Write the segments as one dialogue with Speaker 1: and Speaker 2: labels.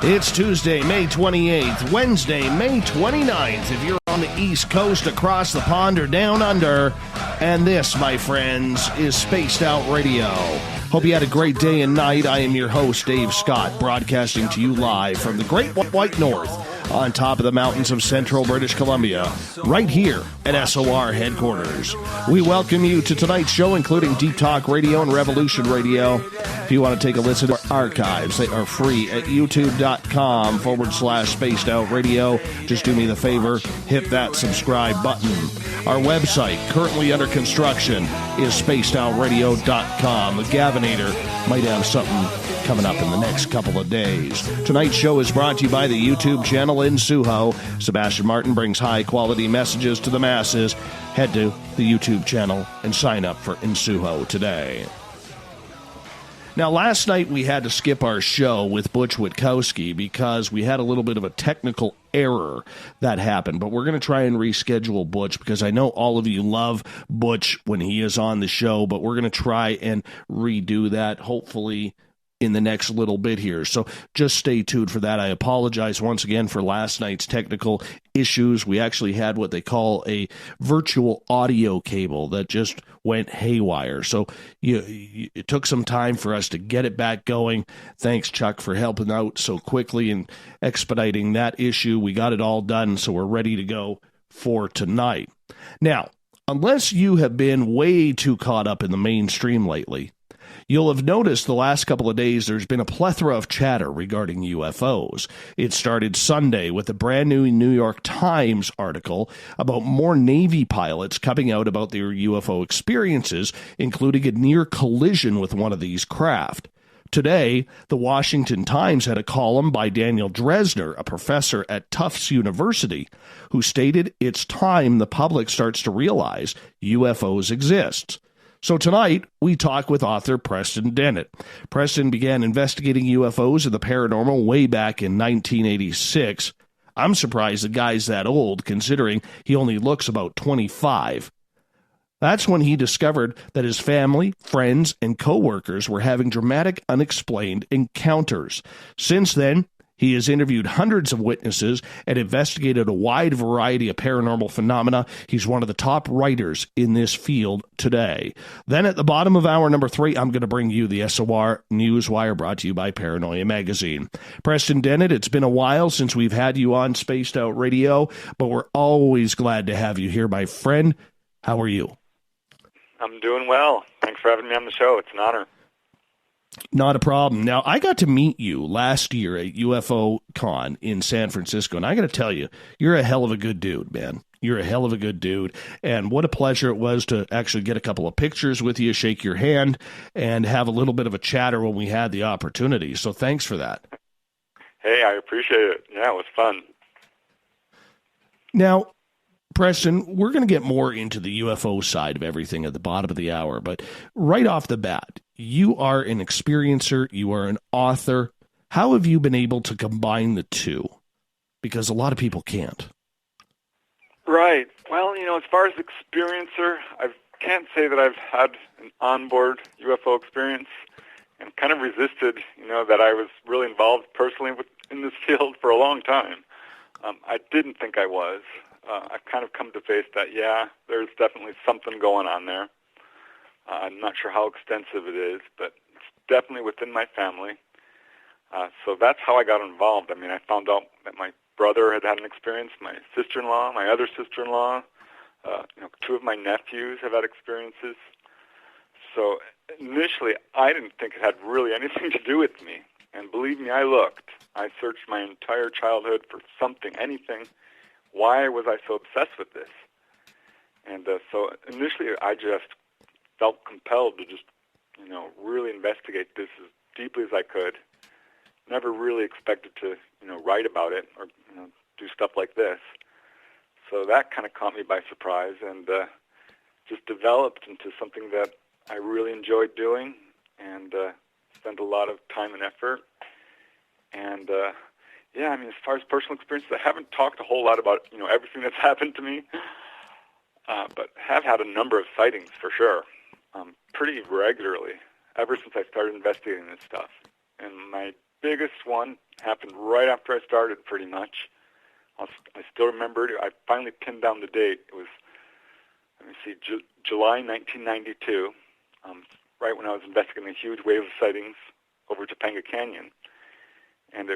Speaker 1: It's Tuesday, May 28th, Wednesday, May 29th, if you're on the East Coast, across the pond, or down under. And this, my friends, is Spaced Out Radio. Hope you had a great day and night. I am your host, Dave Scott, broadcasting to you live from the Great White North, on top of the mountains of central British Columbia, right here at SOR headquarters. We welcome you to tonight's show, including Deep Talk Radio and Revolution Radio. If you want to take a listen to our archives, they are free at youtube.com/spaced out radio. Just do me the favor, hit that subscribe button. Our website, currently under construction, is spacedoutradio.com. The Gavinator might have something coming up in the next couple of days. Tonight's show is brought to you by the YouTube channel Insuho. Sebastian Martin brings high-quality messages to the masses. Head to the YouTube channel and sign up for Insuho today. Now, last night we had to skip our show with Butch Witkowski because we had a little bit of a technical error that happened, but we're going to try and reschedule Butch because I know all of you love Butch when he is on the show, but we're going to try and redo that, hopefully in the next little bit here. So just stay tuned for that. I apologize once again for last night's technical issues. We actually had what they call a virtual audio cable that just went haywire. So it took some time for us to get it back going. Thanks, Chuck, for helping out so quickly and expediting that issue. We got it all done, so we're ready to go for tonight. Now, unless you have been way too caught up in the mainstream lately, you'll have noticed the last couple of days there's been a plethora of chatter regarding UFOs. It started Sunday with a brand new New York Times article about more Navy pilots coming out about their UFO experiences, including a near collision with one of these craft. Today, the Washington Times had a column by Daniel Dresner, a professor at Tufts University, who stated it's time the public starts to realize UFOs exist. So tonight, we talk with author Preston Dennett. Preston began investigating UFOs and the paranormal way back in 1986. I'm surprised the guy's that old, considering he only looks about 25. That's when he discovered that his family, friends, and coworkers were having dramatic, unexplained encounters. Since then, he has interviewed hundreds of witnesses and investigated a wide variety of paranormal phenomena. He's one of the top writers in this field today. Then at the bottom of hour number 3, I'm going to bring you the SOR Newswire, brought to you by Paranoia Magazine. Preston Dennett, it's been a while since we've had you on Spaced Out Radio, but we're always glad to have you here, my friend. How are you?
Speaker 2: I'm doing well. Thanks for having me on the show. It's an honor.
Speaker 1: Not a problem. Now, I got to meet you last year at UFO Con in San Francisco, and I got to tell you, you're a hell of a good dude, man. You're a hell of a good dude, and what a pleasure it was to actually get a couple of pictures with you, shake your hand, and have a little bit of a chatter when we had the opportunity. So thanks for that.
Speaker 2: Hey, I appreciate it. Yeah, it was fun.
Speaker 1: Now, Preston, we're going to get more into the UFO side of everything at the bottom of the hour, but right off the bat, you are an experiencer, you are an author. How have you been able to combine the two? Because a lot of people can't.
Speaker 2: Right. Well, as far as experiencer, I can't say that I've had an onboard UFO experience, and kind of resisted, that I was really involved personally in this field for a long time. I didn't think I was. I've kind of come to face that, there's definitely something going on there. I'm not sure how extensive it is, but it's definitely within my family. So that's how I got involved. I mean, I found out that my brother had an experience, my sister-in-law, my other sister-in-law, 2 of my nephews have had experiences. So initially, I didn't think it had really anything to do with me. And believe me, I looked. I searched my entire childhood for something, anything. Why was I so obsessed with this? And so initially, I just felt compelled to just, really investigate this as deeply as I could. Never really expected to, write about it or, do stuff like this. So that kind of caught me by surprise and just developed into something that I really enjoyed doing and spent a lot of time and effort. And, as far as personal experiences, I haven't talked a whole lot about, everything that's happened to me, but have had a number of sightings for sure, pretty regularly, ever since I started investigating this stuff. And my biggest one happened right after I started, pretty much. I still remember it. I finally pinned down the date. It was, let me see, July 1992, right when I was investigating a huge wave of sightings over Topanga Canyon. And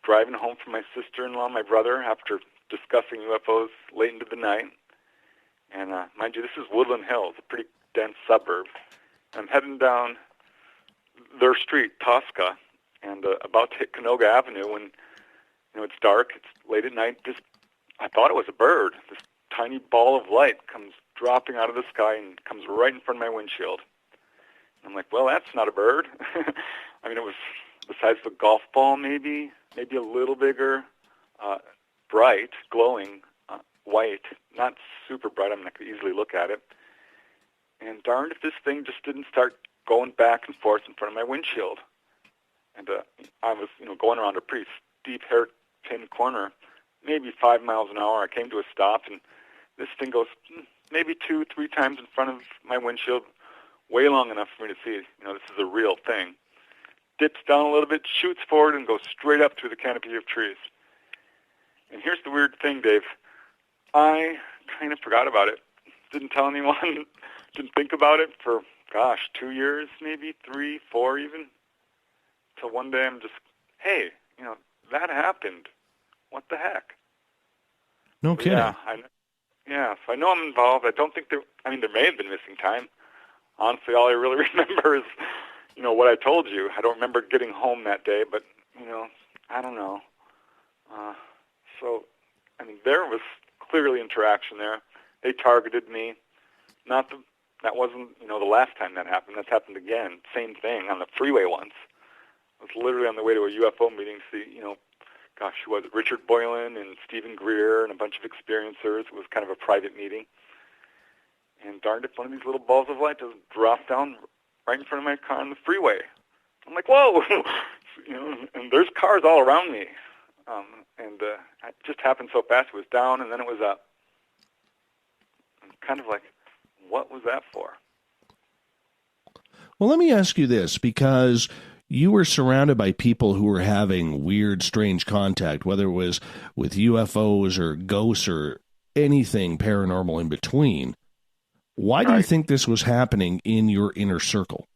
Speaker 2: driving home from my sister-in-law and my brother after discussing UFOs late into the night. And mind you, this is Woodland Hills, a pretty dense suburb. And I'm heading down their street, Tosca, and about to hit Canoga Avenue when, it's dark, it's late at night. I thought it was a bird. This tiny ball of light comes dropping out of the sky and comes right in front of my windshield. I'm like, well, that's not a bird. I mean, it was the size of a golf ball, maybe a little bigger, bright, glowing, white, not super bright. I'm not going to easily look at it. And darned if this thing just didn't start going back and forth in front of my windshield. And I was, going around a pretty steep hairpin corner, maybe 5 miles an hour. I came to a stop, and this thing goes maybe 2-3 times in front of my windshield, way long enough for me to see, this is a real thing. Dips down a little bit, shoots forward, and goes straight up through the canopy of trees. And here's the weird thing, Dave. I kind of forgot about it. Didn't tell anyone. Didn't think about it for, 2 years, maybe 3, 4 even. Till one day I'm just, hey, that happened. What the heck?
Speaker 1: No kidding.
Speaker 2: So I know I'm involved. I don't think there may have been missing time. Honestly, all I really remember is, what I told you. I don't remember getting home that day, but, I don't know. There was clearly interaction there. They targeted me. That wasn't, the last time that happened. That's happened again. Same thing on the freeway once. I was literally on the way to a UFO meeting to see, who was it? Richard Boylan and Stephen Greer and a bunch of experiencers. It was kind of a private meeting. And darned if one of these little balls of light just dropped down right in front of my car on the freeway. I'm like, whoa! And there's cars all around me. It just happened so fast. It was down, and then it was up. I'm kind of like, what was that for?
Speaker 1: Well, let me ask you this, because you were surrounded by people who were having weird, strange contact, whether it was with UFOs or ghosts or anything paranormal in between. Why do you think this was happening in your inner circle?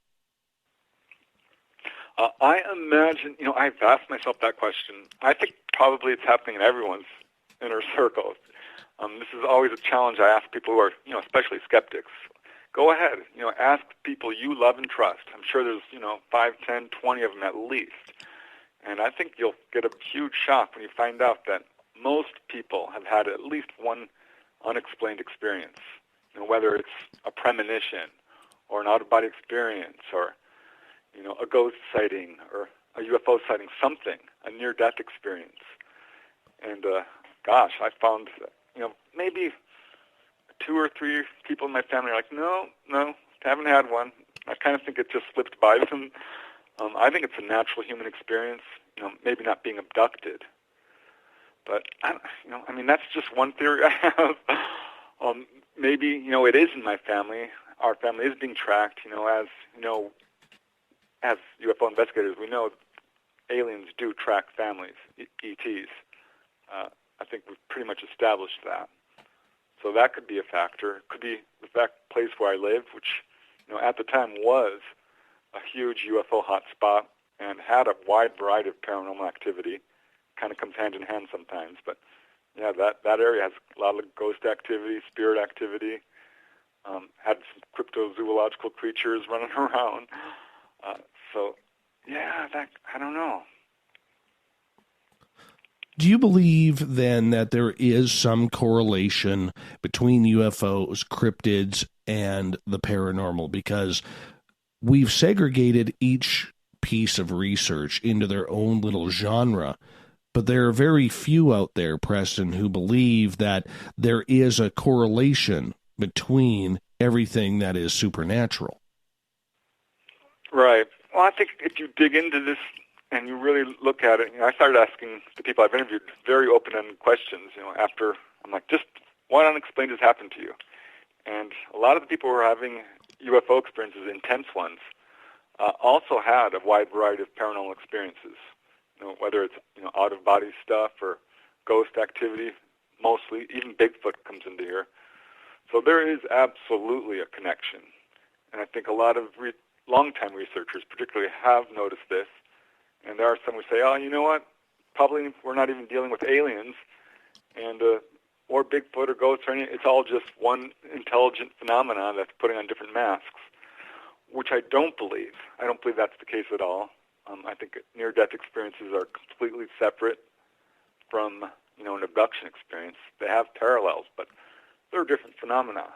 Speaker 2: I imagine, I've asked myself that question. I think probably it's happening in everyone's inner circle. This is always a challenge I ask people who are, especially skeptics. Go ahead, ask people you love and trust. I'm sure there's, 5, 10, 20 of them at least. And I think you'll get a huge shock when you find out that most people have had at least one unexplained experience. Whether it's a premonition or an out-of-body experience or, a ghost sighting or a UFO sighting, something, a near-death experience. And, I found, maybe 2 or 3 people in my family are like, no, haven't had one. I kind of think it just slipped by them. I think it's a natural human experience, maybe not being abducted. But, that's just one theory I have. Maybe, it is in my family. Our family is being tracked, as UFO investigators, we know aliens do track families, ETs. I think we've pretty much established that. So that could be a factor. It could be the place where I live, which, at the time was a huge UFO hotspot and had a wide variety of paranormal activity. Kind of comes hand in hand sometimes, but yeah, that area has a lot of ghost activity, spirit activity, had some cryptozoological creatures running around. I don't know.
Speaker 1: Do you believe, then, that there is some correlation between UFOs, cryptids, and the paranormal? Because we've segregated each piece of research into their own little genre, but there are very few out there, Preston, who believe that there is a correlation between everything that is supernatural.
Speaker 2: Right. Well, I think if you dig into this and you really look at it, I started asking the people I've interviewed very open-ended questions, after I'm like, just what unexplained has happened to you? And a lot of the people who are having UFO experiences, intense ones, also had a wide variety of paranormal experiences. whether it's out-of-body stuff or ghost activity, mostly. Even Bigfoot comes into here. So there is absolutely a connection. And I think a lot of long-time researchers particularly have noticed this. And there are some who say, oh, you know what? Probably we're not even dealing with aliens and or Bigfoot or ghosts or anything. It's all just one intelligent phenomenon that's putting on different masks, which I don't believe. I don't believe that's the case at all. I think near-death experiences are completely separate from, an abduction experience. They have parallels, but they're different phenomena.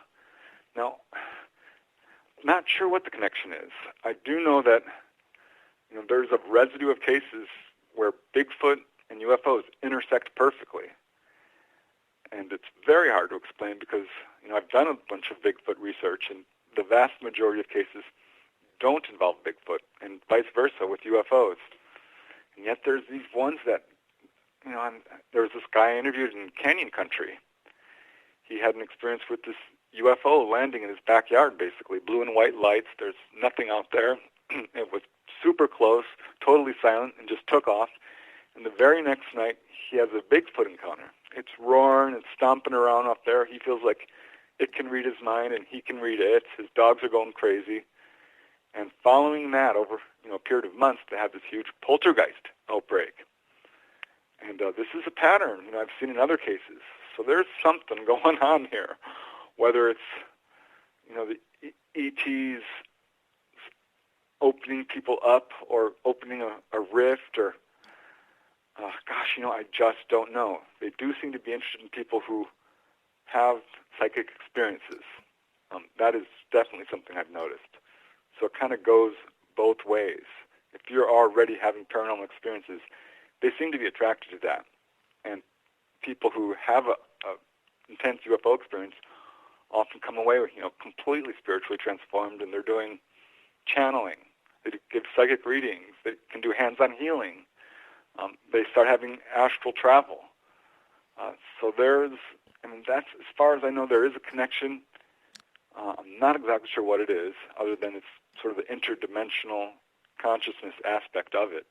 Speaker 2: Now, not sure what the connection is. I do know that, there's a residue of cases where Bigfoot and UFOs intersect perfectly. And it's very hard to explain because, I've done a bunch of Bigfoot research, and the vast majority of cases don't involve Bigfoot, and vice versa with UFOs. And yet there's these ones that, there was this guy I interviewed in Canyon Country. He had an experience with this UFO landing in his backyard, basically. Blue and white lights. There's nothing out there. It was super close, totally silent, and just took off. And the very next night, he has a Bigfoot encounter. It's roaring and stomping around up there. He feels like it can read his mind, and he can read it. His dogs are going crazy. And following that, over a period of months, they had this huge poltergeist outbreak. And this is a pattern I've seen in other cases. So there's something going on here, whether it's the ETs opening people up or opening a rift or I just don't know. They do seem to be interested in people who have psychic experiences. That is definitely something I've noticed. So it kind of goes both ways. If you're already having paranormal experiences, they seem to be attracted to that. And people who have a intense UFO experience often come away with, completely spiritually transformed, and they're doing channeling. They give psychic readings. They can do hands-on healing. They start having astral travel. So that's, as far as I know, there is a connection. I'm not exactly sure what it is, other than it's sort of the interdimensional consciousness aspect of it.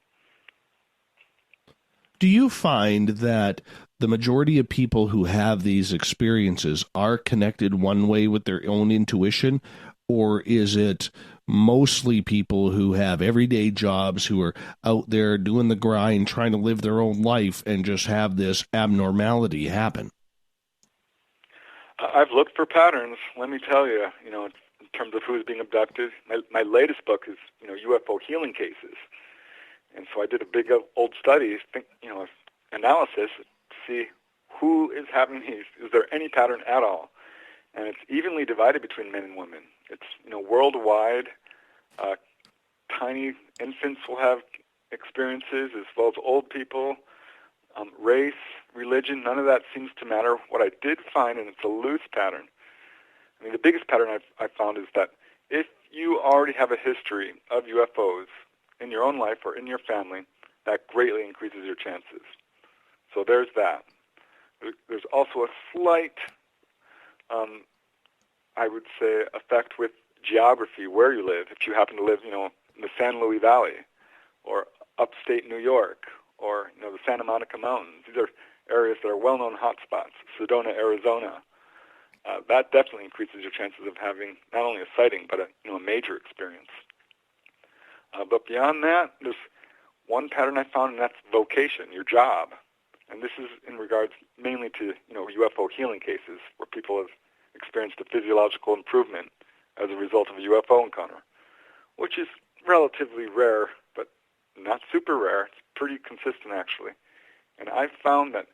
Speaker 1: Do you find that the majority of people who have these experiences are connected one way with their own intuition, or is it mostly people who have everyday jobs, who are out there doing the grind, trying to live their own life, and just have this abnormality happen?
Speaker 2: I've looked for patterns, let me tell you, in terms of who's being abducted. My latest book is, UFO healing cases. And so I did a big old study, analysis to see who is having these. Is there any pattern at all? And it's evenly divided between men and women. It's, worldwide. Tiny infants will have experiences as well as old people. Race, religion, none of that seems to matter. What I did find, and it's a loose pattern, the biggest pattern I found is that if you already have a history of UFOs in your own life or in your family, that greatly increases your chances. So there's that. There's also a slight, I would say, effect with geography, where you live. If you happen to live, in the San Luis Valley or upstate New York or, the Santa Monica Mountains. These are areas that are well-known hotspots. Sedona, Arizona. That definitely increases your chances of having not only a sighting, but a major experience. But beyond that, there's one pattern I found, and that's vocation, your job. And this is in regards mainly to, UFO healing cases where people have experienced a physiological improvement as a result of a UFO encounter, which is relatively rare, but not super rare. It's pretty consistent, actually. And I've found that,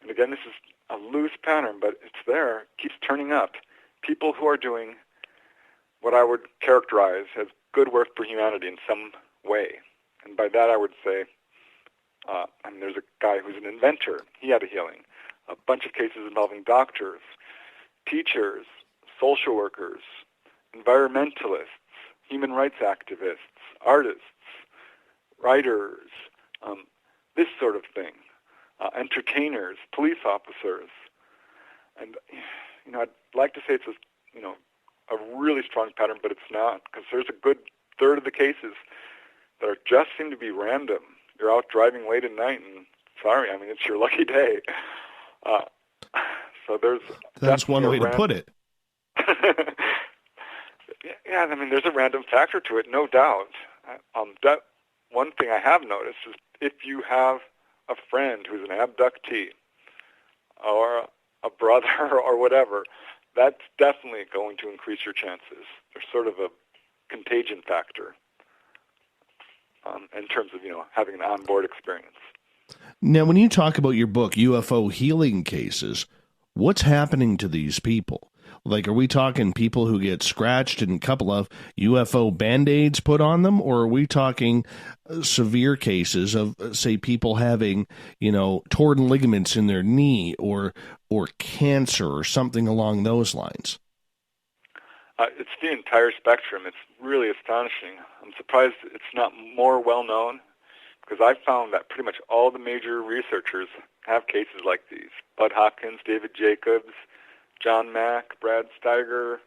Speaker 2: and again, this is a loose pattern, but it's there, it keeps turning up. People who are doing what I would characterize as good work for humanity in some way. And by that I would say, there's a guy who's an inventor. He had a healing. A bunch of cases involving doctors, teachers, social workers, environmentalists, human rights activists, artists, writers, this sort of thing, entertainers, police officers. And, I'd like to say it's a really strong pattern, but it's not, because there's a good third of the cases that just seem to be random. you're out driving late at night, and sorry, I mean, it's your lucky day. So
Speaker 1: that's one way to put it.
Speaker 2: Yeah, I mean, there's a random factor to it, no doubt. That one thing I have noticed is if you have a friend who's an abductee or a brother or whatever, that's definitely going to increase your chances. There's sort of a contagion factor in terms of, having an onboard experience.
Speaker 1: Now, when you talk about your book, UFO Healing Cases, what's happening to these people? Like, are we talking people who get scratched and a couple of UFO Band-Aids put on them? Or are we talking severe cases of, say, people having, torn ligaments in their knee or cancer or something along those lines?
Speaker 2: It's the entire spectrum. It's really astonishing. I'm surprised it's not more well-known, because I've found that pretty much all the major researchers have cases like these. Bud Hopkins, David Jacobs, John Mack, Brad Steiger,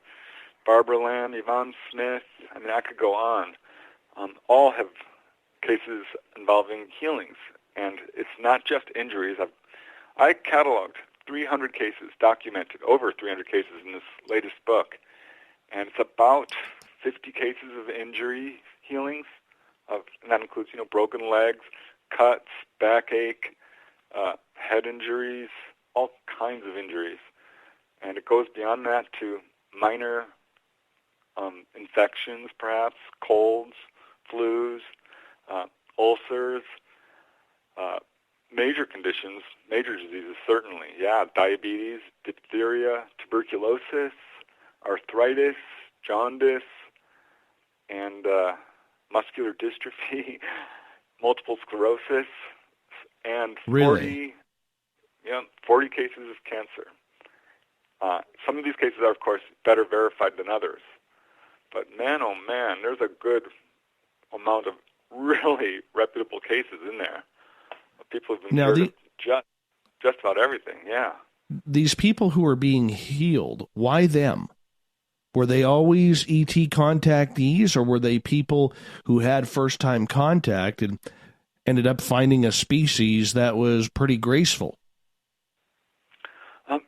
Speaker 2: Barbara Lamb, Yvonne Smith. I mean, I could go on. All have cases involving healings, and it's not just injuries. I cataloged 300 cases, documented over 300 cases in this latest book, and it's about 50 cases of injury healings, and that includes, broken legs, cuts, backache, head injuries, all kinds of injuries. And it goes beyond that to minor infections, perhaps, colds, flus, ulcers, major conditions, major diseases, certainly. Yeah, diabetes, diphtheria, tuberculosis, arthritis, jaundice, and muscular dystrophy, multiple sclerosis, and 40 cases of cancer. Some of these cases are, of course, better verified than others. But man, oh man, there's a good amount of really reputable cases in there. People have been cured of just about everything, yeah.
Speaker 1: These people who are being healed, why them? Were they always ET contactees, or were they people who had first-time contact and ended up finding a species that was pretty graceful?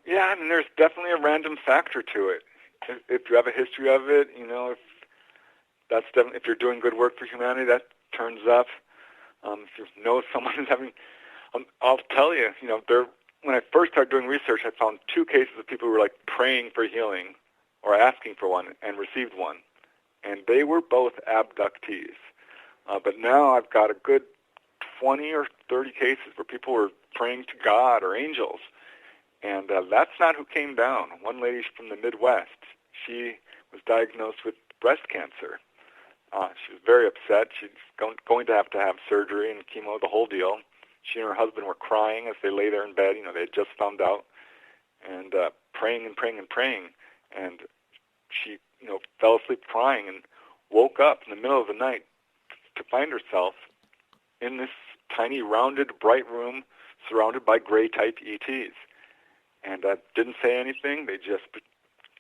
Speaker 2: Yeah, I mean, there's definitely a random factor to it. If you have a history of it, if you're doing good work for humanity, that turns up. If you know someone is having, I'll tell you, when I first started doing research, I found 2 cases of people who were praying for healing or asking for one and received one, and they were both abductees. But now I've got a good 20 or 30 cases where people were praying to God or angels. And that's not who came down. One lady from the Midwest, she was diagnosed with breast cancer. She was very upset. She's going to have surgery and chemo, the whole deal. She and her husband were crying as they lay there in bed. They had just found out, and praying and praying and praying. And she, fell asleep crying and woke up in the middle of the night to find herself in this tiny, rounded, bright room surrounded by gray-type ETs. And didn't say anything.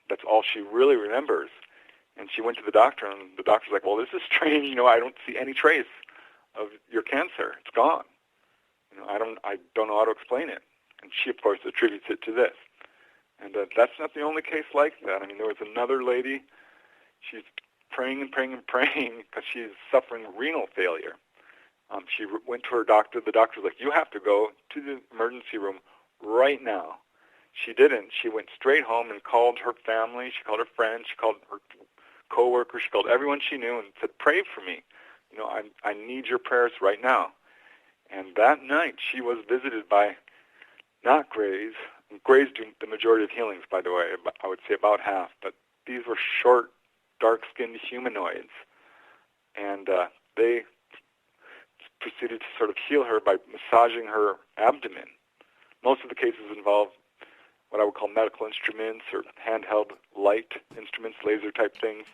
Speaker 2: That's all she really remembers. And she went to the doctor, and the doctor's like, well, this is strange. I don't see any trace of your cancer. It's gone. I don't know how to explain it. And she, of course, attributes it to this. And that's not the only case like that. I mean, there was another lady. She's praying and praying and praying because she's suffering renal failure. She went to her doctor. The doctor's like, you have to go to the emergency room right now. She didn't. She went straight home and called her family. She called her friends. She called her coworkers. She called everyone she knew and said, pray for me. I need your prayers right now. And that night she was visited by not Greys. Greys do the majority of healings, by the way. I would say about half. But these were short, dark-skinned humanoids. And they proceeded to sort of heal her by massaging her abdomen. Most of the cases involve what I would call medical instruments or handheld light instruments, laser-type things.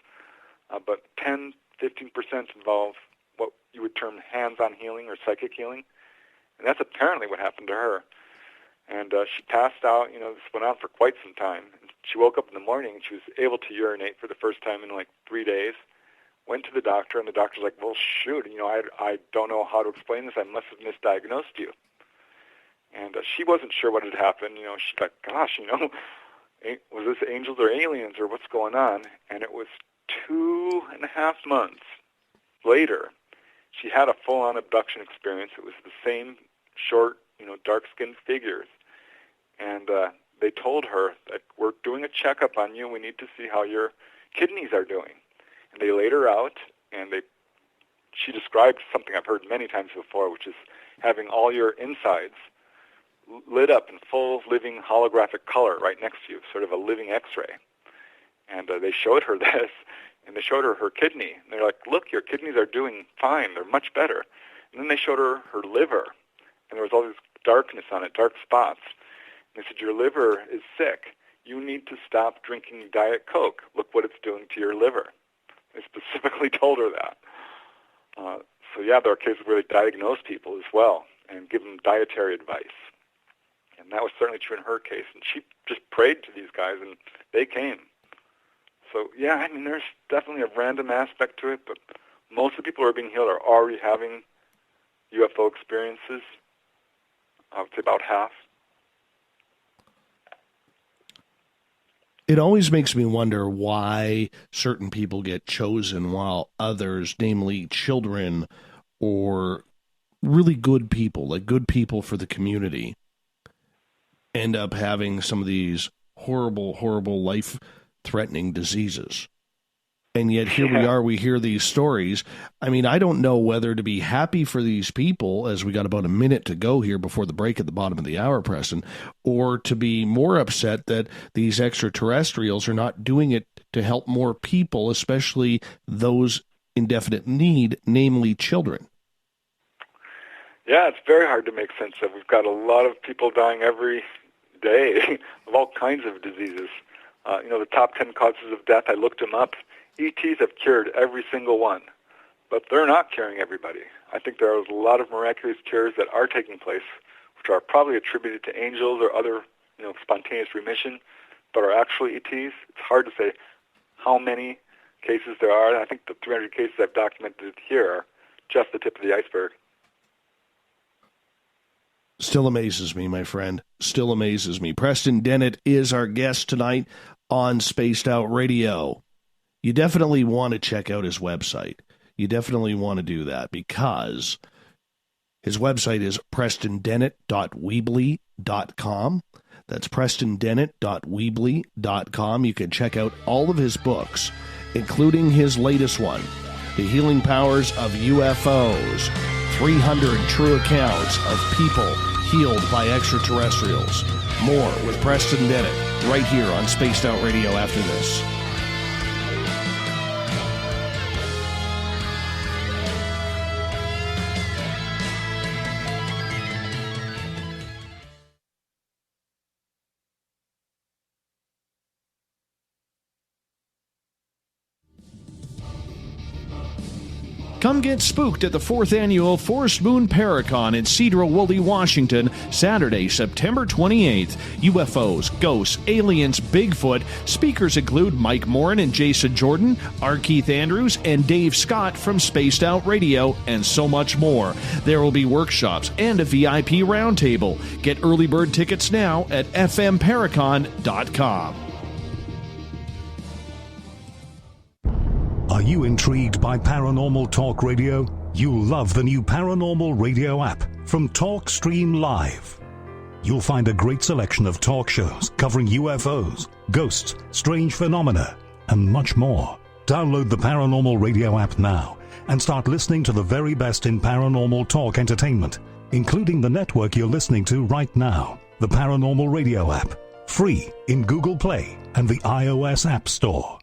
Speaker 2: But 10, 15% involve what you would term hands-on healing or psychic healing. And that's apparently what happened to her. And she passed out. This went on for quite some time. And she woke up in the morning, and she was able to urinate for the first time in 3 days. went to the doctor, and the doctor's like, well, shoot, I don't know how to explain this. I must have misdiagnosed you. And she wasn't sure what had happened. She thought, gosh, was this angels or aliens or what's going on? And it was 2.5 months later, she had a full-on abduction experience. It was the same short, dark-skinned figures. And they told her that we're doing a checkup on you. We need to see how your kidneys are doing. And they laid her out, and she described something I've heard many times before, which is having all your insides lit up in full living holographic color right next to you, sort of a living X-ray. And they showed her this, and they showed her her kidney. And they're like, look, your kidneys are doing fine. They're much better. And then they showed her her liver, and there was all this darkness on it, dark spots. And they said, your liver is sick. You need to stop drinking Diet Coke. Look what it's doing to your liver. They specifically told her that. So yeah, there are cases where they diagnose people as well and give them dietary advice. And that was certainly true in her case. And she just prayed to these guys, and they came. So yeah, there's definitely a random aspect to it, but most of the people who are being healed are already having UFO experiences. I would say about half.
Speaker 1: It always makes me wonder why certain people get chosen while others, namely children or really good people, like good people for the community, end up having some of these horrible, horrible life-threatening diseases. And yet here we are, we hear these stories. I don't know whether to be happy for these people, as we got about a minute to go here before the break at the bottom of the hour, Preston, or to be more upset that these extraterrestrials are not doing it to help more people, especially those in definite need, namely children.
Speaker 2: Yeah, it's very hard to make sense of. We've got a lot of people dying every day of all kinds of diseases. The top 10 causes of death, I looked them up. ETs have cured every single one, but they're not curing everybody. I think there are a lot of miraculous cures that are taking place, which are probably attributed to angels or other, spontaneous remission, but are actually ETs. It's hard to say how many cases there are. I think the 300 cases I've documented here are just the tip of the iceberg.
Speaker 1: Still amazes me, my friend. Still amazes me. Preston Dennett is our guest tonight on Spaced Out Radio. You definitely want to check out his website. You definitely want to do that because his website is prestondennett.weebly.com. That's prestondennett.weebly.com. You can check out all of his books, including his latest one, The Healing Powers of UFOs, 300 True Accounts of People Healed by Extraterrestrials. More with Preston Dennett right here on Spaced Out Radio after this. Come get spooked at the 4th Annual Forest Moon Paracon in Cedar-Woolley, Washington, Saturday, September 28th. UFOs, ghosts, aliens, Bigfoot. Speakers include Mike Morin and Jason Jordan, R. Keith Andrews, and Dave Scott from Spaced Out Radio, and so much more. There will be workshops and a VIP roundtable. Get early bird tickets now at fmparacon.com.
Speaker 3: Are you intrigued by Paranormal Talk Radio? You'll love the new Paranormal Radio app from TalkStream Live. You'll find a great selection of talk shows covering UFOs, ghosts, strange phenomena, and much more. Download the Paranormal Radio app now and start listening to the very best in paranormal talk entertainment, including the network you're listening to right now, the Paranormal Radio app, free in Google Play and the iOS App Store.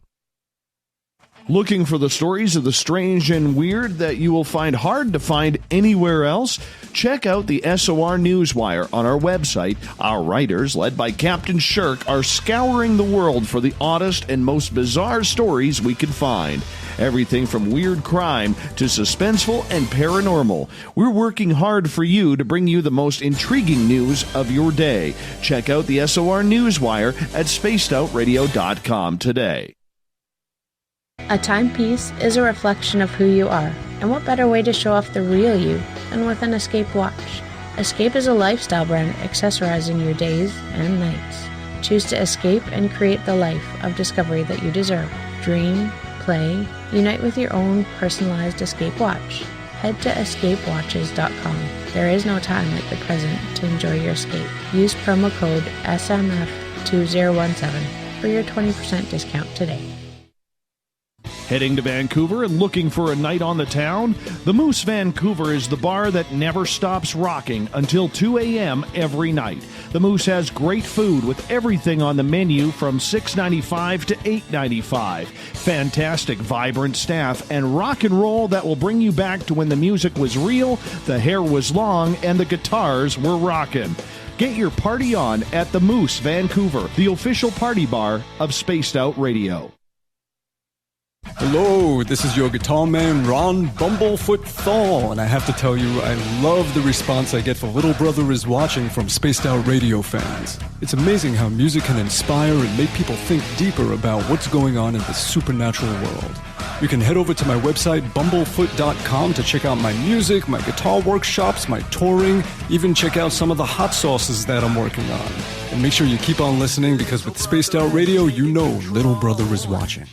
Speaker 1: Looking for the stories of the strange and weird that you will find hard to find anywhere else? Check out the SOR Newswire on our website. Our writers, led by Captain Shirk, are scouring the world for the oddest and most bizarre stories we can find. Everything from weird crime to suspenseful and paranormal. We're working hard for you to bring you the most intriguing news of your day. Check out the SOR Newswire at spacedoutradio.com today.
Speaker 4: A timepiece is a reflection of who you are, and what better way to show off the real you than with an Escape watch? Escape is a lifestyle brand accessorizing your days and nights. Choose to escape and create the life of discovery that you deserve. Dream, play, unite with your own personalized Escape watch. Head to escapewatches.com. There is no time like the present to enjoy your escape. Use promo code SMF2017 for your 20% discount today.
Speaker 1: Heading to Vancouver and looking for a night on the town? The Moose Vancouver is the bar that never stops rocking until 2 a.m. every night. The Moose has great food with everything on the menu from $6.95 to $8.95. Fantastic, vibrant staff and rock and roll that will bring you back to when the music was real, the hair was long, and the guitars were rocking. Get your party on at the Moose Vancouver, the official party bar of Spaced Out Radio.
Speaker 5: Hello, this is your guitar man, Ron Bumblefoot Thal, and I have to tell you, I love the response I get for Little Brother is Watching from Spaced Out Radio fans. It's amazing how music can inspire and make people think deeper about what's going on in the supernatural world. You can head over to my website, bumblefoot.com, to check out my music, my guitar workshops, my touring, even check out some of the hot sauces that I'm working on. And make sure you keep on listening, because with Spaced Out Radio, you know Little Brother is watching.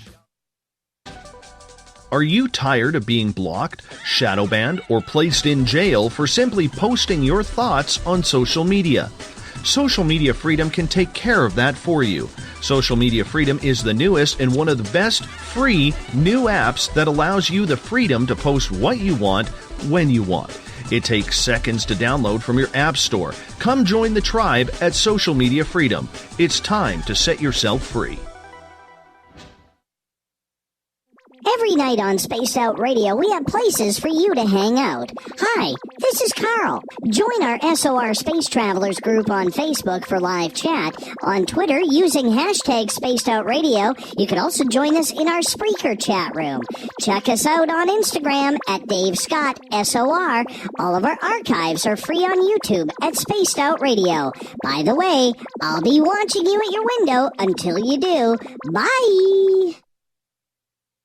Speaker 1: Are you tired of being blocked, shadow banned, or placed in jail for simply posting your thoughts on social media? Social Media Freedom can take care of that for you. Social Media Freedom is the newest and one of the best free new apps that allows you the freedom to post what you want, when you want. It takes seconds to download from your app store. Come join the tribe at Social Media Freedom. It's time to set yourself free.
Speaker 6: Every night on Spaced Out Radio, we have places for you to hang out. Hi, this is Carl. Join our SOR Space Travelers group on Facebook for live chat. On Twitter, using hashtag Spaced Out Radio, you can also join us in our Spreaker chat room. Check us out on Instagram at Dave Scott SOR. All of our archives are free on YouTube at Spaced Out Radio. By the way, I'll be watching you at your window until you do. Bye!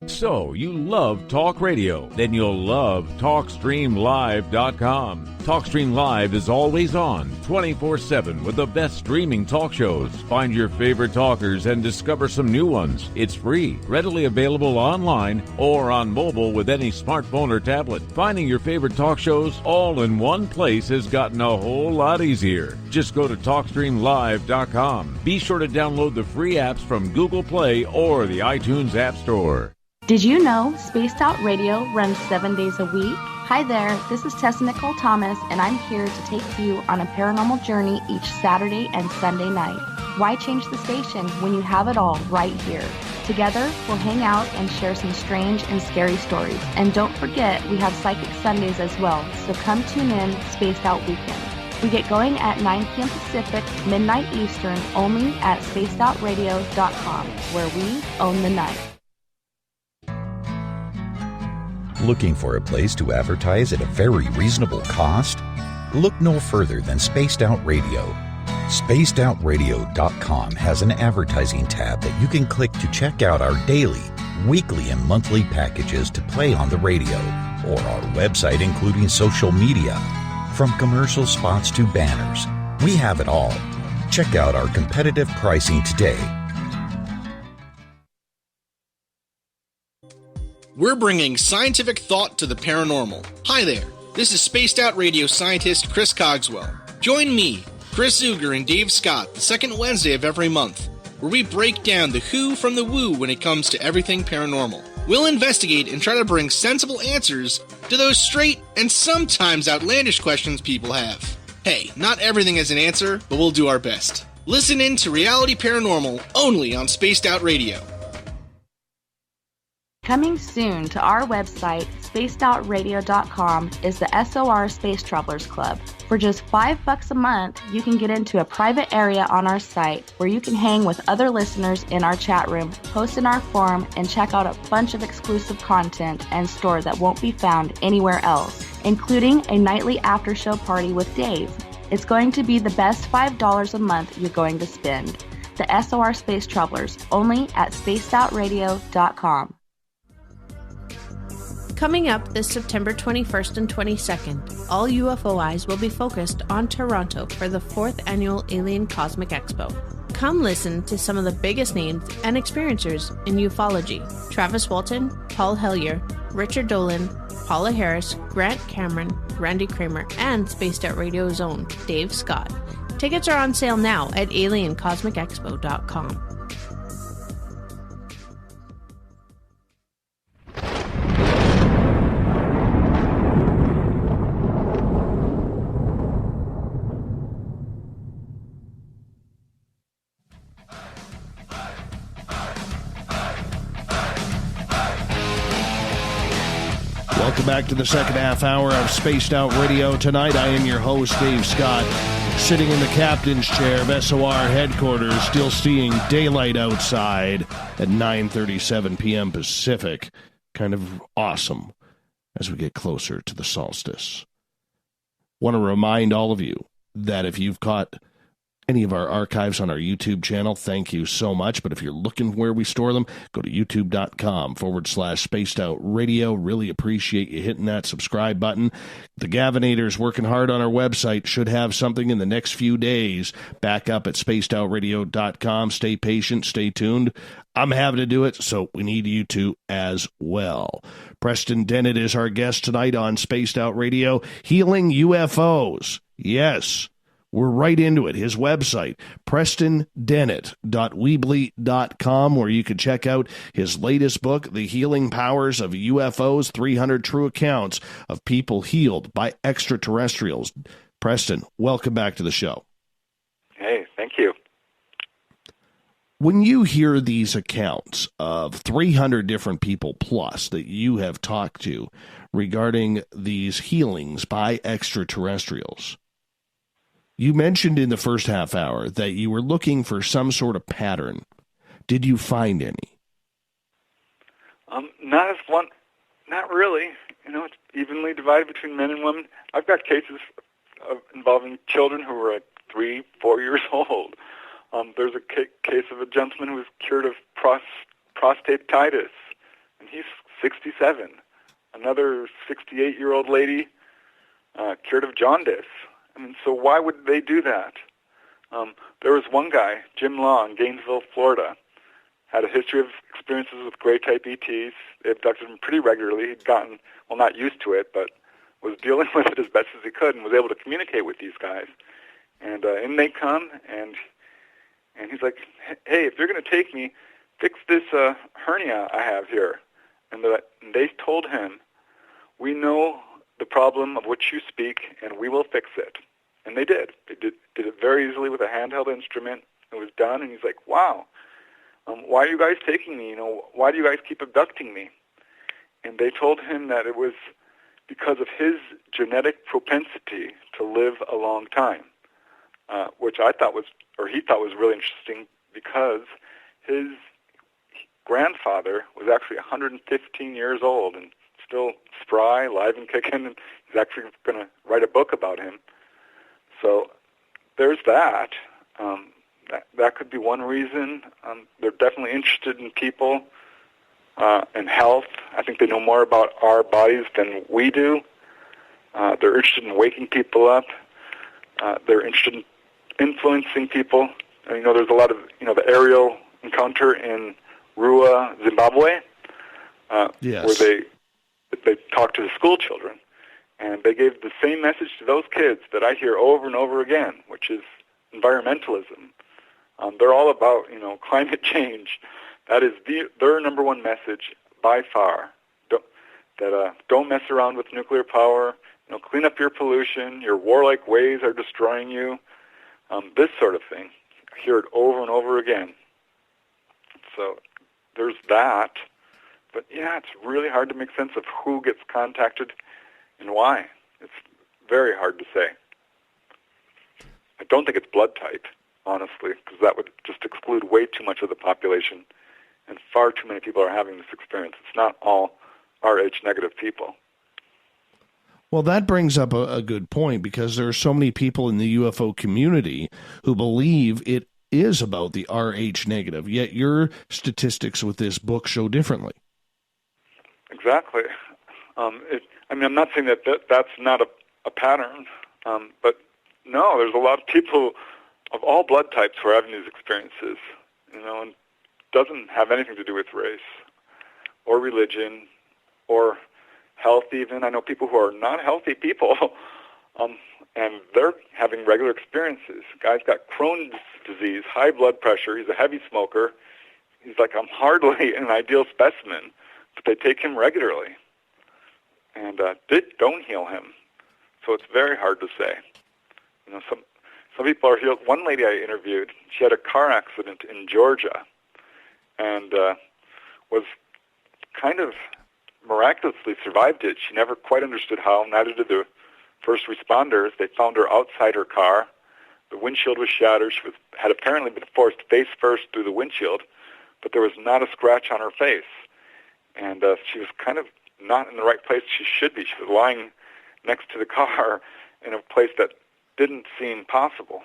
Speaker 7: So, you love talk radio? Then you'll love TalkStreamLive.com. TalkStream Live is always on, 24/7, with the best streaming talk shows. Find your favorite talkers and discover some new ones. It's free, readily available online or on mobile with any smartphone or tablet. Finding your favorite talk shows all in one place has gotten a whole lot easier. Just go to TalkStreamLive.com. Be sure to download the free apps from Google Play or the iTunes App Store.
Speaker 8: Did you know Spaced Out Radio runs 7 days a week? Hi there, this is Tessa Nicole Thomas, and I'm here to take you on a paranormal journey each Saturday and Sunday night. Why change the station when you have it all right here? Together, we'll hang out and share some strange and scary stories. And don't forget, we have Psychic Sundays as well, so come tune in Spaced Out Weekend. We get going at 9 p.m. Pacific, midnight Eastern, only at spacedoutradio.com, where we own the night.
Speaker 9: Looking for a place to advertise at a very reasonable cost? Look no further than Spaced Out Radio. SpacedOutRadio.com has an advertising tab that you can click to check out our daily, weekly, and monthly packages to play on the radio, or our website including social media. From commercial spots to banners, we have it all. Check out our competitive pricing today.
Speaker 10: We're bringing scientific thought to the paranormal. Hi there, this is Spaced Out Radio scientist Chris Cogswell. Join me, Chris Zuger, and Dave Scott the second Wednesday of every month, where we break down the who from the woo when it comes to everything paranormal. We'll investigate and try to bring sensible answers to those straight and sometimes outlandish questions people have. Hey, not everything has an answer, but we'll do our best. Listen in to Reality Paranormal only on Spaced Out Radio.
Speaker 8: Coming soon to our website, spacedoutradio.com, is the SOR Space Travelers Club. For just $5 a month, you can get into a private area on our site where you can hang with other listeners in our chat room, post in our forum, and check out a bunch of exclusive content and store that won't be found anywhere else, including a nightly after-show party with Dave. It's going to be the best $5 a month you're going to spend. The SOR Space Travelers, only at spacedoutradio.com.
Speaker 4: Coming up this September 21st and 22nd, all UFO eyes will be focused on Toronto for the 4th Annual Alien Cosmic Expo. Come listen to some of the biggest names and experiencers in ufology. Travis Walton, Paul Hellyer, Richard Dolan, Paula Harris, Grant Cameron, Randy Kramer, and Spaced Out Radio's own Dave Scott. Tickets are on sale now at aliencosmicexpo.com.
Speaker 1: Welcome back to the second half hour of Spaced Out Radio. Tonight, I am your host, Dave Scott, sitting in the captain's chair of SOR headquarters, still seeing daylight outside at 9:37 p.m. Pacific. Kind of awesome as we get closer to the solstice. Want to remind all of you that if you've caught any of our archives on our YouTube channel, thank you so much. But if you're looking where we store them, go to youtube.com/Spaced Out Radio. Really appreciate you hitting that subscribe button. The Gavinator's working hard on our website. Should have something in the next few days back up at spacedoutradio.com. Stay patient, stay tuned. I'm having to do it, so we need you to as well. Preston Dennett is our guest tonight on Spaced Out Radio. Healing UFOs. Yes. We're right into it. His website, PrestonDennett.weebly.com, where you can check out his latest book, The Healing Powers of UFOs, 300 True Accounts of People Healed by Extraterrestrials. Preston, welcome back to the show.
Speaker 2: Hey, thank you.
Speaker 1: When you hear these accounts of 300 different people plus that you have talked to regarding these healings by extraterrestrials, you mentioned in the first half hour that you were looking for some sort of pattern. Did you find any?
Speaker 2: Not really. You know, it's evenly divided between men and women. I've got cases involving children who were 3, 4 years old. There's a case of a gentleman who was cured of prostatitis, and he's 67. Another 68-year-old lady cured of jaundice. I mean, so why would they do that? There was one guy, Jim Law, in Gainesville, Florida, had a history of experiences with gray-type ETs. They abducted him pretty regularly. He'd gotten, well, not used to it, but was dealing with it as best as he could and was able to communicate with these guys. And in they come, and he's like, hey, if you're going to take me, fix this hernia I have here. And they told him, we know the problem of which you speak, and we will fix it. And they did. They did it very easily with a handheld instrument. It was done, and he's like, wow, why are you guys taking me? You know, why do you guys keep abducting me? And they told him that it was because of his genetic propensity to live a long time, which he thought was really interesting because his grandfather was actually 115 years old and still spry, alive and kicking, and he's actually going to write a book about him. So there's that. That could be one reason. They're definitely interested in people and health. I think they know more about our bodies than we do. They're interested in waking people up. They're interested in influencing people. And, there's a lot of, the aerial encounter in Rua, Zimbabwe,
Speaker 1: yes,
Speaker 2: where they talked to the school children, and they gave the same message to those kids that I hear over and over again, which is environmentalism. They're all about, climate change. That is their number one message by far. Don't mess around with nuclear power. Clean up your pollution. Your warlike ways are destroying you. This sort of thing. I hear it over and over again. So there's that. But, yeah, it's really hard to make sense of who gets contacted and why. It's very hard to say. I don't think it's blood type, honestly, because that would just exclude way too much of the population, and far too many people are having this experience. It's not all Rh-negative people.
Speaker 1: Well, that brings up a good point, because there are so many people in the UFO community who believe it is about the Rh-negative, yet your statistics with this book show differently.
Speaker 2: Exactly. I'm not saying that's not a pattern, but no, there's a lot of people of all blood types who are having these experiences, and it doesn't have anything to do with race or religion or health even. I know people who are not healthy people, and they're having regular experiences. Guy's got Crohn's disease, high blood pressure, he's a heavy smoker. He's like, I'm hardly an ideal specimen, but they take him regularly. And don't heal him. So it's very hard to say. Some people are healed. One lady I interviewed, she had a car accident in Georgia and was kind of miraculously survived it. She never quite understood how, neither did the first responders. They found her outside her car. The windshield was shattered. She had apparently been forced face first through the windshield, but there was not a scratch on her face. And she was kind of not in the right place she should be. She was lying next to the car in a place that didn't seem possible.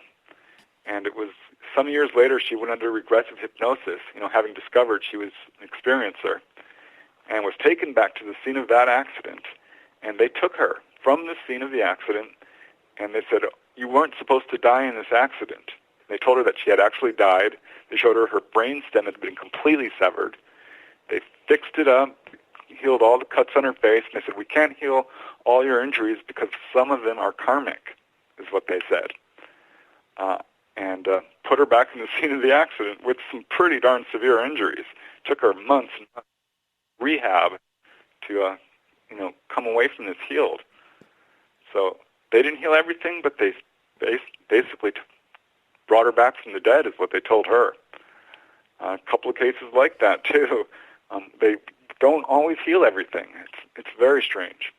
Speaker 2: And it was some years later she went under regressive hypnosis, having discovered she was an experiencer, and was taken back to the scene of that accident. And they took her from the scene of the accident, and they said, you weren't supposed to die in this accident. They told her that she had actually died. They showed her brain stem had been completely severed. They fixed it up, healed all the cuts on her face, and they said, we can't heal all your injuries because some of them are karmic, is what they said. And put her back in the scene of the accident with some pretty darn severe injuries. Took her months and months of rehab to, come away from this healed. So they didn't heal everything, but they basically brought her back from the dead, is what they told her. A couple of cases like that, too. They don't always heal everything. It's very strange.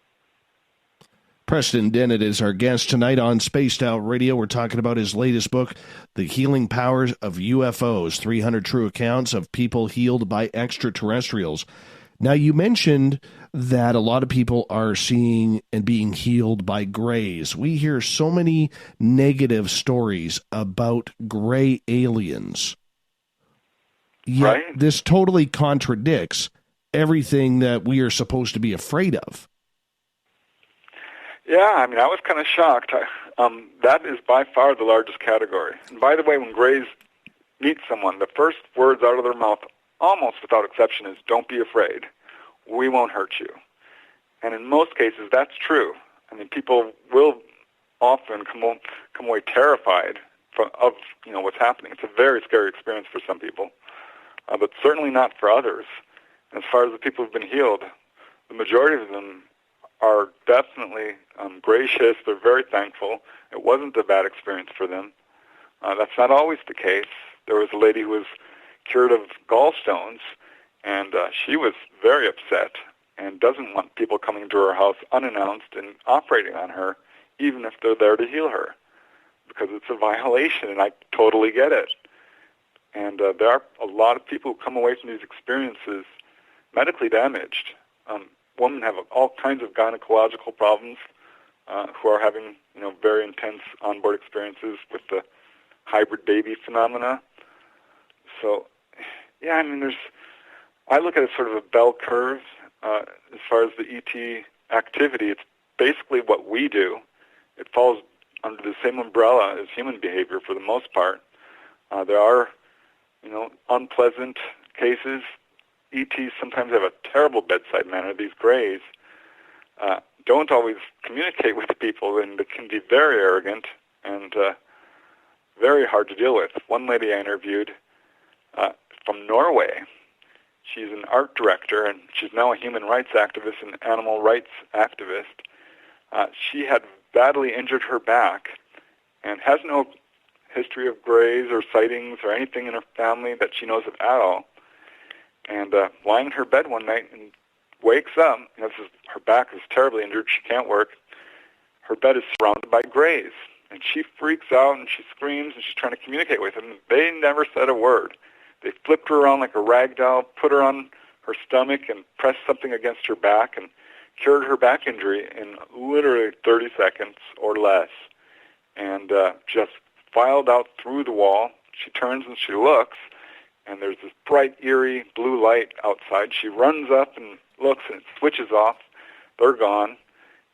Speaker 1: Preston Dennett is our guest tonight on Spaced Out Radio. We're talking about his latest book, The Healing Powers of UFOs, 300 True Accounts of People Healed by Extraterrestrials. Now, you mentioned that a lot of people are seeing and being healed by grays. We hear so many negative stories about gray aliens. Yet
Speaker 2: right?
Speaker 1: This totally contradicts everything that we are supposed to be afraid of.
Speaker 2: Yeah, I was kind of shocked. That is by far the largest category. And by the way, when grays meet someone, the first words out of their mouth, almost without exception, is, don't be afraid. We won't hurt you. And in most cases, that's true. People will often come away terrified of what's happening. It's a very scary experience for some people, but certainly not for others. And as far as the people who've been healed, the majority of them are definitely gracious. They're very thankful. It wasn't a bad experience for them. That's not always the case. There was a lady who was cured of gallstones, and she was very upset and doesn't want people coming to her house unannounced and operating on her, even if they're there to heal her, because it's a violation, and I totally get it. And there are a lot of people who come away from these experiences medically damaged. Women have all kinds of gynecological problems who are having, very intense onboard experiences with the hybrid baby phenomena. So, yeah, I look at it sort of a bell curve as far as the ET activity. It's basically what we do. It falls under the same umbrella as human behavior for the most part. There are, unpleasant cases. ETs sometimes have a terrible bedside manner. These grays don't always communicate with people, and it can be very arrogant and very hard to deal with. One lady I interviewed from Norway, she's an art director, and she's now a human rights activist and animal rights activist. She had badly injured her back and has no history of grays or sightings or anything in her family that she knows of at all. And lying in her bed one night and wakes up, her back is terribly injured, she can't work. Her bed is surrounded by grays. And she freaks out and she screams and she's trying to communicate with them. They never said a word. They flipped her around like a rag doll, put her on her stomach and pressed something against her back and cured her back injury in literally 30 seconds or less. And just filed out through the wall. She turns and she looks, and there's this bright, eerie blue light outside. She runs up and looks, and it switches off. they're gone,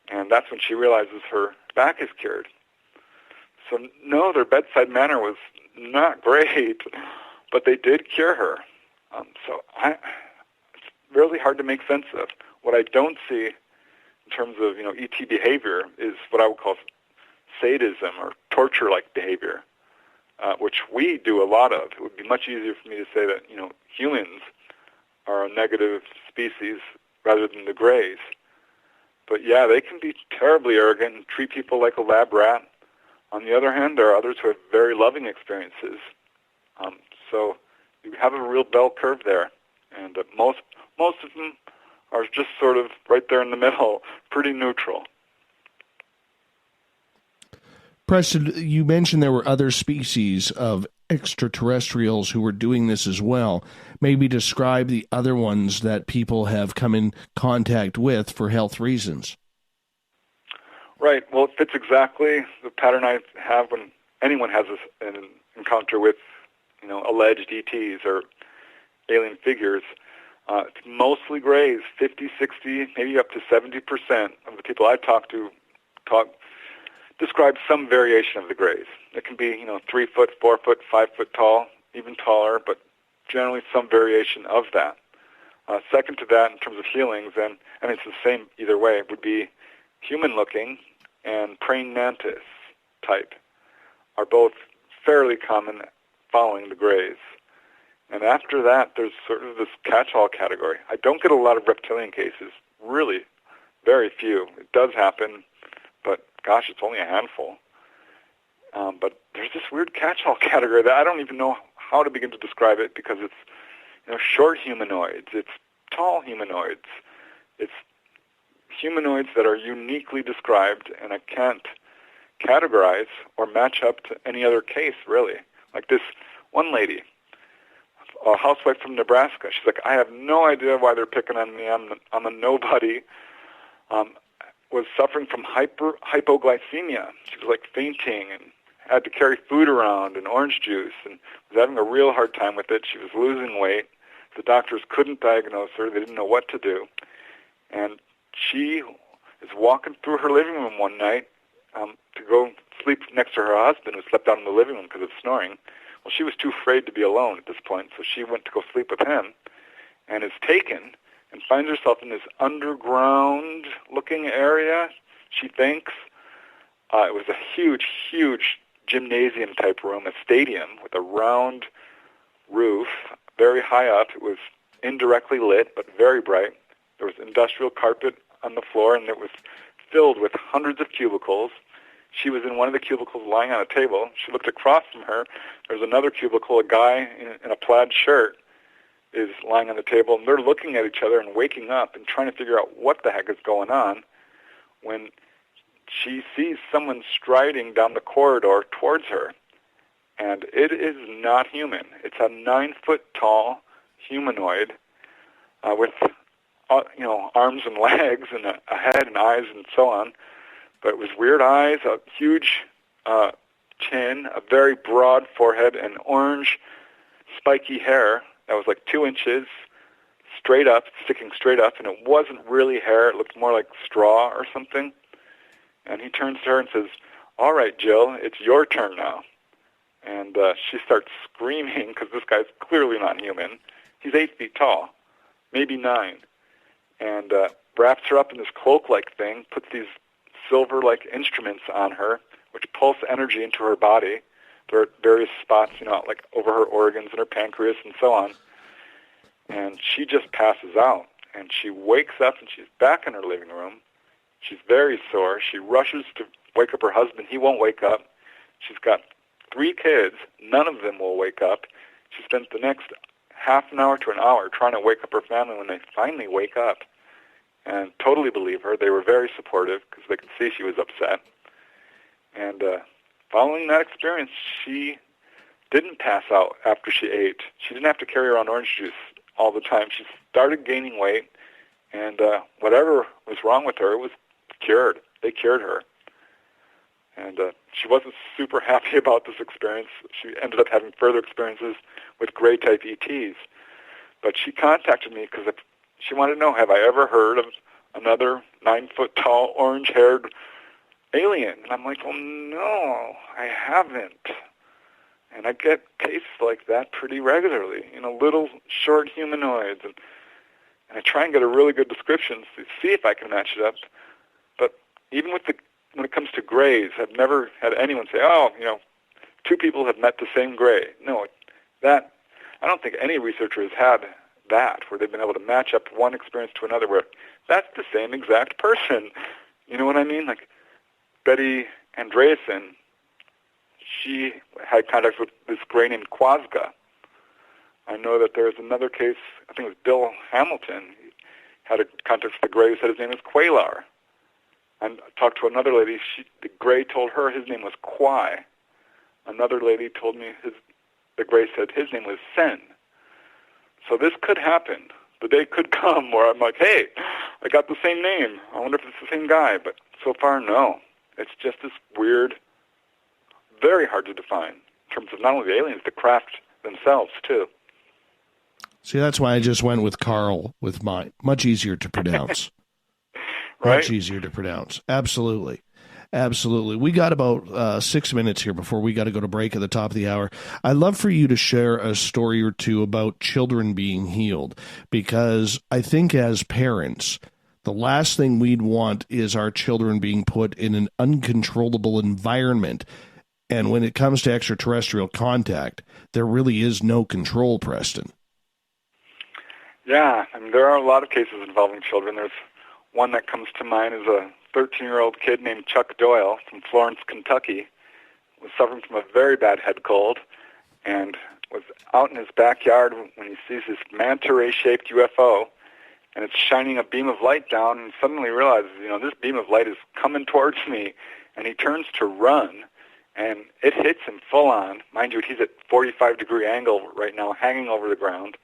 Speaker 2: and that's when she realizes her back is cured. So no, their bedside manner was not great, but they did cure her. It's really hard to make sense of. What I don't see in terms of ET behavior is what I would call sadism or torture-like behavior, which we do a lot of. It would be much easier for me to say that humans are a negative species rather than the Greys. But yeah, they can be terribly arrogant and treat people like a lab rat. On the other hand, there are others who have very loving experiences. So you have a real bell curve there, and most of them are just sort of right there in the middle, pretty neutral.
Speaker 1: Preston, you mentioned there were other species of extraterrestrials who were doing this as well. Maybe describe the other ones that people have come in contact with for health reasons.
Speaker 2: Right. Well, it fits exactly the pattern I have when anyone has an encounter with, alleged ETs or alien figures. It's mostly Greys, 50, 60, maybe up to 70% of the people I talk to describe some variation of the Greys. It can be, 3 foot, 4 foot, 5 foot tall, even taller, but generally some variation of that. Second to that, in terms of healings, and it's the same either way, would be human-looking and praying mantis type are both fairly common following the Greys. And after that, there's sort of this catch-all category. I don't get a lot of reptilian cases, really, very few. It does happen, but gosh, it's only a handful. But there's this weird catch-all category that I don't even know how to begin to describe it, because it's short humanoids, it's tall humanoids, it's humanoids that are uniquely described, and I can't categorize or match up to any other case, really. Like this one lady, a housewife from Nebraska. She's like, I have no idea why they're picking on me. I'm a nobody. Was suffering from hypoglycemia. She was like fainting and had to carry food around and orange juice, and was having a real hard time with it. She was losing weight. The doctors couldn't diagnose her. They didn't know what to do. And she is walking through her living room one night to go sleep next to her husband, who slept out in the living room because of snoring. Well, she was too afraid to be alone at this point, so she went to go sleep with him and is taken and finds herself in this underground-looking area, she thinks. It was a huge, huge gymnasium-type room, a stadium with a round roof, very high up. It was indirectly lit, but very bright. There was industrial carpet on the floor, and it was filled with hundreds of cubicles. She was in one of the cubicles lying on a table. She looked across from her. There was another cubicle, a guy in a plaid shirt is lying on the table, and they're looking at each other and waking up and trying to figure out what the heck is going on when she sees someone striding down the corridor towards her. And it is not human. It's a 9-foot-tall humanoid with arms and legs and a head and eyes and so on. But it was weird eyes, a huge chin, a very broad forehead, and orange spiky hair that was like 2 inches straight up, sticking straight up, and it wasn't really hair. It looked more like straw or something. And he turns to her and says, "All right, Jill, it's your turn now." And she starts screaming because this guy's clearly not human. He's 8 feet tall, maybe 9, and wraps her up in this cloak-like thing, puts these silver-like instruments on her, which pulse energy into her body. There are various spots, like over her organs and her pancreas and so on. And she just passes out. And she wakes up, and she's back in her living room. She's very sore. She rushes to wake up her husband. He won't wake up. She's got 3 kids. None of them will wake up. She spent the next half an hour to an hour trying to wake up her family. When they finally wake up and totally believe her, they were very supportive because they could see she was upset. And following that experience, she didn't pass out after she ate. She didn't have to carry around orange juice all the time. She started gaining weight, and whatever was wrong with her was cured. They cured her. And she wasn't super happy about this experience. She ended up having further experiences with Grey-type ETs. But she contacted me because she wanted to know, have I ever heard of another 9-foot-tall, orange-haired alien. And I'm like, well, no, I haven't. And I get cases like that pretty regularly, little short humanoids. And I try and get a really good description to see if I can match it up. But even when it comes to grays, I've never had anyone say, two people have met the same gray. No, that I don't think any researcher has had that, where they've been able to match up one experience to another where that's the same exact person. You know what I mean? Like Betty Andreasen, she had contact with this gray named Quazga. I know that there's another case, I think it was Bill Hamilton, he had a contact with the gray who said his name is Quaylar. And I talked to another lady, the gray told her his name was Quai. Another lady told me the gray said his name was Sen. So this could happen. The day could come where I'm like, hey, I got the same name. I wonder if it's the same guy. But so far, no. It's just this weird, very hard to define in terms of not only the aliens, the craft themselves, too.
Speaker 1: See, that's why I just went with Carl with mine. Much easier to pronounce.
Speaker 2: Right?
Speaker 1: Much easier to pronounce. Absolutely. Absolutely. We got about 6 minutes here before we got to go to break at the top of the hour. I'd love for you to share a story or two about children being healed, because I think as parents, the last thing we'd want is our children being put in an uncontrollable environment. And when it comes to extraterrestrial contact, there really is no control, Preston.
Speaker 2: Yeah, I mean, there are a lot of cases involving children. There's one that comes to mind is a 13-year-old kid named Chuck Doyle from Florence, Kentucky, was suffering from a very bad head cold and was out in his backyard when he sees this manta ray-shaped UFO, and it's shining a beam of light down, and suddenly realizes, this beam of light is coming towards me, and he turns to run, and it hits him full on. Mind you, he's at 45-degree angle right now, hanging over the ground.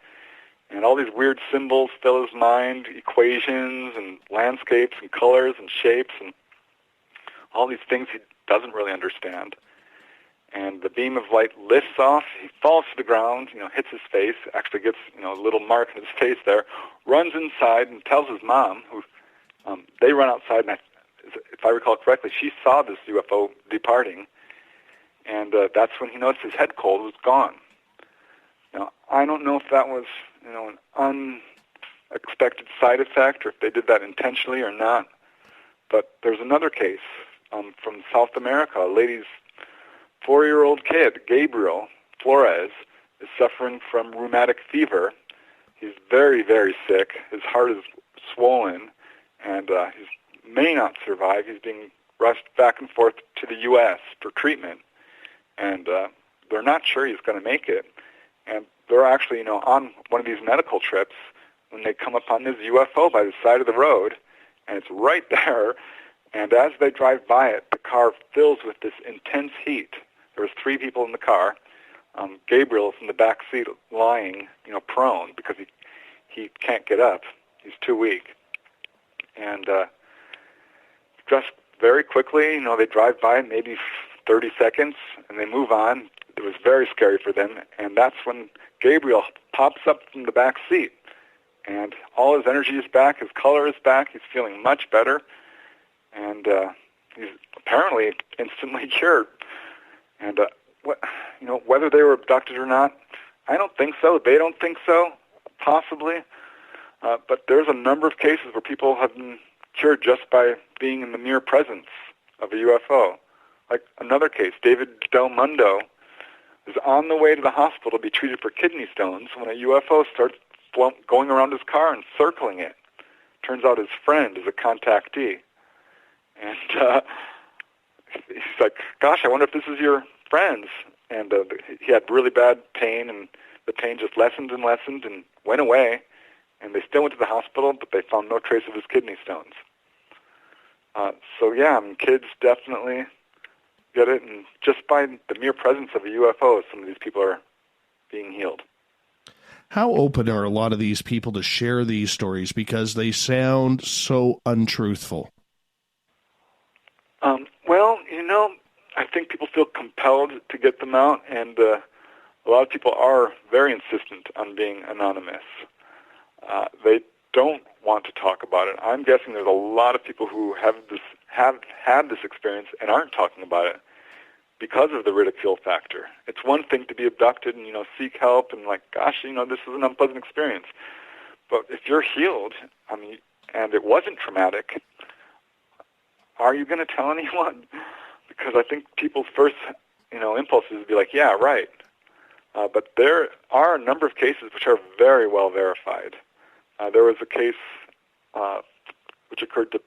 Speaker 2: And all these weird symbols fill his mind, equations and landscapes and colors and shapes and all these things he doesn't really understand. And the beam of light lifts off. He falls to the ground, hits his face, actually gets, a little mark in his face there, runs inside and tells his mom, who they run outside, and if I recall correctly, she saw this UFO departing. And that's when he noticed his head cold was gone. Now, I don't know if that was an unexpected side effect or if they did that intentionally or not. But there's another case from South America. A lady's 4-year-old kid, Gabriel Flores, is suffering from rheumatic fever. He's very, very sick. His heart is swollen, and he may not survive. He's being rushed back and forth to the U.S. for treatment, and they're not sure he's going to make it. And they're actually, on one of these medical trips when they come upon this UFO by the side of the road, and it's right there. And as they drive by it, the car fills with this intense heat. There was 3 people in the car. Gabriel's in the back seat lying, prone because he can't get up. He's too weak. And just very quickly, they drive by maybe 30 seconds, and they move on. It was very scary for them, and that's when Gabriel pops up from the back seat, and all his energy is back, his color is back, he's feeling much better, and he's apparently instantly cured. And whether they were abducted or not, I don't think so. They don't think so, possibly. But there's a number of cases where people have been cured just by being in the mere presence of a UFO. Like another case, David Del Mundo is on the way to the hospital to be treated for kidney stones when a UFO starts going around his car and circling it. Turns out his friend is a contactee. And he's like, gosh, I wonder if this is your friend's. And he had really bad pain, and the pain just lessened and lessened and went away. And they still went to the hospital, but they found no trace of his kidney stones. So, yeah, kids definitely get it, and just by the mere presence of a UFO, some of these people are being healed.
Speaker 1: How open are a lot of these people to share these stories because they sound so untruthful?
Speaker 2: Well, I think people feel compelled to get them out, and a lot of people are very insistent on being anonymous. They don't want to talk about it. I'm guessing there's a lot of people who have had this experience and aren't talking about it because of the ridicule factor. It's one thing to be abducted and, seek help and gosh, this is an unpleasant experience. But if you're healed, and it wasn't traumatic, are you going to tell anyone? Because I think people's first, impulse is to be like, yeah, right. But there are a number of cases which are very well verified. There was a case which occurred to,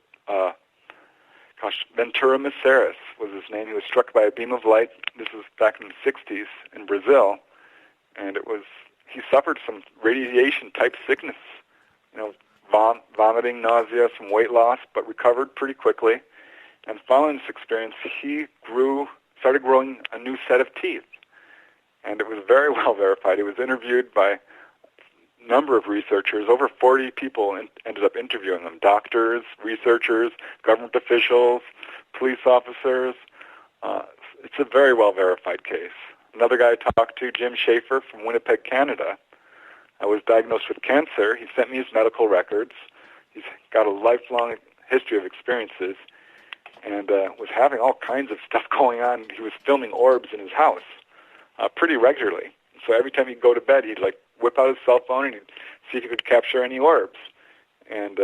Speaker 2: Ventura Maceres was his name. He was struck by a beam of light. This was back in the 60s in Brazil. And he suffered some radiation-type sickness, vomiting, nausea, some weight loss, but recovered pretty quickly. And following this experience, he started growing a new set of teeth. And it was very well verified. He was interviewed by a number of researchers. Over 40 people ended up interviewing him. Doctors, researchers, government officials, police officers. It's a very well verified case. Another guy I talked to, Jim Schaefer from Winnipeg, Canada, was diagnosed with cancer. He sent me his medical records. He's got a lifelong history of experiences and was having all kinds of stuff going on. He was filming orbs in his house pretty regularly. So every time he'd go to bed, he'd whip out his cell phone and he'd see if he could capture any orbs. And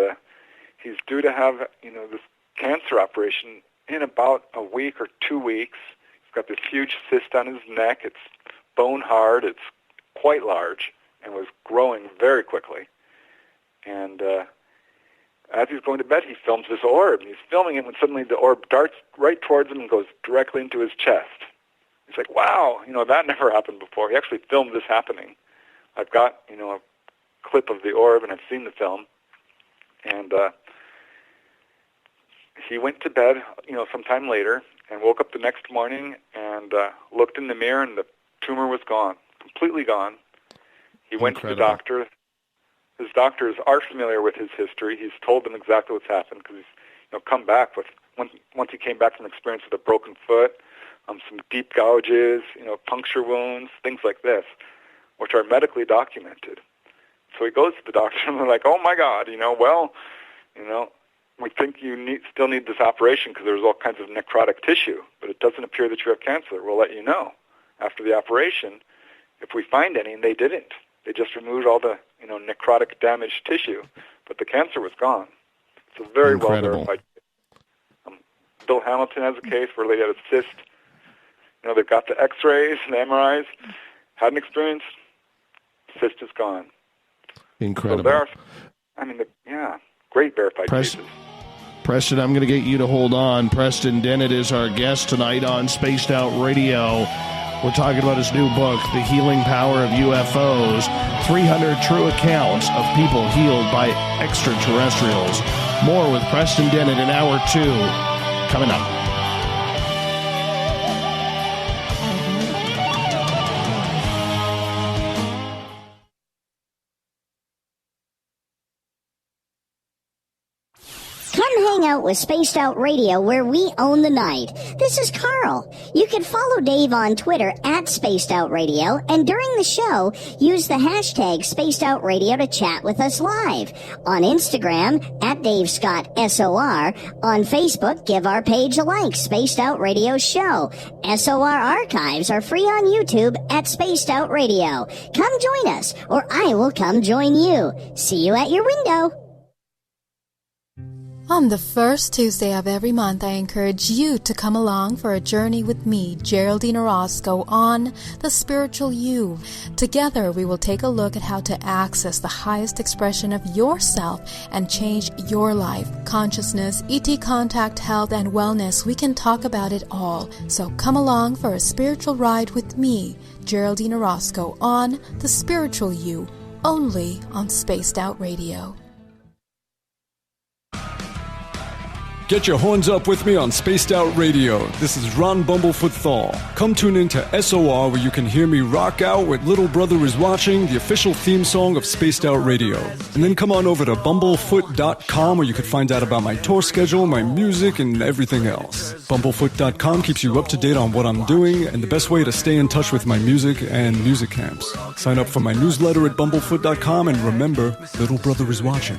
Speaker 2: he's due to have, this cancer operation in about a week or 2 weeks. He's got this huge cyst on his neck. It's bone hard. It's quite large and was growing very quickly. And as he's going to bed, he films this orb. And he's filming it when suddenly the orb darts right towards him and goes directly into his chest. He's like, wow, that never happened before. He actually filmed this happening. I've got, a clip of the orb, and I've seen the film. And he went to bed, sometime later, and woke up the next morning and looked in the mirror, and the tumor was gone, completely gone. He went to the doctor. His doctors are familiar with his history. He's told them exactly what's happened because he's, come back with, once he came back from an experience with a broken foot, some deep gouges, puncture wounds, things like this, which are medically documented. So he goes to the doctor, and they're like, oh, my God, we think you still need this operation because there's all kinds of necrotic tissue, but it doesn't appear that you have cancer. We'll let you know after the operation if we find any, and they didn't. They just removed all the, necrotic damaged tissue, but the cancer was gone. It's a very well verified case. Bill Hamilton has a case where a lady had a cyst. They've got the X-rays and the MRIs. Had an experience. Cyst is gone.
Speaker 1: Incredible.
Speaker 2: So there are, great verified cases.
Speaker 1: Preston, I'm going to get you to hold on. Preston Dennett is our guest tonight on Spaced Out Radio. We're talking about his new book, The Healing Power of UFOs, 300 True Accounts of People Healed by Extraterrestrials. More with Preston Dennett in Hour 2 coming up.
Speaker 6: Hang out with Spaced Out Radio, where we own the night. This is Carl. You can follow Dave on Twitter at Spaced Out Radio, and during the show, use the hashtag Spaced Out Radio to chat with us live. On Instagram, at Dave Scott SOR. On Facebook, give our page a like, Spaced Out Radio Show. SOR archives are free on YouTube at Spaced Out Radio. Come join us, or I will come join you. See you at your window.
Speaker 11: On the first Tuesday of every month, I encourage you to come along for a journey with me, Geraldine Orozco, on The Spiritual You. Together, we will take a look at how to access the highest expression of yourself and change your life. Consciousness, ET contact, health, and wellness, we can talk about it all. So come along for a spiritual ride with me, Geraldine Orozco, on The Spiritual You, only on Spaced Out Radio.
Speaker 5: Get your horns up with me on Spaced Out Radio. This is Ron Bumblefoot Thal. Come tune in to SOR, where you can hear me rock out with Little Brother Is Watching, the official theme song of Spaced Out Radio. And then come on over to bumblefoot.com, where you can find out about my tour schedule, my music, and everything else. Bumblefoot.com keeps you up to date on what I'm doing and the best way to stay in touch with my music and music camps. Sign up for my newsletter at bumblefoot.com, and remember, Little Brother Is Watching.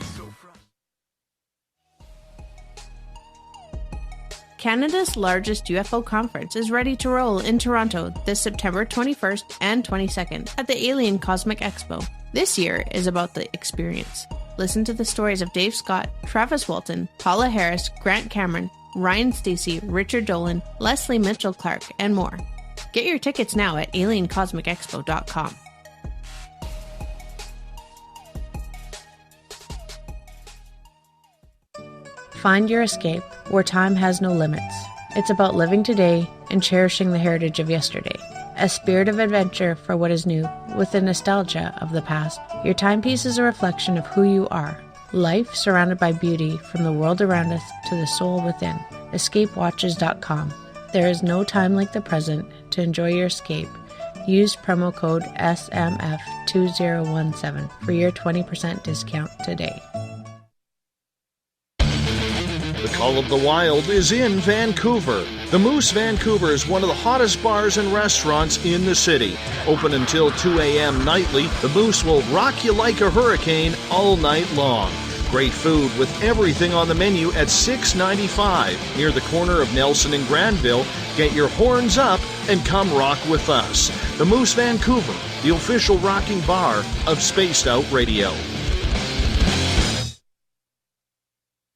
Speaker 4: Canada's largest UFO conference is ready to roll in Toronto this September 21st and 22nd at the Alien Cosmic Expo. This year is about the experience. Listen to the stories of Dave Scott, Travis Walton, Paula Harris, Grant Cameron, Ryan Stacey, Richard Dolan, Leslie Mitchell-Clark, and more. Get your tickets now at aliencosmicexpo.com. Find your escape where time has no limits. It's about living today and cherishing the heritage of yesterday. A spirit of adventure for what is new, with the nostalgia of the past. Your timepiece is a reflection of who you are. Life surrounded by beauty from the world around us to the soul within. EscapeWatches.com. There is no time like the present to enjoy your escape. Use promo code SMF2017 for your 20% discount today.
Speaker 1: The Call of the Wild is in Vancouver. The Moose Vancouver is one of the hottest bars and restaurants in the city. Open until 2 a.m. nightly, the Moose will rock you like a hurricane all night long. Great food with everything on the menu at $6.95 near the corner of Nelson and Granville. Get your horns up and come rock with us. The Moose Vancouver, the official rocking bar of Spaced Out Radio.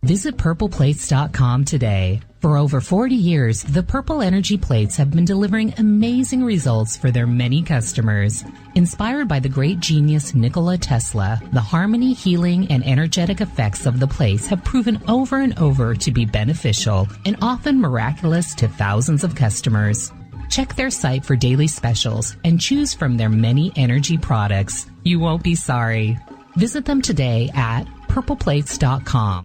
Speaker 12: Visit purpleplates.com today. For over 40 years, the Purple Energy Plates have been delivering amazing results for their many customers. Inspired by the great genius Nikola Tesla, the harmony, healing, and energetic effects of the plates have proven over and over to be beneficial and often miraculous to thousands of customers. Check their site for daily specials and choose from their many energy products. You won't be sorry. Visit them today at purpleplates.com.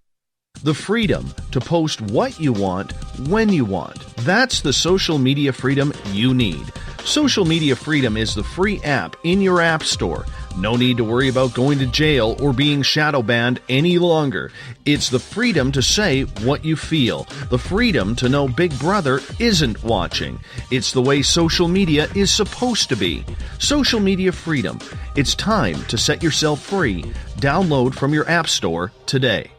Speaker 1: The freedom to post what you want, when you want. That's the social media freedom you need. Social Media Freedom is the free app in your app store. No need to worry about going to jail or being shadow banned any longer. It's the freedom to say what you feel. The freedom to know Big Brother isn't watching. It's the way social media is supposed to be. Social Media Freedom. It's time to set yourself free. Download from your app store today.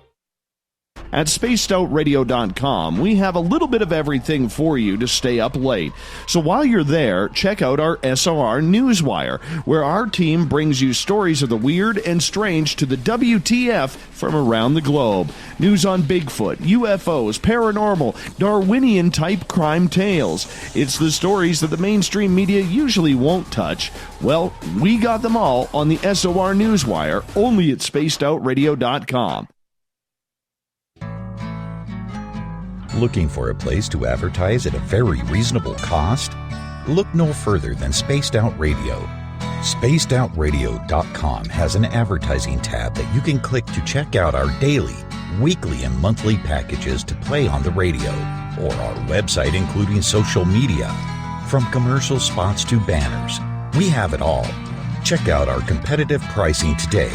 Speaker 1: At spacedoutradio.com, we have a little bit of everything for you to stay up late. So while you're there, check out our SOR Newswire, where our team brings you stories of the weird and strange to the WTF from around the globe. News on Bigfoot, UFOs, paranormal, Darwinian-type crime tales. It's the stories that the mainstream media usually won't touch. Well, we got them all on the SOR Newswire, only at spacedoutradio.com.
Speaker 9: Looking for a place to advertise at a very reasonable cost? Look no further than Spaced Out Radio. SpacedOutRadio.com has an advertising tab that you can click to check out our daily, weekly, and monthly packages to play on the radio, or our website including social media. From commercial spots to banners, we have it all. Check out our competitive pricing today.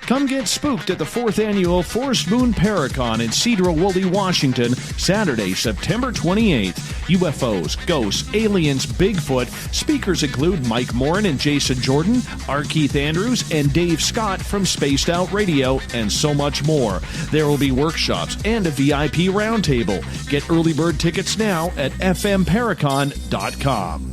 Speaker 1: Come get spooked at the 4th Annual Forest Moon Paracon in Cedar-Woolley, Washington, Saturday, September 28th. UFOs, ghosts, aliens, Bigfoot. Speakers include Mike Morin and Jason Jordan, R. Keith Andrews, and Dave Scott from Spaced Out Radio, and so much more. There will be workshops and a VIP roundtable. Get early bird tickets now at fmparacon.com.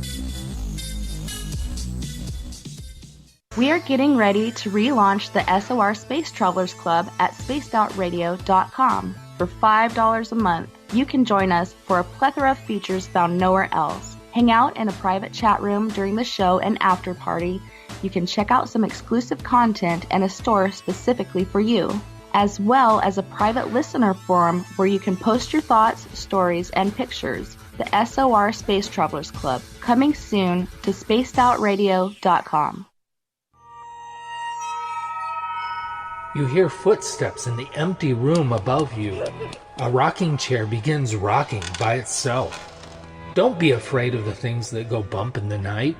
Speaker 8: We are getting ready to relaunch the SOR Space Travelers Club at spacedoutradio.com. For $5 a month, you can join us for a plethora of features found nowhere else. Hang out in a private chat room during the show and after party. You can check out some exclusive content and a store specifically for you, as well as a private listener forum where you can post your thoughts, stories, and pictures. The SOR Space Travelers Club, coming soon to spacedoutradio.com.
Speaker 13: You hear footsteps in the empty room above you. A rocking chair begins rocking by itself. Don't be afraid of the things that go bump in the night.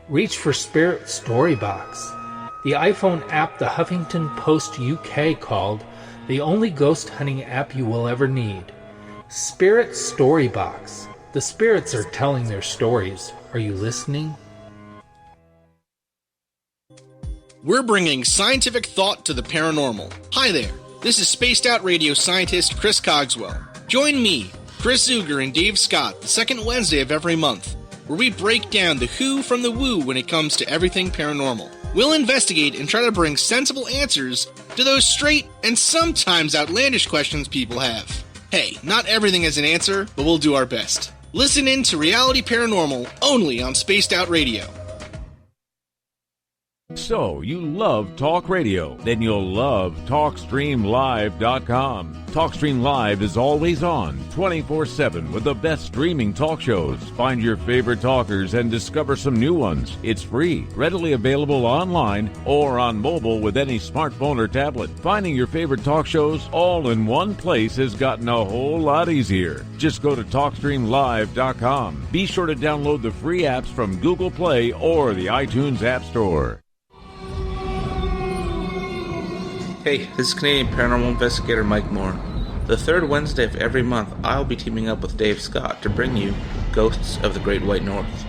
Speaker 13: Reach for Spirit Storybox, the iPhone app the Huffington Post UK called the only ghost hunting app you will ever need. Spirit Storybox. The spirits are telling their stories. Are you listening?
Speaker 10: We're bringing scientific thought to the paranormal. Hi there, this is Spaced Out Radio scientist Chris Cogswell. Join me, Chris Zuger, and Dave Scott the second Wednesday of every month, where we break down the who from the woo when it comes to everything paranormal. We'll investigate and try to bring sensible answers to those straight and sometimes outlandish questions people have. Hey, not everything is an answer, but we'll do our best. Listen in to Reality Paranormal only on Spaced Out Radio.
Speaker 7: So, you love talk radio? Then you'll love TalkStreamLive.com. TalkStream Live is always on, 24/7, with the best streaming talk shows. Find your favorite talkers and discover some new ones. It's free, readily available online or on mobile with any smartphone or tablet. Finding your favorite talk shows all in one place has gotten a whole lot easier. Just go to TalkStreamLive.com. Be sure to download the free apps from Google Play or the iTunes App Store.
Speaker 14: Hey, this is Canadian Paranormal Investigator Mike Moore. The third Wednesday of every month, I'll be teaming up with Dave Scott to bring you Ghosts of the Great White North.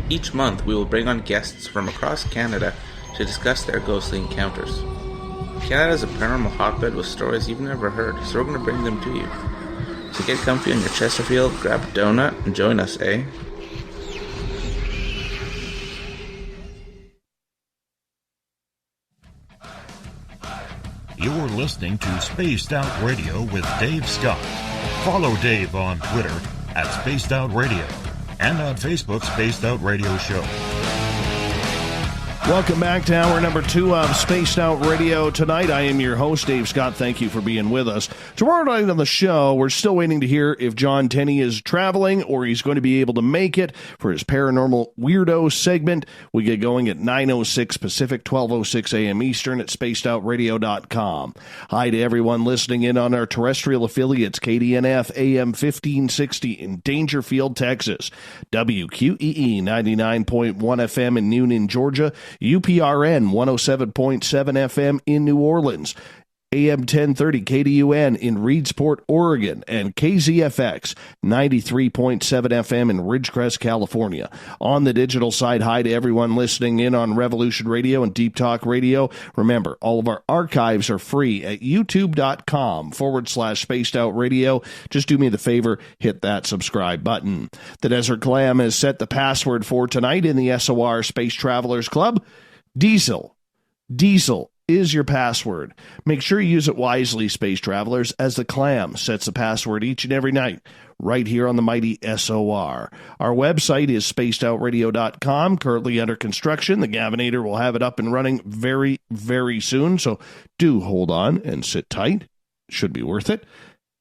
Speaker 14: Each month, we will bring on guests from across Canada to discuss their ghostly encounters. Canada is a paranormal hotbed with stories you've never heard, so we're going to bring them to you. So get comfy on your Chesterfield, grab a donut, and join us, eh?
Speaker 15: You're listening to Spaced Out Radio with Dave Scott. Follow Dave on Twitter at Spaced Out Radio and on Facebook, Spaced Out Radio Show.
Speaker 1: Welcome back to hour number 2 of Spaced Out Radio. Tonight, I am your host, Dave Scott. Thank you for being with us. Tomorrow night on the show, we're still waiting to hear if John Tenney is traveling or he's going to be able to make it for his Paranormal Weirdo segment. We get going at 9:06 Pacific, 12:06 a.m. Eastern at spacedoutradio.com. Hi to everyone listening in on our terrestrial affiliates, KDNF AM 1560 in Dangerfield, Texas, WQEE 99.1 FM in Newnan, Georgia, UPRN 107.7 FM in New Orleans, AM 1030 KDUN in Reedsport, Oregon, and KZFX 93.7 FM in Ridgecrest, California. On the digital side, hi to everyone listening in on Revolution Radio and Deep Talk Radio. Remember, all of our archives are free at youtube.com/Spaced Out Radio. Just do me the favor, hit that subscribe button. The Desert Glam has set the password for tonight in the SOR Space Travelers Club. Diesel. Diesel is your password. Make sure you use it wisely, Space Travelers, as the Clam sets the password each and every night right here on the mighty SOR. Our website is spacedoutradio.com, currently under construction. The Gavinator will have it up and running very, very soon, so do hold on and sit tight. Should be worth it.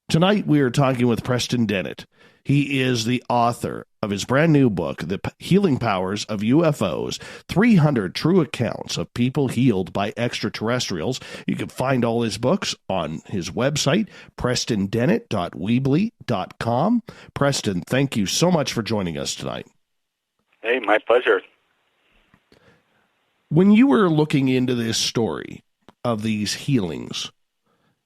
Speaker 1: Tonight we are talking with Preston Dennett. He is the author of his brand new book, The Healing Powers of UFOs, 300 True Accounts of People Healed by Extraterrestrials. You can find all his books on his website, prestondennett.weebly.com. Preston, thank you so much for joining us tonight.
Speaker 2: Hey, my pleasure.
Speaker 1: When you were looking into this story of these healings,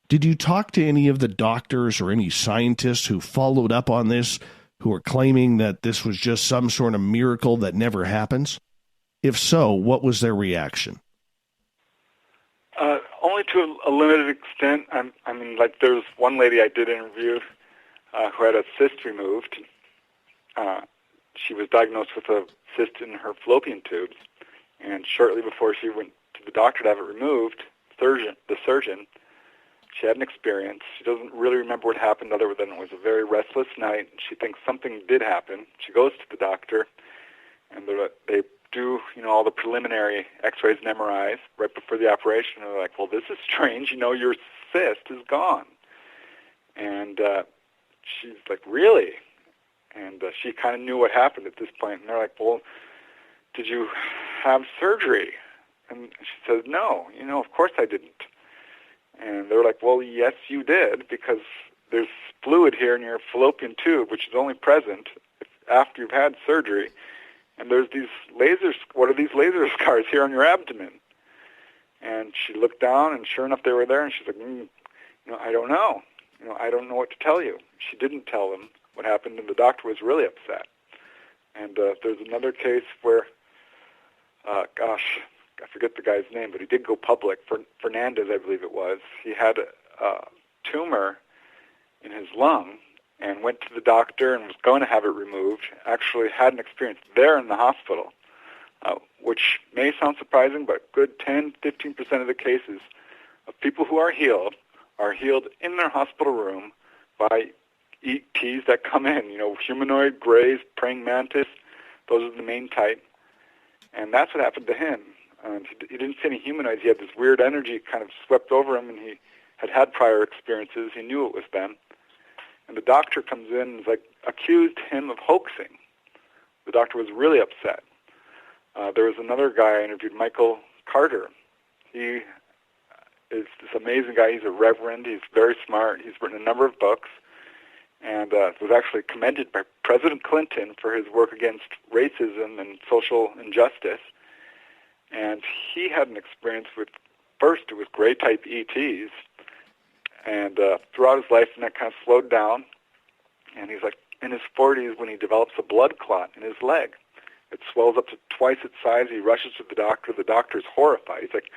Speaker 1: did you talk to any of the doctors or any scientists who followed up on this, who are claiming that this was just some sort of miracle that never happens? If so, what was their reaction?
Speaker 2: Only to a limited extent. I mean, like there was one lady I did interview who had a cyst removed. She was diagnosed with a cyst in her fallopian tubes, and shortly before she went to the doctor to have it removed, the surgeon, she had an experience. She doesn't really remember what happened other than it was a very restless night. She thinks something did happen. She goes to the doctor, and they do, all the preliminary x-rays and MRIs right before the operation. And they're like, well, this is strange. Your cyst is gone. And she's like, really? And she kind of knew what happened at this point. And they're like, well, did you have surgery? And she says, no, of course I didn't. And they were like, well, yes, you did, because there's fluid here in your fallopian tube, which is only present after you've had surgery. And there's these what are these laser scars here on your abdomen? And she looked down, and sure enough, they were there. And she's like, I don't know. I don't know what to tell you. She didn't tell them what happened, and the doctor was really upset. And there's another case where, I forget the guy's name, but he did go public. Fernandez, I believe it was. He had a tumor in his lung and went to the doctor and was going to have it removed. Actually had an experience there in the hospital, which may sound surprising, but good 10-15% of the cases of people who are healed in their hospital room by ETs that come in, humanoid, grays, praying mantis. Those are the main type. And that's what happened to him. He didn't see any humanoids. He had this weird energy kind of swept over him, and he had prior experiences. He knew it was them. And the doctor comes in and accused him of hoaxing. The doctor was really upset. There was another guy I interviewed, Michael Carter. He is this amazing guy. He's a reverend. He's very smart. He's written a number of books and was actually commended by President Clinton for his work against racism and social injustice. And he had an experience with, first it was gray-type ETs, and throughout his life, and that kind of slowed down. And he's in his 40s when he develops a blood clot in his leg. It swells up to twice its size. He rushes to the doctor. The doctor's horrified. He's like,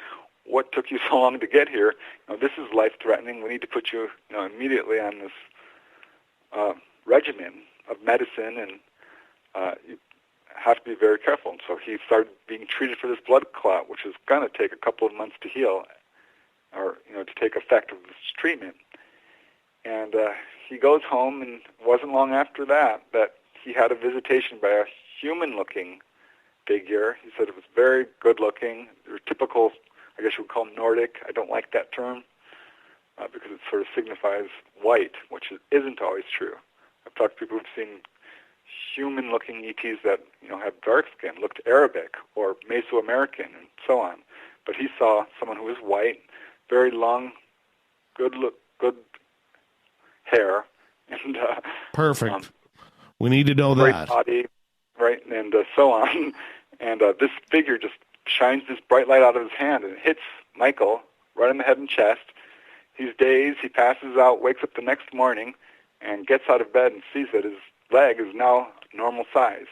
Speaker 2: what took you so long to get here? This is life-threatening. We need to put you, immediately on this regimen of medicine, and you have to be very careful. And so he started being treated for this blood clot, which is going to take a couple of months to heal, or to take effect of this treatment. And he goes home, and it wasn't long after that he had a visitation by a human-looking figure. He said it was very good-looking. They were typical, I guess you would call them Nordic. I don't like that term because it sort of signifies white, which isn't always true. I've talked to people who've seen human-looking ETs that have dark skin, looked Arabic or Mesoamerican, and so on. But he saw someone who was white, very long, good hair, and
Speaker 1: perfect. We need to know
Speaker 2: great
Speaker 1: that.
Speaker 2: Body, right, and so on. And this figure just shines this bright light out of his hand, and it hits Michael right in the head and chest. He's dazed. He passes out, wakes up the next morning, and gets out of bed and sees that his leg is now normal-sized.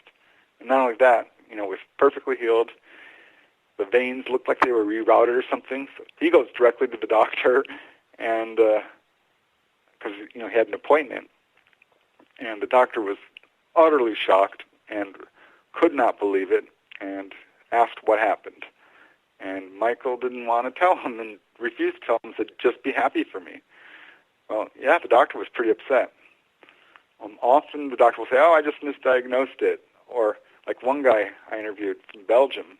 Speaker 2: And not only that, was perfectly healed. The veins looked like they were rerouted or something. So he goes directly to the doctor, and because he had an appointment, and the doctor was utterly shocked and could not believe it, and asked what happened. And Michael didn't want to tell him and refused to tell him, said, just be happy for me. Well, yeah, the doctor was pretty upset. Often the doctor will say, I just misdiagnosed it. Or like one guy I interviewed from Belgium,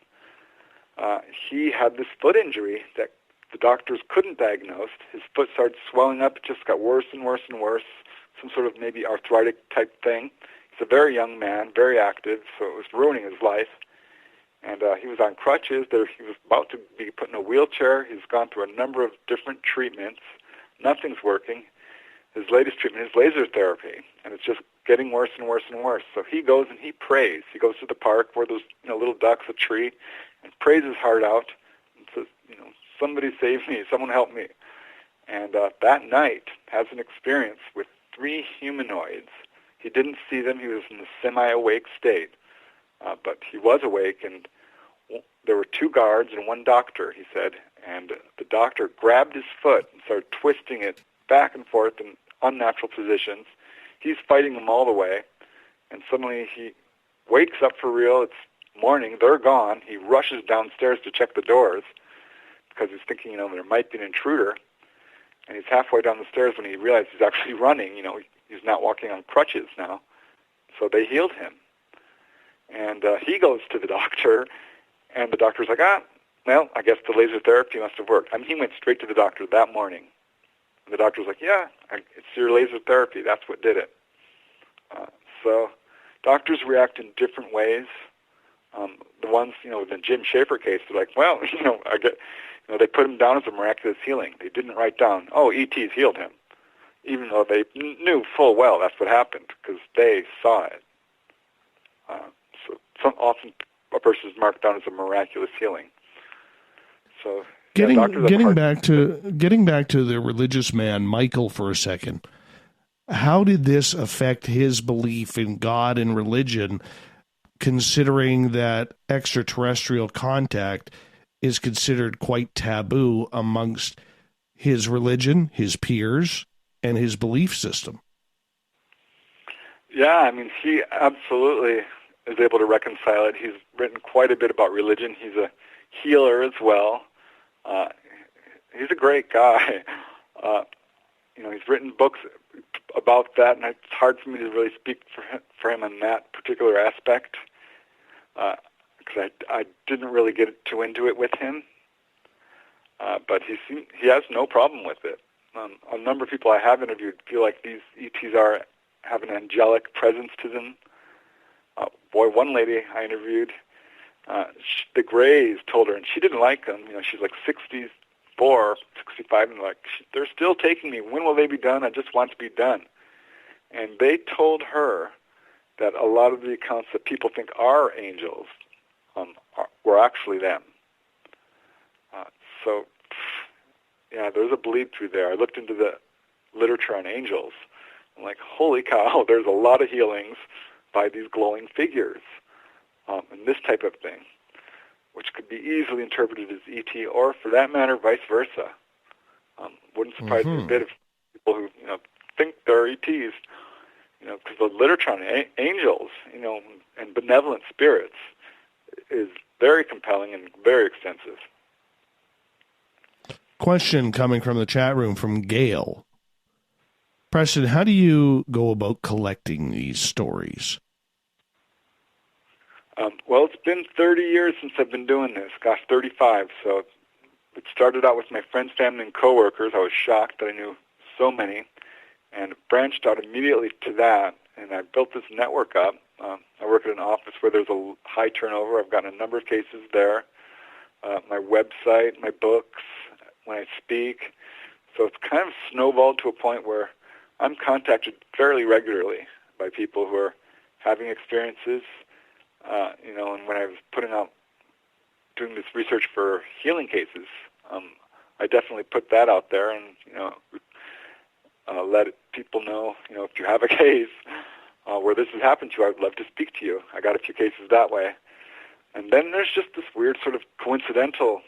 Speaker 2: he had this foot injury that the doctors couldn't diagnose. His foot started swelling up. It just got worse and worse and worse, some sort of maybe arthritic type thing. He's a very young man, very active, so it was ruining his life. And he was on crutches. He was about to be put in a wheelchair. He's gone through a number of different treatments. Nothing's working. His latest treatment is laser therapy, and it's just getting worse and worse and worse. So he goes and he prays. He goes to the park where there's little ducks, a tree, and prays his heart out and says, somebody save me, someone help me. And that night has an experience with 3 humanoids. He didn't see them. He was in a semi-awake state. But he was awake, and there were 2 guards and 1 doctor, he said, and the doctor grabbed his foot and started twisting it back and forth in unnatural positions. He's fighting them all the way, and suddenly he wakes up for real. It's morning. They're gone. He rushes downstairs to check the doors because he's thinking, there might be an intruder, and he's halfway down the stairs when he realizes he's actually running. He's not walking on crutches now. So they healed him. And he goes to the doctor, and the doctor's like, well, I guess the laser therapy must have worked. He went straight to the doctor that morning. And the doctor's like, yeah, it's your laser therapy. That's what did it. So doctors react in different ways. The ones, the Jim Schaefer case, they're like, well, they put him down as a miraculous healing. They didn't write down, ETs healed him, even though they knew full well that's what happened because they saw it. So often a person is marked down as a miraculous healing. So
Speaker 1: getting back to the religious man Michael for a second, how did this affect his belief in God and religion, considering that extraterrestrial contact is considered quite taboo amongst his religion, his peers, and his belief system.
Speaker 2: Yeah, I mean, he absolutely is able to reconcile it. He's written quite a bit about religion. He's a healer as well. He's a great guy. He's written books about that, and it's hard for me to really speak for him on that particular aspect because I didn't really get too into it with him. But he has no problem with it. A number of people I have interviewed feel like these ETs have an angelic presence to them. One lady I interviewed, the Greys told her, and she didn't like them. She's like 64, 65, and they're still taking me. When will they be done? I just want to be done. And they told her that a lot of the accounts that people think are angels were actually them. So, there's a bleed through there. I looked into the literature on angels. I'm like, holy cow, there's a lot of healings by these glowing figures and this type of thing, which could be easily interpreted as ET, or for that matter, vice versa. Wouldn't surprise me a bit if people who think they're ETs, because the literature on angels, and benevolent spirits is very compelling and very extensive.
Speaker 1: Question coming from the chat room from Gail. Preston, how do you go about collecting these stories?
Speaker 2: Well, it's been 30 years since I've been doing this. Gosh, 35. So it started out with my friends, family, and coworkers. I was shocked that I knew so many, and branched out immediately to that. And I built this network up. I work at an office where there's a high turnover. I've gotten a number of cases there. My website, my books, when I speak. So it's kind of snowballed to a point where I'm contacted fairly regularly by people who are having experiences, and when I was doing this research for healing cases, I definitely put that out there and, let people know, if you have a case where this has happened to you, I would love to speak to you. I got a few cases that way. And then there's just this weird sort of coincidental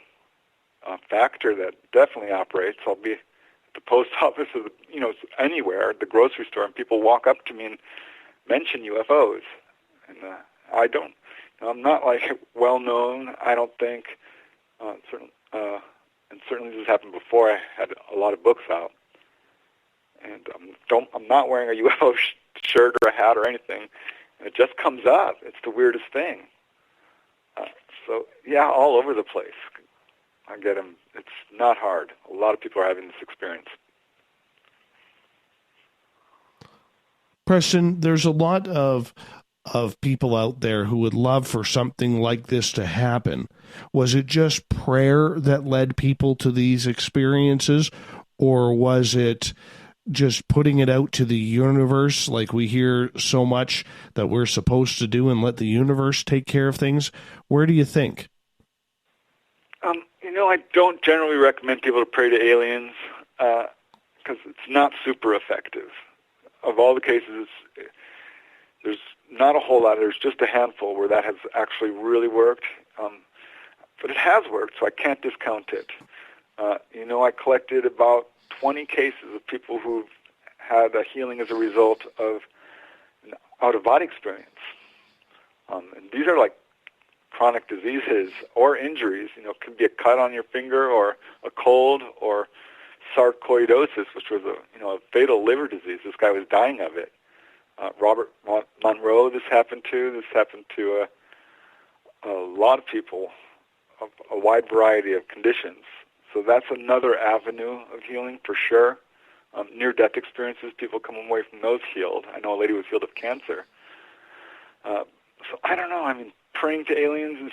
Speaker 2: factor that definitely operates. I'll be the post office, or anywhere, at the grocery store, and people walk up to me and mention UFOs. And I'm not well known, I don't think. And certainly this has happened before. I had a lot of books out, and I'm not wearing a UFO shirt or a hat or anything. And it just comes up. It's the weirdest thing. All over the place. I get them. It's not hard. A lot of people are having this experience.
Speaker 1: Preston, there's a lot of people out there who would love for something like this to happen. Was it just prayer that led people to these experiences, or was it just putting it out to the universe like we hear so much that we're supposed to do and let the universe take care of things? Where do you think?
Speaker 2: I don't generally recommend people to pray to aliens because it's not super effective. Of all the cases, there's not a whole lot. There's just a handful where that has actually really worked. But it has worked, so I can't discount it. I collected about 20 cases of people who've had a healing as a result of an out-of-body experience. And these are like chronic diseases or injuries. It could be a cut on your finger, or a cold, or sarcoidosis, which was a fatal liver disease. This guy was dying of it. Robert Monroe, this happened to. This happened to a lot of people, of a wide variety of conditions. So that's another avenue of healing for sure. Near-death experiences, people come away from those healed. I know a lady was healed of cancer. So I don't know. I mean, praying to aliens is,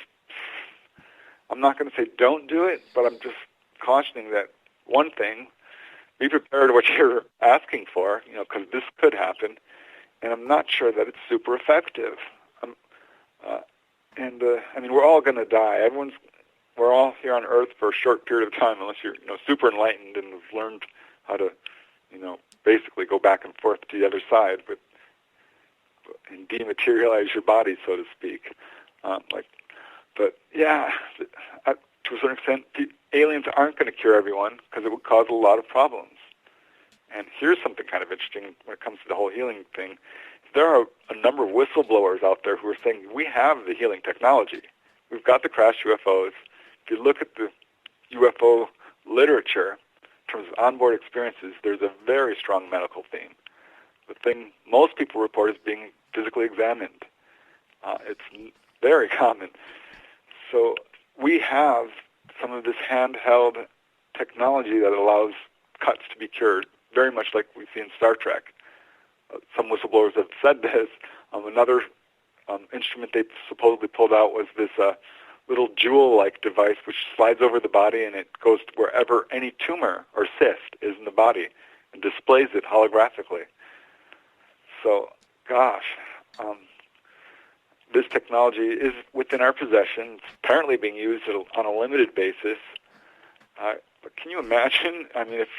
Speaker 2: I'm not going to say don't do it, but I'm just cautioning that, one thing, be prepared what you're asking for, because this could happen, and I'm not sure that it's super effective. We're all going to die. We're all here on Earth for a short period of time, unless you're, super enlightened and have learned how to, basically go back and forth to the other side, and dematerialize your body, so to speak. to a certain extent, aliens aren't going to cure everyone because it would cause a lot of problems. And here's something kind of interesting when it comes to the whole healing thing. There are a number of whistleblowers out there who are saying, we have the healing technology. We've got the crashed UFOs. If you look at the UFO literature, in terms of onboard experiences, there's a very strong medical theme. The thing most people report is being physically examined. It's very common. So we have some of this handheld technology that allows cuts to be cured, very much like we see in Star Trek. Some whistleblowers have said this. Another instrument they supposedly pulled out was this little jewel-like device which slides over the body and it goes to wherever any tumor or cyst is in the body and displays it holographically. So, gosh, this technology is within our possession. It's apparently being used on a limited basis. But can you imagine? I mean, if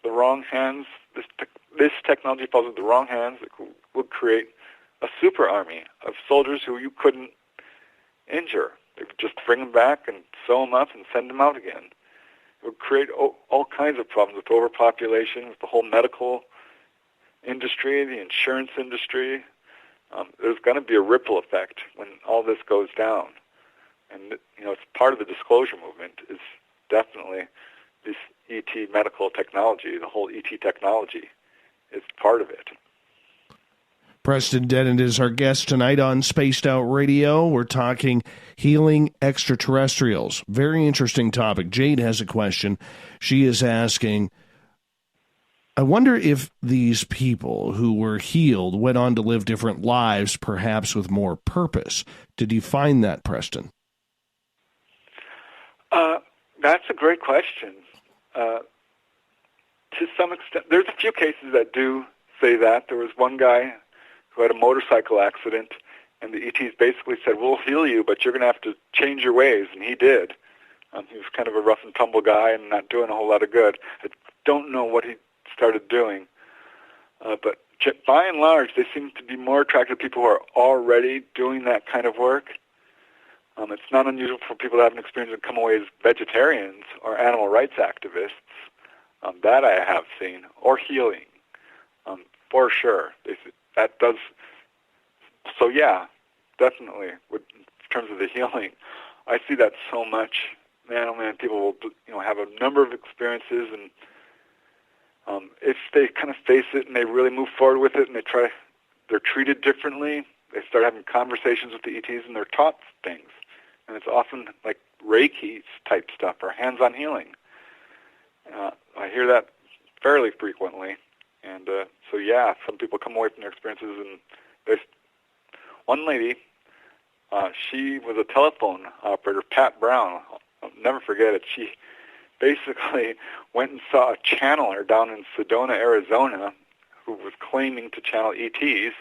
Speaker 2: the wrong hands, this technology falls into the wrong hands, it would create a super army of soldiers who you couldn't injure. They would just bring them back and sew them up and send them out again. It would create all kinds of problems with overpopulation, with the whole medical industry, the insurance industry. There's going to be a ripple effect when all this goes down. And, it's part of the disclosure movement is definitely this ET medical technology. The whole ET technology is part of it.
Speaker 1: Preston Dennett is our guest tonight on Spaced Out Radio. We're talking healing extraterrestrials. Very interesting topic. Jade has a question. She is asking, I wonder if these people who were healed went on to live different lives, perhaps with more purpose. Did you find that, Preston?
Speaker 2: That's a great question. To some extent, there's a few cases that do say that. There was one guy who had a motorcycle accident, and the ETs basically said, we'll heal you, but you're going to have to change your ways, and he did. He was kind of a rough and tumble guy and not doing a whole lot of good. I don't know what he started doing, but by and large, they seem to be more attracted to people who are already doing that kind of work. It's not unusual for people to have an experience and come away as vegetarians or animal rights activists. That I have seen, or healing, for sure. That does. So yeah, definitely. In terms of the healing, I see that so much. Man, oh man, people will have a number of experiences, and if they kind of face it and they really move forward with it, and they're treated differently. They start having conversations with the ETs, and they're taught things, and it's often like Reiki type stuff or hands-on healing. I hear that fairly frequently, and so yeah, some people come away from their experiences, and one lady, she was a telephone operator, Pat Brown. I'll never forget it. She basically went and saw a channeler down in Sedona, Arizona, who was claiming to channel ETs,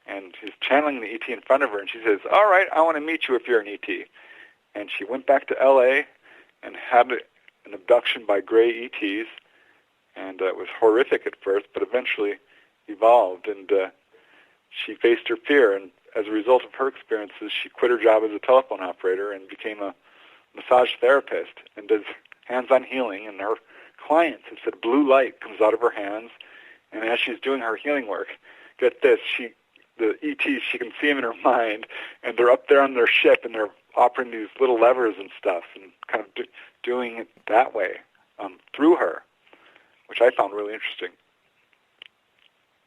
Speaker 2: and he's channeling the ET in front of her, and she says, all right, I want to meet you if you're an ET. And she went back to L.A. and had an abduction by gray ETs, and it was horrific at first, but eventually evolved, and she faced her fear, and as a result of her experiences, she quit her job as a telephone operator and became a massage therapist and does hands-on healing, and her clients have said blue light comes out of her hands, and as she's doing her healing work, get this, the ETs, she can see them in her mind, and they're up there on their ship, and they're operating these little levers and stuff, and kind of doing it that way through her, which I found really interesting.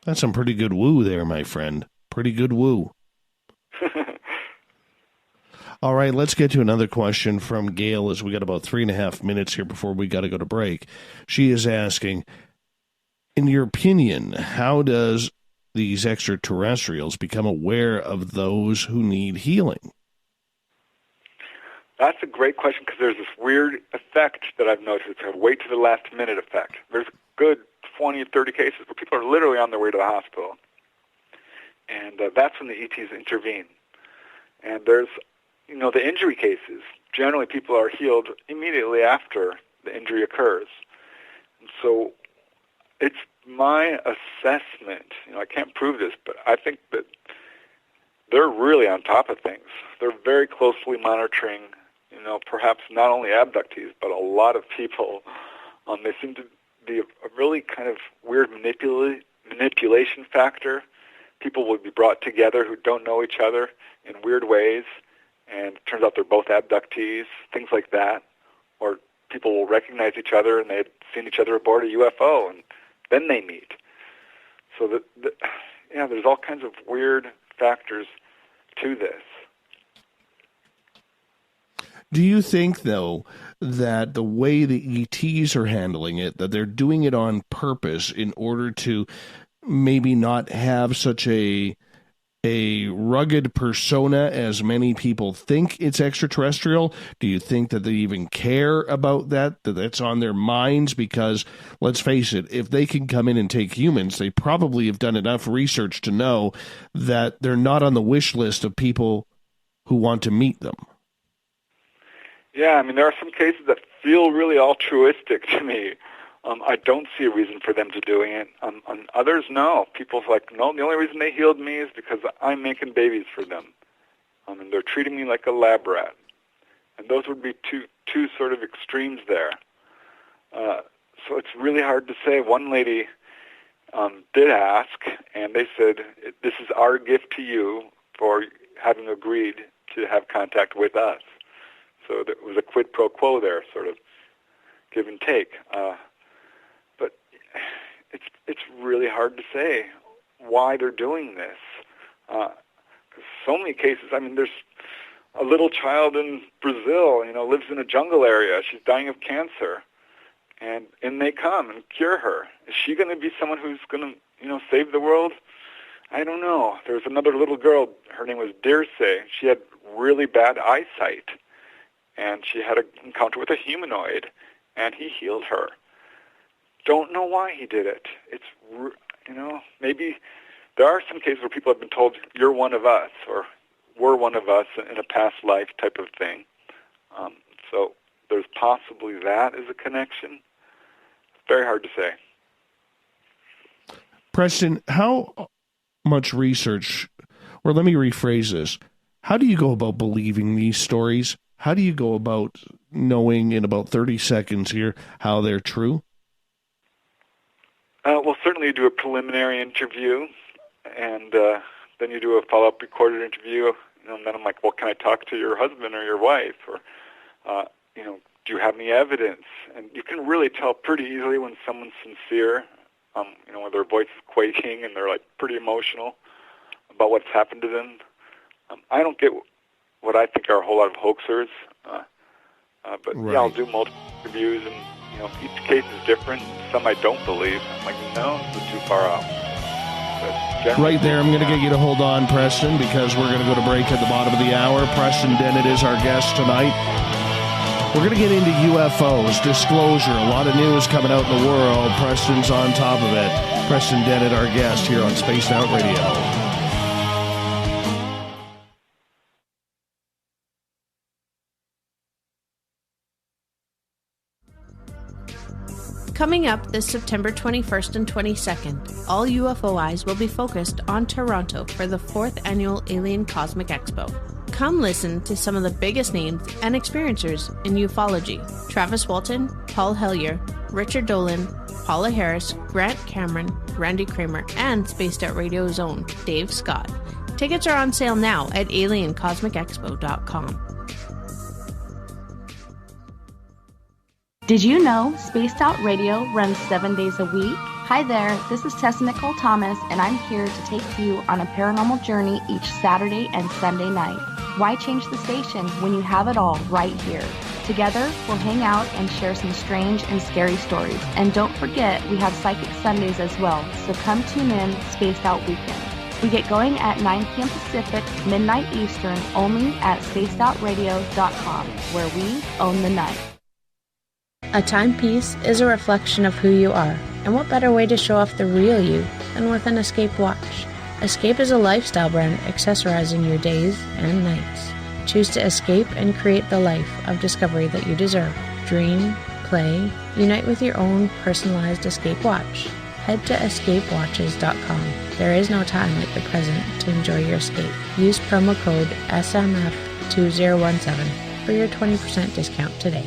Speaker 1: That's some pretty good woo there, my friend. Pretty good woo. All right, let's get to another question from Gail, as we got about 3.5 minutes here before we got to go to break. She is asking, in your opinion, how does these extraterrestrials become aware of those who need healing?
Speaker 2: That's a great question, because there's this weird effect that I've noticed. It's a wait to the last minute effect. There's a good 20 or 30 cases where people are literally on their way to the hospital. And that's when the ETs intervene. And there's, the injury cases. Generally, people are healed immediately after the injury occurs. And so it's my assessment, I can't prove this, but I think that they're really on top of things. They're very closely monitoring perhaps not only abductees, but a lot of people, they seem to be a really kind of weird manipulation factor. People will be brought together who don't know each other in weird ways, and it turns out they're both abductees, things like that. Or people will recognize each other and they had seen each other aboard a UFO, and then they meet. So there's all kinds of weird factors to this.
Speaker 1: Do you think, though, that the way the ETs are handling it, that they're doing it on purpose in order to maybe not have such a rugged persona as many people think it's extraterrestrial? Do you think that they even care about that's on their minds? Because, let's face it, if they can come in and take humans, they probably have done enough research to know that they're not on the wish list of people who want to meet them.
Speaker 2: Yeah, there are some cases that feel really altruistic to me. I don't see a reason for them to doing it. On others, no. People's like, no, the only reason they healed me is because I'm making babies for them. And they're treating me like a lab rat. And those would be two sort of extremes there. So it's really hard to say. One lady did ask, and they said, this is our gift to you for having agreed to have contact with us. So there was a quid pro quo there, sort of give and take. But it's really hard to say why they're doing this. Because so many cases, there's a little child in Brazil, lives in a jungle area. She's dying of cancer. And they come and cure her. Is she going to be someone who's going to, save the world? I don't know. There was another little girl, her name was Dirce. She had really bad eyesight. And she had an encounter with a humanoid, and he healed her. Don't know why he did it. It's, maybe there are some cases where people have been told, you're one of us, or we're one of us in a past life type of thing. So there's possibly that as a connection. Very hard to say.
Speaker 1: Preston, how much research, or let me rephrase this, how do you go about believing these stories? How do you go about knowing in about 30 seconds here how they're true?
Speaker 2: Well, certainly you do a preliminary interview, and then you do a follow-up recorded interview, and then I'm like, well, can I talk to your husband or your wife? Or, do you have any evidence? And you can really tell pretty easily when someone's sincere, when their voice is quaking and they're like pretty emotional about what's happened to them. I don't get what I think are a whole lot of hoaxers, but
Speaker 1: right.
Speaker 2: Yeah, I'll do multiple interviews, and each case is different. Some I don't believe. I'm like, no, this is too far off.
Speaker 1: Right there, I'm going to get you to hold on, Preston, because we're going to go to break at the bottom of the hour. Preston Dennett is our guest tonight. We're going to get into UFOs, disclosure, a lot of news coming out in the world. Preston's on top of it. Preston Dennett, our guest here on Spaced Out Radio.
Speaker 4: Coming up this September 21st and 22nd, all UFO eyes will be focused on Toronto for the 4th Annual Alien Cosmic Expo. Come listen to some of the biggest names and experiencers in ufology. Travis Walton, Paul Hellyer, Richard Dolan, Paula Harris, Grant Cameron, Randy Kramer, and Spaced Out Radio's own Dave Scott. Tickets are on sale now at aliencosmicexpo.com.
Speaker 8: Did you know Spaced Out Radio runs 7 days a week? Hi there, this is Tessa Nicole Thomas, and I'm here to take you on a paranormal journey each Saturday and Sunday night. Why change the station when you have it all right here? Together, we'll hang out and share some strange and scary stories. And don't forget, we have Psychic Sundays as well, so come tune in Spaced Out Weekend. We get going at 9 p.m. Pacific, midnight Eastern, only at spacedoutradio.com, where we own the night.
Speaker 4: A timepiece is a reflection of who you are, and what better way to show off the real you than with an Escape watch? Escape is a lifestyle brand accessorizing your days and nights. Choose to escape and create the life of discovery that you deserve. Dream, play, unite with your own personalized Escape watch. Head to escapewatches.com. There is no time like the present to enjoy your escape. Use promo code SMF2017. for your 20% discount today.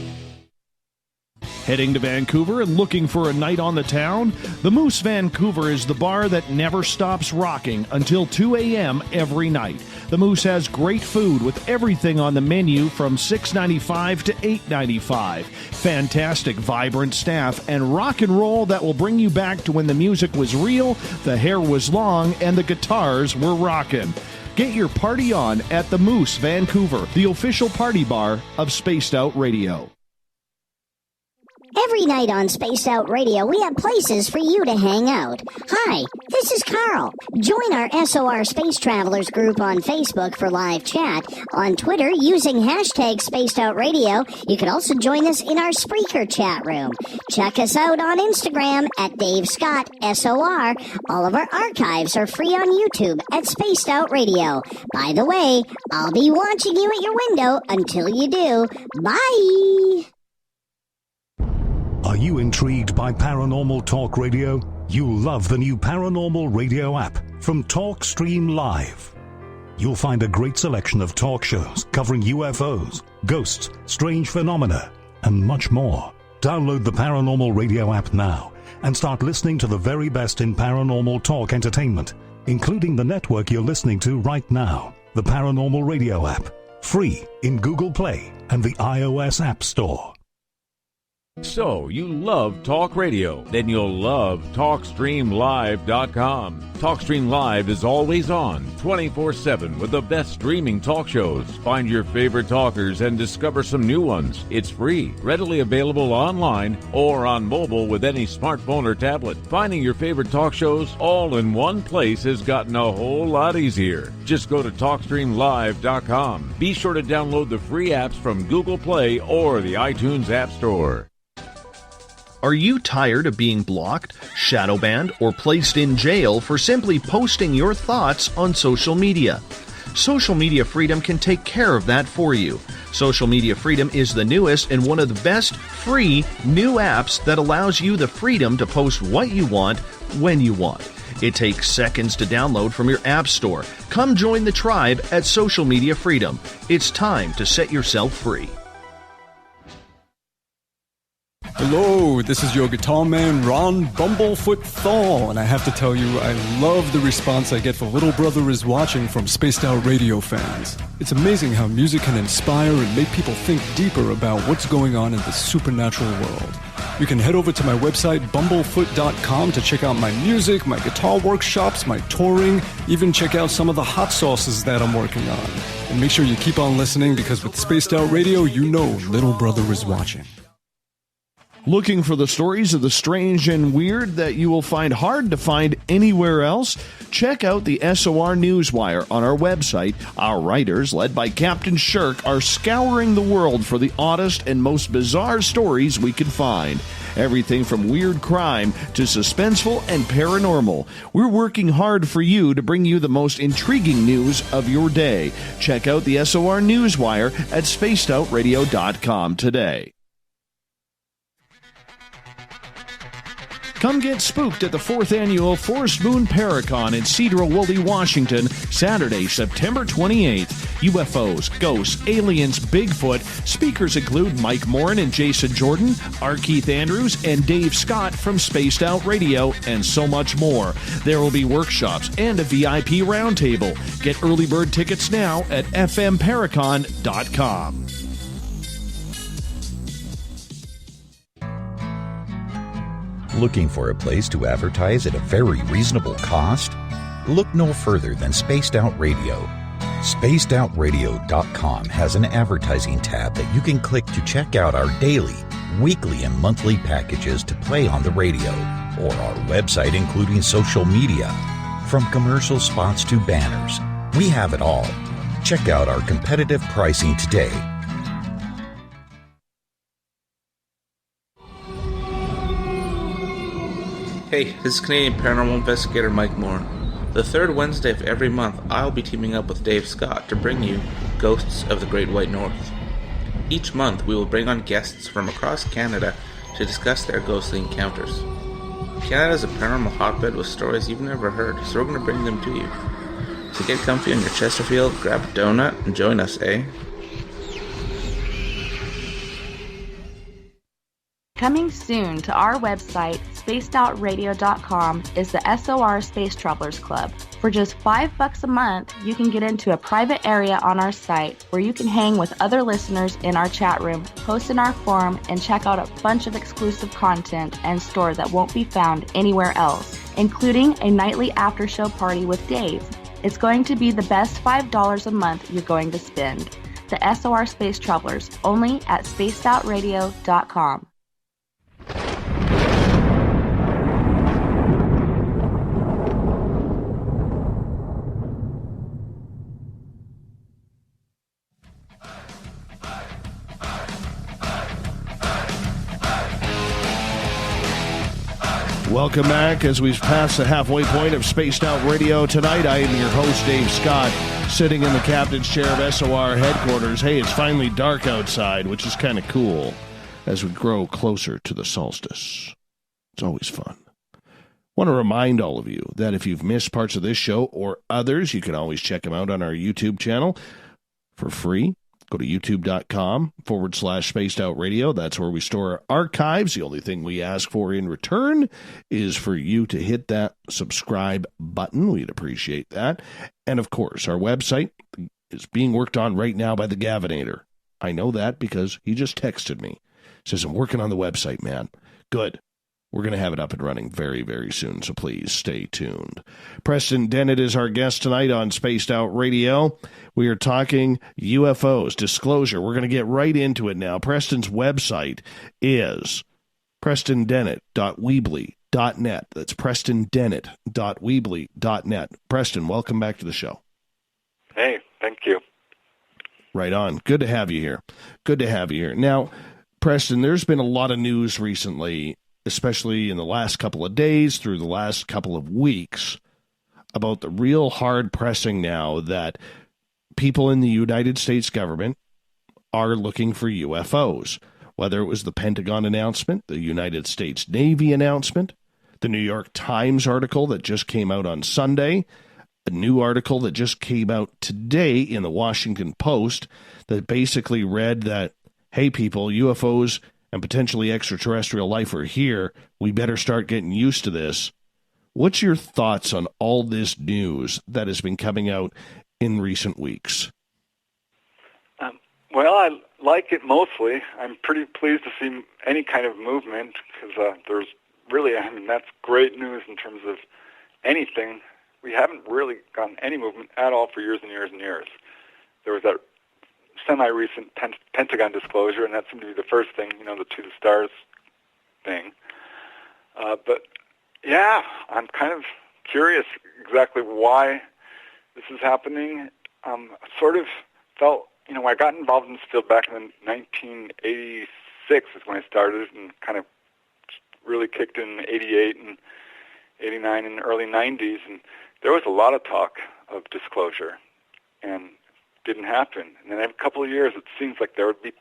Speaker 1: Heading to Vancouver and looking for a night on the town? The Moose Vancouver is the bar that never stops rocking until 2 a.m. every night. The Moose has great food with everything on the menu from $6.95 to $8.95. Fantastic, vibrant staff and rock and roll that will bring you back to when the music was real, the hair was long, and the guitars were rocking. Get your party on at the Moose Vancouver, the official party bar of Spaced Out Radio.
Speaker 6: Every night on Spaced Out Radio, we have places for you to hang out. Hi, this is Carl. Join our SOR Space Travelers group on Facebook for live chat. On Twitter, using hashtag Spaced Out Radio. You can also join us in our Spreaker chat room. Check us out on Instagram at Dave Scott SOR. All of our archives are free on YouTube at Spaced Out Radio. By the way, I'll be watching you at your window until you do. Bye!
Speaker 3: Are you intrigued by Paranormal Talk Radio? You'll love the new Paranormal Radio app from TalkStream Live. You'll find a great selection of talk shows covering UFOs, ghosts, strange phenomena, and much more. Download the Paranormal Radio app now and start listening to the very best in paranormal talk entertainment, including the network you're listening to right now, the Paranormal Radio app, free in Google Play and the iOS App Store.
Speaker 7: So, you love talk radio? Then you'll love TalkStreamLive.com. TalkStream Live is always on, 24/7, with the best streaming talk shows. Find your favorite talkers and discover some new ones. It's free, readily available online or on mobile with any smartphone or tablet. Finding your favorite talk shows all in one place has gotten a whole lot easier. Just go to TalkStreamLive.com. Be sure to download the free apps from Google Play or the iTunes App Store.
Speaker 1: Are you tired of being blocked, shadow banned, or placed in jail for simply posting your thoughts on social media? Social Media Freedom can take care of that for you. Social Media Freedom is the newest and one of the best free new apps that allows you the freedom to post what you want, when you want. It takes seconds to download from your app store. Come join the tribe at Social Media Freedom. It's time to set yourself free.
Speaker 5: Hello, this is your guitar man, Ron Bumblefoot Thal, and I have to tell you, I love the response I get for Little Brother is Watching from Spaced Out Radio fans. It's amazing how music can inspire and make people think deeper about what's going on in the supernatural world. You can head over to my website, bumblefoot.com, to check out my music, my guitar workshops, my touring, even check out some of the hot sauces that I'm working on. And make sure you keep on listening, because with Spaced Out Radio, you know Little Brother is watching.
Speaker 1: Looking for the stories of the strange and weird that you will find hard to find anywhere else? Check out the SOR Newswire on our website. Our writers, led by Captain Shirk, are scouring the world for the oddest and most bizarre stories we can find. Everything from weird crime to suspenseful and paranormal. We're working hard for you to bring you the most intriguing news of your day. Check out the SOR Newswire at spacedoutradio.com today. Come get spooked at the 4th Annual Forest Moon Paracon in Cedar-Woolley, Washington, Saturday, September 28th. UFOs, ghosts, aliens, Bigfoot. Speakers include Mike Morin and Jason Jordan, R. Keith Andrews, and Dave Scott from Spaced Out Radio, and so much more. There will be workshops and a VIP roundtable. Get early bird tickets now at fmparacon.com.
Speaker 9: Looking for a place to advertise at a very reasonable cost? Look no further than Spaced Out Radio. SpacedOutRadio.com has an advertising tab that you can click to check out our daily, weekly, and monthly packages to play on the radio, or our website including social media. From commercial spots to banners, we have it all. Check out our competitive pricing today.
Speaker 14: Hey, this is Canadian Paranormal Investigator Mike Morin. The third Wednesday of every month, I'll be teaming up with Dave Scott to bring you Ghosts of the Great White North. Each month, we will bring on guests from across Canada to discuss their ghostly encounters. Canada is a paranormal hotbed with stories you've never heard, so we're going to bring them to you. So get comfy on your Chesterfield, grab a donut, and join us, eh?
Speaker 8: Coming soon to our website, spacedoutradio.com, is the SOR Space Travelers Club. For just $5 a month, you can get into a private area on our site where you can hang with other listeners in our chat room, post in our forum, and check out a bunch of exclusive content and store that won't be found anywhere else, including a nightly after-show party with Dave. It's going to be the best $5 a month you're going to spend. The SOR Space Travelers, only at spacedoutradio.com.
Speaker 1: Welcome back as we've passed the halfway point of Spaced Out Radio tonight. I am your host, Dave Scott, sitting in the captain's chair of SOR headquarters. Hey, it's finally dark outside, which is kind of cool as we grow closer to the solstice. It's always fun. Want to remind all of you that if you've missed parts of this show or others, you can always check them out on our YouTube channel for free. Go to youtube.com/Spaced Out Radio. That's where we store our archives. The only thing we ask for in return is for you to hit that subscribe button. We'd appreciate that. And of course, our website is being worked on right now by the Gavinator. I know that because he just texted me. Says, I'm working on the website, man. Good. We're going to have it up and running very, very soon, so please stay tuned. Preston Dennett is our guest tonight on Spaced Out Radio. We are talking UFOs, disclosure. We're going to get right into it now. Preston's website is prestondennett.weebly.net. That's prestondennett.weebly.net. Preston, welcome back to the show.
Speaker 2: Hey, thank you.
Speaker 1: Right on. Good to have you here. Good to have you here. Now, Preston, there's been a lot of news recently, especially in the last couple of days, through the last couple of weeks, about the real hard pressing now that people in the United States government are looking for UFOs. Whether it was the Pentagon announcement, the United States Navy announcement, the New York Times article that just came out on Sunday, a new article that just came out today in the Washington Post that basically read that, hey people, UFOs and potentially extraterrestrial life are here. We better start getting used to this. What's your thoughts on all this news that has been coming out in recent weeks?
Speaker 2: Well, I like it mostly. I'm pretty pleased to see any kind of movement because there's really, that's great news in terms of anything. We haven't really gotten any movement at all for years and years and years. There was that semi-recent Pentagon disclosure, and that seemed to be the first thing, the to the stars thing. But, yeah, I'm kind of curious exactly why this is happening. I sort of felt, I got involved in this field back in 1986 is when I started, and kind of really kicked in 88 and 89 and early 90s, and there was a lot of talk of disclosure, and didn't happen. And then every couple of years, it seems like there would be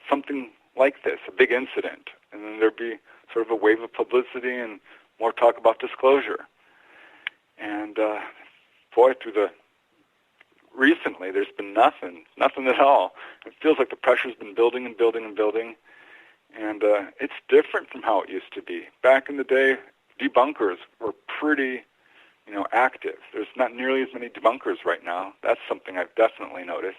Speaker 2: something like this, a big incident, and then there'd be sort of a wave of publicity and more talk about disclosure. And boy, recently, there's been nothing at all. It feels like the pressure's been building and building and building, and it's different from how it used to be. Back in the day, debunkers were pretty active. There's not nearly as many debunkers right now. That's something I've definitely noticed.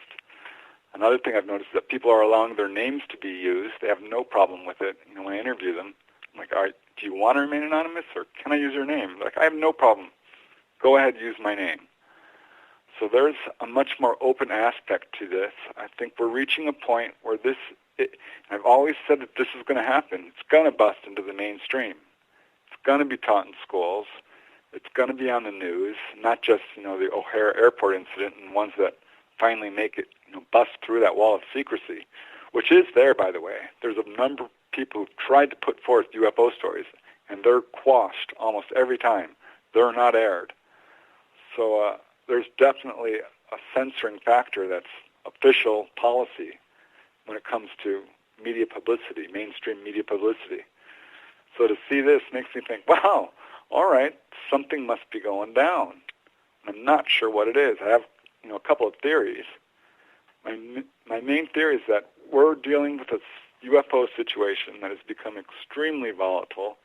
Speaker 2: Another thing I've noticed is that people are allowing their names to be used. They have no problem with it. When I interview them, I'm like, all right, do you want to remain anonymous, or can I use your name? Like, I have no problem. Go ahead, use my name. So there's a much more open aspect to this. I think we're reaching a point where I've always said that this is going to happen. It's going to bust into the mainstream. It's going to be taught in schools. It's going to be on the news, not just, the O'Hare Airport incident and ones that finally make it, bust through that wall of secrecy, which is there, by the way. There's a number of people who've tried to put forth UFO stories, and they're quashed almost every time. They're not aired. So there's definitely a censoring factor that's official policy when it comes to media publicity, mainstream media publicity. So to see this makes me think, wow, all right, something must be going down. I'm not sure what it is. I have, a couple of theories. My main theory is that we're dealing with a UFO situation that has become extremely volatile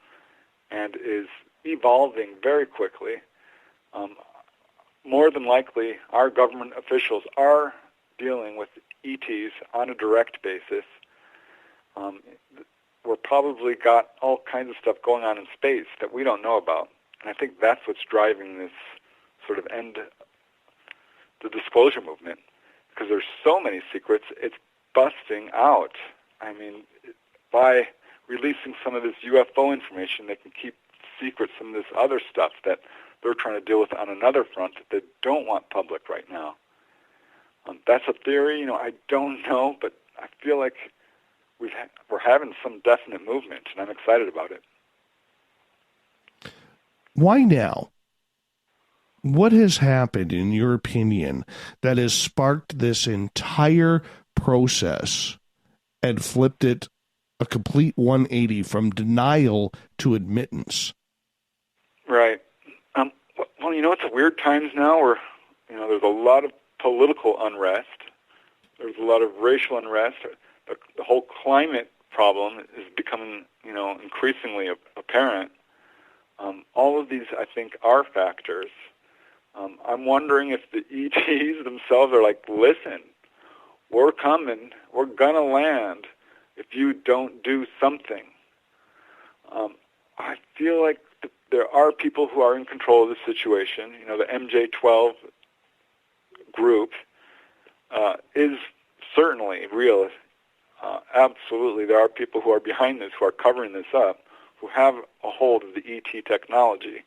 Speaker 2: and is evolving very quickly. More than likely, our government officials are dealing with ETs on a direct basis. We're probably got all kinds of stuff going on in space that we don't know about. And I think that's what's driving this sort of end the disclosure movement, because there's so many secrets, it's busting out. I mean, by releasing some of this UFO information, they can keep secret some of this other stuff that they're trying to deal with on another front that they don't want public right now. That's a theory, I don't know, but I feel like we're having some definite movement, and I'm excited about it.
Speaker 1: Why now? What has happened, in your opinion, that has sparked this entire process and flipped it a complete 180 from denial to admittance?
Speaker 2: Right. Well, it's weird times now where, there's a lot of political unrest. There's a lot of racial unrest. The whole climate problem is becoming, increasingly apparent. All of these, I think, are factors. I'm wondering if the ETs themselves are like, listen, we're coming, we're going to land if you don't do something. I feel like there are people who are in control of the situation. The MJ-12 group is certainly real. Absolutely, there are people who are behind this, who are covering this up, who have a hold of the ET technology.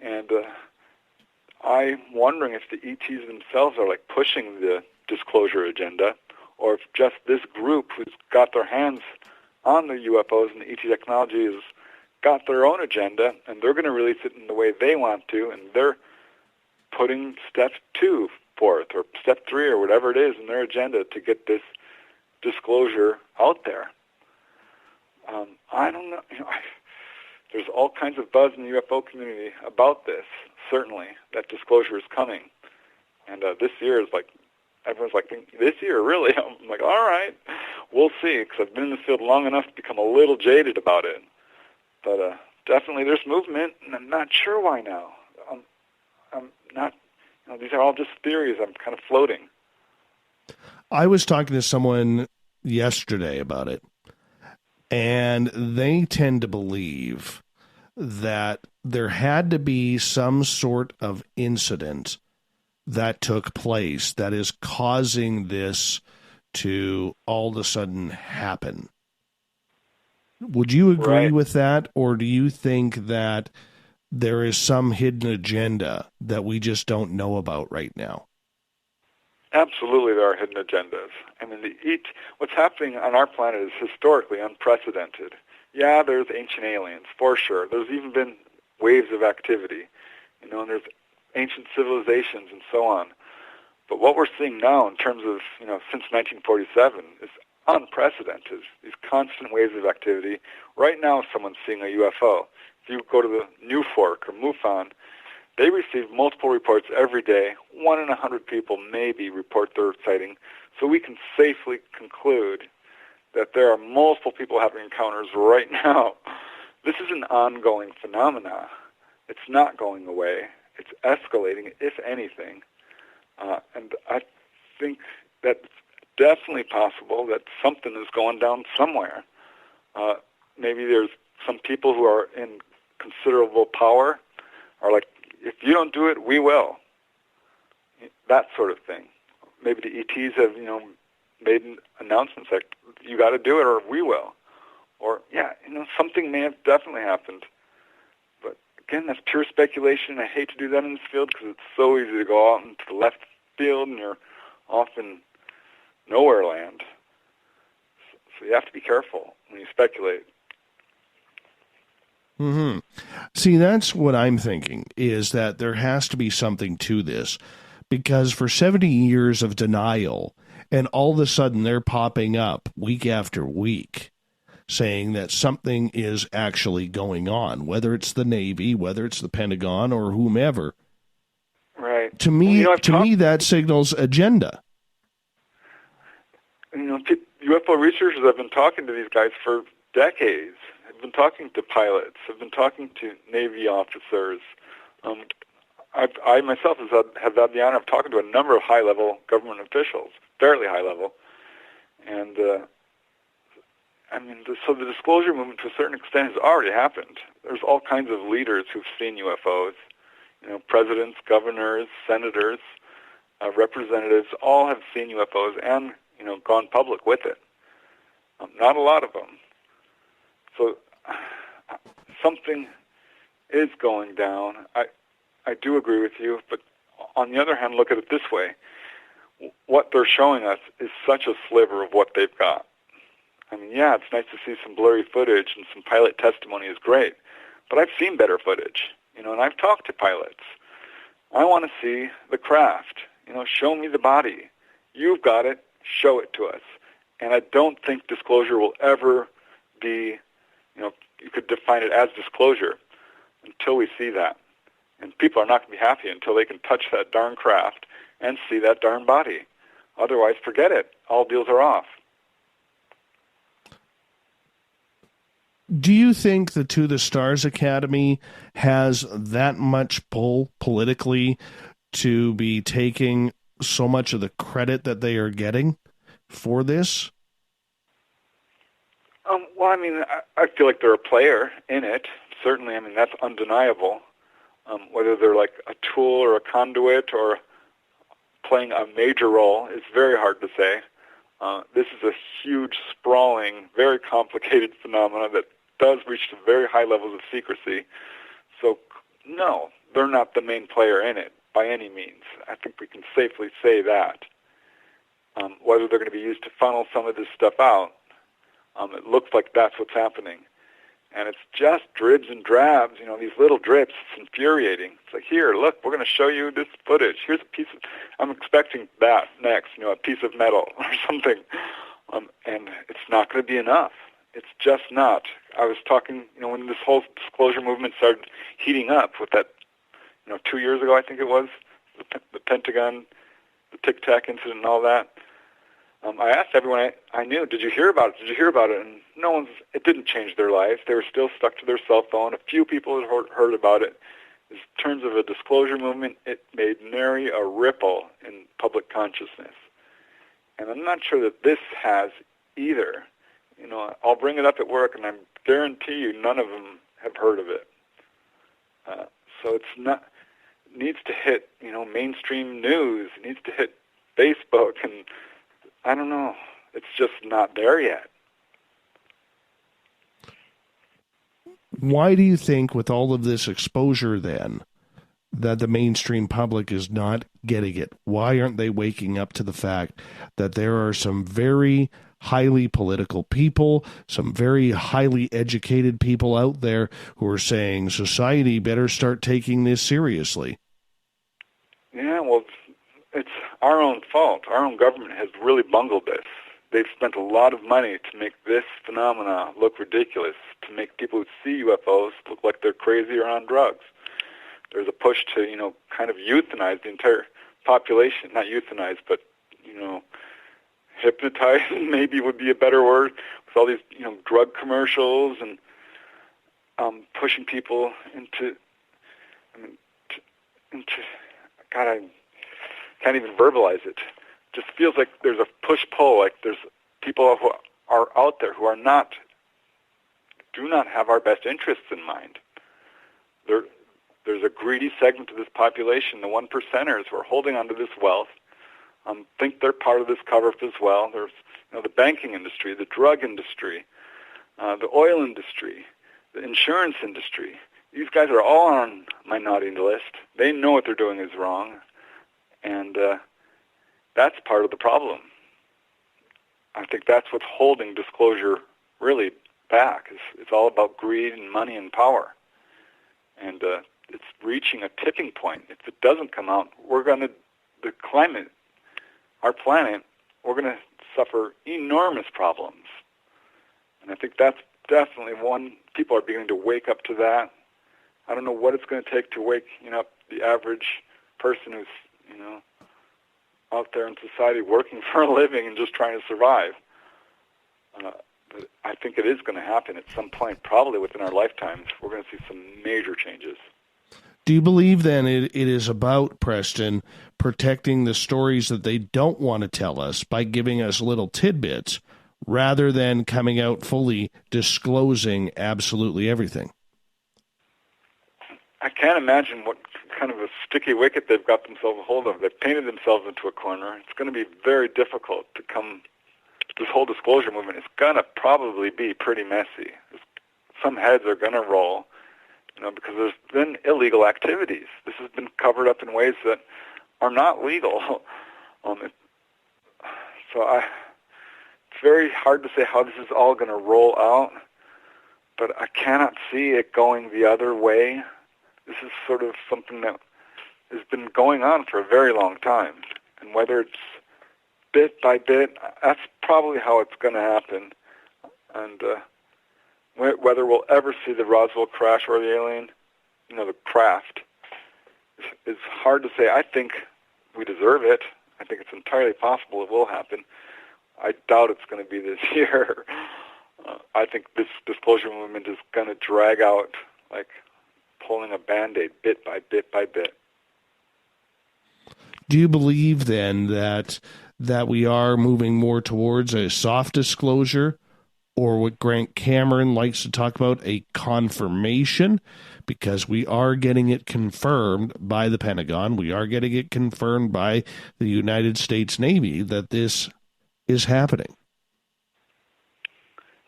Speaker 2: And I'm wondering if the ETs themselves are like pushing the disclosure agenda, or if just this group who's got their hands on the UFOs and the ET technology has got their own agenda, and they're going to release it in the way they want to, and they're putting step 2 forth, or step 3, or whatever it is in their agenda to get this disclosure out there. I don't know. There's all kinds of buzz in the UFO community about this, certainly, that disclosure is coming. And this year is like, everyone's like, this year, really? I'm like, all right, we'll see, because I've been in the field long enough to become a little jaded about it. But definitely there's movement, and I'm not sure why now. I'm not, these are all just theories I'm kind of floating.
Speaker 1: I was talking to someone yesterday about it, and they tend to believe that there had to be some sort of incident that took place that is causing this to all of a sudden happen. Would you agree with that, or do you think that there is some hidden agenda that we just don't know about right now?
Speaker 2: Absolutely, there are hidden agendas. I mean, what's happening on our planet is historically unprecedented. Yeah, there's ancient aliens, for sure. There's even been waves of activity, and there's ancient civilizations and so on. But what we're seeing now in terms of, since 1947 is unprecedented, these constant waves of activity. Right now, someone's seeing a UFO. If you go to the New Fork or MUFON, they receive multiple reports every day. 1 in 100 people maybe report their sighting. So we can safely conclude that there are multiple people having encounters right now. This is an ongoing phenomena. It's not going away. It's escalating, if anything. And I think that it's definitely possible that something is going down somewhere. Maybe there's some people who are in considerable power are like, if you don't do it, we will. That sort of thing. Maybe the ETs have, made announcements like, you got to do it or we will. Or, something may have definitely happened. But, again, that's pure speculation. I hate to do that in this field because it's so easy to go out into the left field and you're off in nowhere land. So you have to be careful when you speculate.
Speaker 1: Mm-hmm. See, that's what I'm thinking, is that there has to be something to this, because for 70 years of denial, and all of a sudden they're popping up week after week, saying that something is actually going on, whether it's the Navy, whether it's the Pentagon, or whomever.
Speaker 2: Right.
Speaker 1: To me, that signals agenda.
Speaker 2: UFO researchers have been talking to these guys for decades. I've been talking to pilots. I've been talking to Navy officers. I myself have had the honor of talking to a number of high-level government officials, fairly high-level. And, so the disclosure movement, to a certain extent, has already happened. There's all kinds of leaders who've seen UFOs. Presidents, governors, senators, representatives, all have seen UFOs and, gone public with it. Not a lot of them. So something is going down. I do agree with you, but on the other hand, look at it this way. What they're showing us is such a sliver of what they've got. Yeah, it's nice to see some blurry footage and some pilot testimony is great, but I've seen better footage, and I've talked to pilots. I want to see the craft. Show me the body. You've got it. Show it to us. And I don't think disclosure will ever be, you could define it as disclosure until we see that. And people are not going to be happy until they can touch that darn craft and see that darn body. Otherwise, forget it. All deals are off.
Speaker 1: Do you think the To the Stars Academy has that much pull politically to be taking so much of the credit that they are getting for this?
Speaker 2: I feel like they're a player in it. Certainly, that's undeniable. Whether they're like a tool or a conduit or playing a major role is very hard to say. This is a huge, sprawling, very complicated phenomenon that does reach to very high levels of secrecy. So, no, they're not the main player in it by any means. I think we can safely say that. Whether they're going to be used to funnel some of this stuff out, it looks like that's what's happening. And it's just dribs and drabs, these little drips. It's infuriating. It's like, here, look, we're going to show you this footage. Here's a piece of, I'm expecting that next, a piece of metal or something. And it's not going to be enough. It's just not. I was talking, when this whole disclosure movement started heating up with that, 2 years ago, I think it was, the Pentagon, the Tic Tac incident and all that. I asked everyone I knew, did you hear about it? Did you hear about it? And it didn't change their lives. They were still stuck to their cell phone. A few people had heard about it. In terms of a disclosure movement, it made nary a ripple in public consciousness. And I'm not sure that this has either. I'll bring it up at work, and I guarantee you none of them have heard of it. So it's not, it needs to hit, mainstream news. It needs to hit Facebook, and I don't know. It's just not there yet.
Speaker 1: Why do you think, with all of this exposure then, that the mainstream public is not getting it? Why aren't they waking up to the fact that there are some very highly political people, some very highly educated people out there who are saying society better start taking this seriously?
Speaker 2: Yeah, well, it's our own fault. Our own government has really bungled this. They've spent a lot of money to make this phenomena look ridiculous, to make people who see UFOs look like they're crazy or on drugs. There's a push to, kind of euthanize the entire population. Not euthanize, but, hypnotize maybe would be a better word, with all these, drug commercials and pushing people into, God, I can't even verbalize it. Just feels like there's a push-pull, like there's people who are out there who do not have our best interests in mind. There's a greedy segment of this population, the 1%ers, who are holding onto this wealth, think they're part of this cover-up as well. There's the banking industry, the drug industry, the oil industry, the insurance industry. These guys are all on my naughty list. They know what they're doing is wrong, and that's part of the problem. I think that's what's holding disclosure really back. It's all about greed and money and power. And it's reaching a tipping point. If it doesn't come out, the climate, our planet, we're going to suffer enormous problems. And I think that's definitely one, people are beginning to wake up to that. I don't know what it's going to take to wake up the average person who's, out there in society working for a living and just trying to survive. I think it is going to happen at some point, probably within our lifetimes. We're going to see some major changes.
Speaker 1: Do you believe then it is about, Preston, protecting the stories that they don't want to tell us by giving us little tidbits rather than coming out fully disclosing absolutely everything?
Speaker 2: I can't imagine what kind of a sticky wicket they've got themselves a hold of. They've painted themselves into a corner. It's going to be very difficult to come. This whole disclosure movement is going to probably be pretty messy. Some heads are going to roll, because there's been illegal activities. This has been covered up in ways that are not legal. It's very hard to say how this is all going to roll out, but I cannot see it going the other way. This is sort of something that has been going on for a very long time, and whether it's bit by bit, that's probably how it's going to happen. And whether we'll ever see the Roswell crash or the alien, the craft, is hard to say. I think we deserve it. I think it's entirely possible it will happen. I doubt it's going to be this year. I think this disclosure movement is going to drag out like pulling a Band-Aid bit by bit by bit.
Speaker 1: Do you believe then that we are moving more towards a soft disclosure, or what Grant Cameron likes to talk about, a confirmation? Because we are getting it confirmed by the Pentagon. We are getting it confirmed by the United States Navy that this is happening.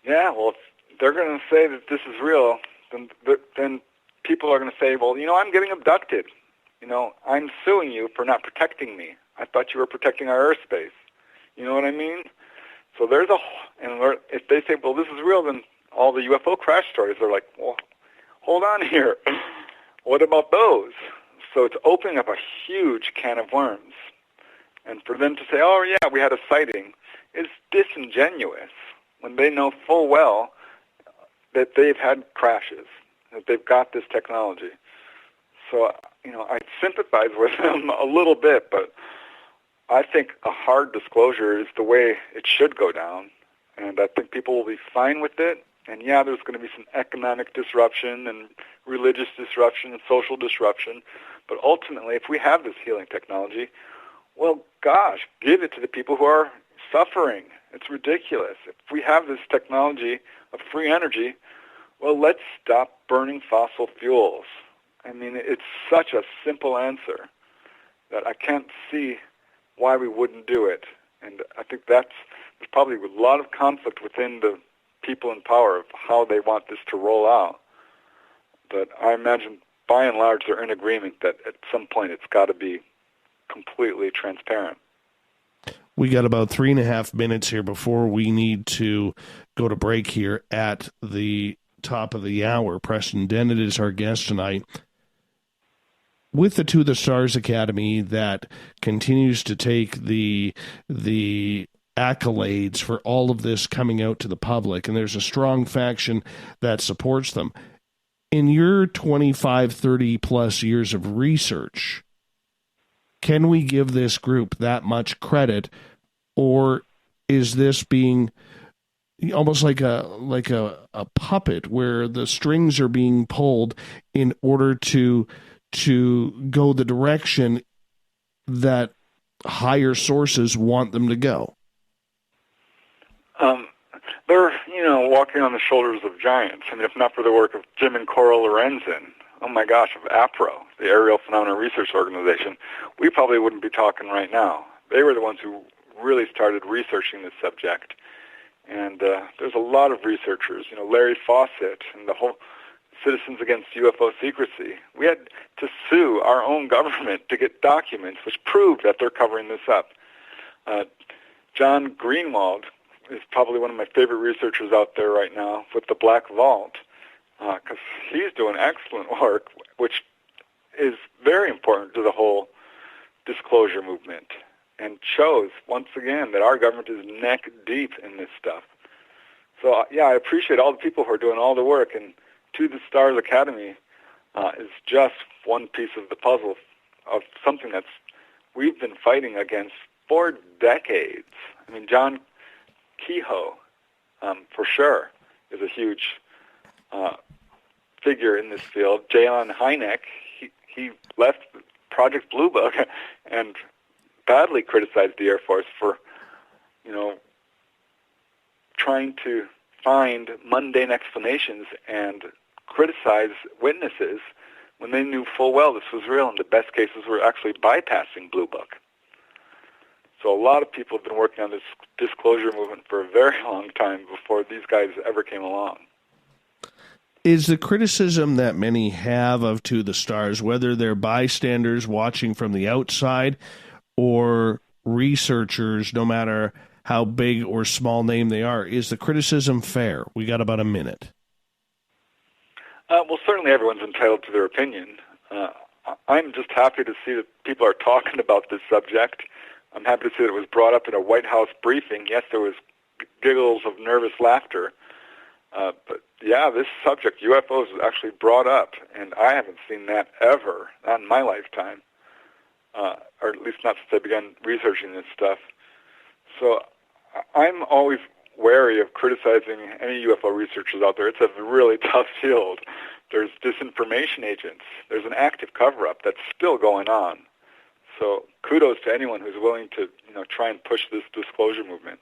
Speaker 2: Yeah, well, if they're going to say that this is real, then people are going to say, well, I'm getting abducted. I'm suing you for not protecting me. I thought you were protecting our airspace. You know what I mean? So if they say, well, this is real, then all the UFO crash stories are like, well, hold on here. What about those? So it's opening up a huge can of worms. And for them to say, oh, yeah, we had a sighting, is disingenuous when they know full well that they've had crashes, that they've got this technology. So, I sympathize with them a little bit, but I think a hard disclosure is the way it should go down, and I think people will be fine with it. And yeah, there's going to be some economic disruption and religious disruption and social disruption, but ultimately, if we have this healing technology, well, gosh, give it to the people who are suffering. It's ridiculous. If we have this technology of free energy, well, let's stop burning fossil fuels. I mean, it's such a simple answer that I can't see why we wouldn't do it. And I think there's probably a lot of conflict within the people in power of how they want this to roll out. But I imagine, by and large, they're in agreement that at some point it's got to be completely transparent.
Speaker 1: We got about 3.5 minutes here before we need to go to break here at the top of the hour. Preston Dennett is our guest tonight. With the To the Stars Academy that continues to take the accolades for all of this coming out to the public, and there's a strong faction that supports them. In your 25, 30 plus years of research, can we give this group that much credit, or is this being almost like a puppet where the strings are being pulled in order to go the direction that higher sources want them to go?
Speaker 2: They're, walking on the shoulders of giants. I mean, if not for the work of Jim and Cora Lorenzen, oh my gosh, of APRO, the Aerial Phenomena Research Organization, we probably wouldn't be talking right now. They were the ones who really started researching this subject. And there's a lot of researchers, Larry Fawcett and the whole Citizens Against UFO Secrecy. We had to sue our own government to get documents which proved that they're covering this up. John Greenwald is probably one of my favorite researchers out there right now with the Black Vault, because he's doing excellent work, which is very important to the whole disclosure movement, and shows, once again, that our government is neck deep in this stuff. So, yeah, I appreciate all the people who are doing all the work, and To the Stars Academy is just one piece of the puzzle of something that's we've been fighting against for decades. I mean, John Kehoe for sure, is a huge figure in this field. J.Allen Hynek, he left Project Blue Book and badly criticized the Air Force for, trying to find mundane explanations and criticize witnesses when they knew full well this was real, and the best cases were actually bypassing Blue Book. So a lot of people have been working on this disclosure movement for a very long time before these guys ever came along.
Speaker 1: Is the criticism that many have of To the Stars, whether they're bystanders watching from the outside or researchers, no matter how big or small name they are, is the criticism fair? We got about a minute.
Speaker 2: Well, certainly everyone's entitled to their opinion. I'm just happy to see that people are talking about this subject. I'm happy to see that it was brought up in a White House briefing. Yes, there was giggles of nervous laughter. But yeah, this subject, UFOs, was actually brought up, and I haven't seen that ever, not in my lifetime, or at least not since I began researching this stuff. So I'm always wary of criticizing any UFO researchers out there. It's a really tough field. There's disinformation agents. There's an active cover-up that's still going on. So kudos to anyone who's willing to, try and push this disclosure movement.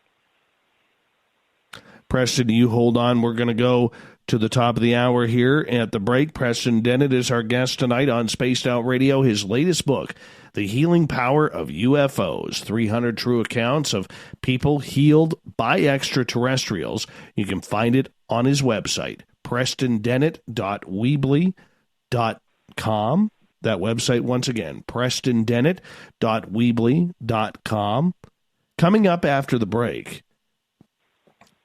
Speaker 1: Preston, you hold on. We're going to go to the top of the hour here at the break. Preston Dennett is our guest tonight on Spaced Out Radio. His latest book, The Healing Power of UFOs, 300 True Accounts of People Healed by Extraterrestrials. You can find it on his website, prestondennett.weebly.com. That website, once again, prestondennett.weebly.com. Coming up after the break,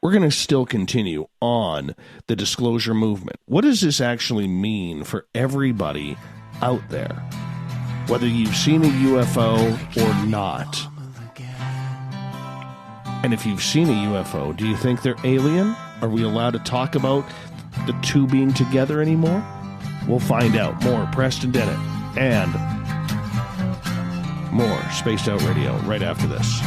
Speaker 1: we're going to still continue on the disclosure movement. What does this actually mean for everybody out there, whether you've seen a UFO or not? And if you've seen a UFO, do you think they're alien? Are we allowed to talk about the two being together anymore? We'll find out. More Preston Dennett and more Spaced Out Radio right after this.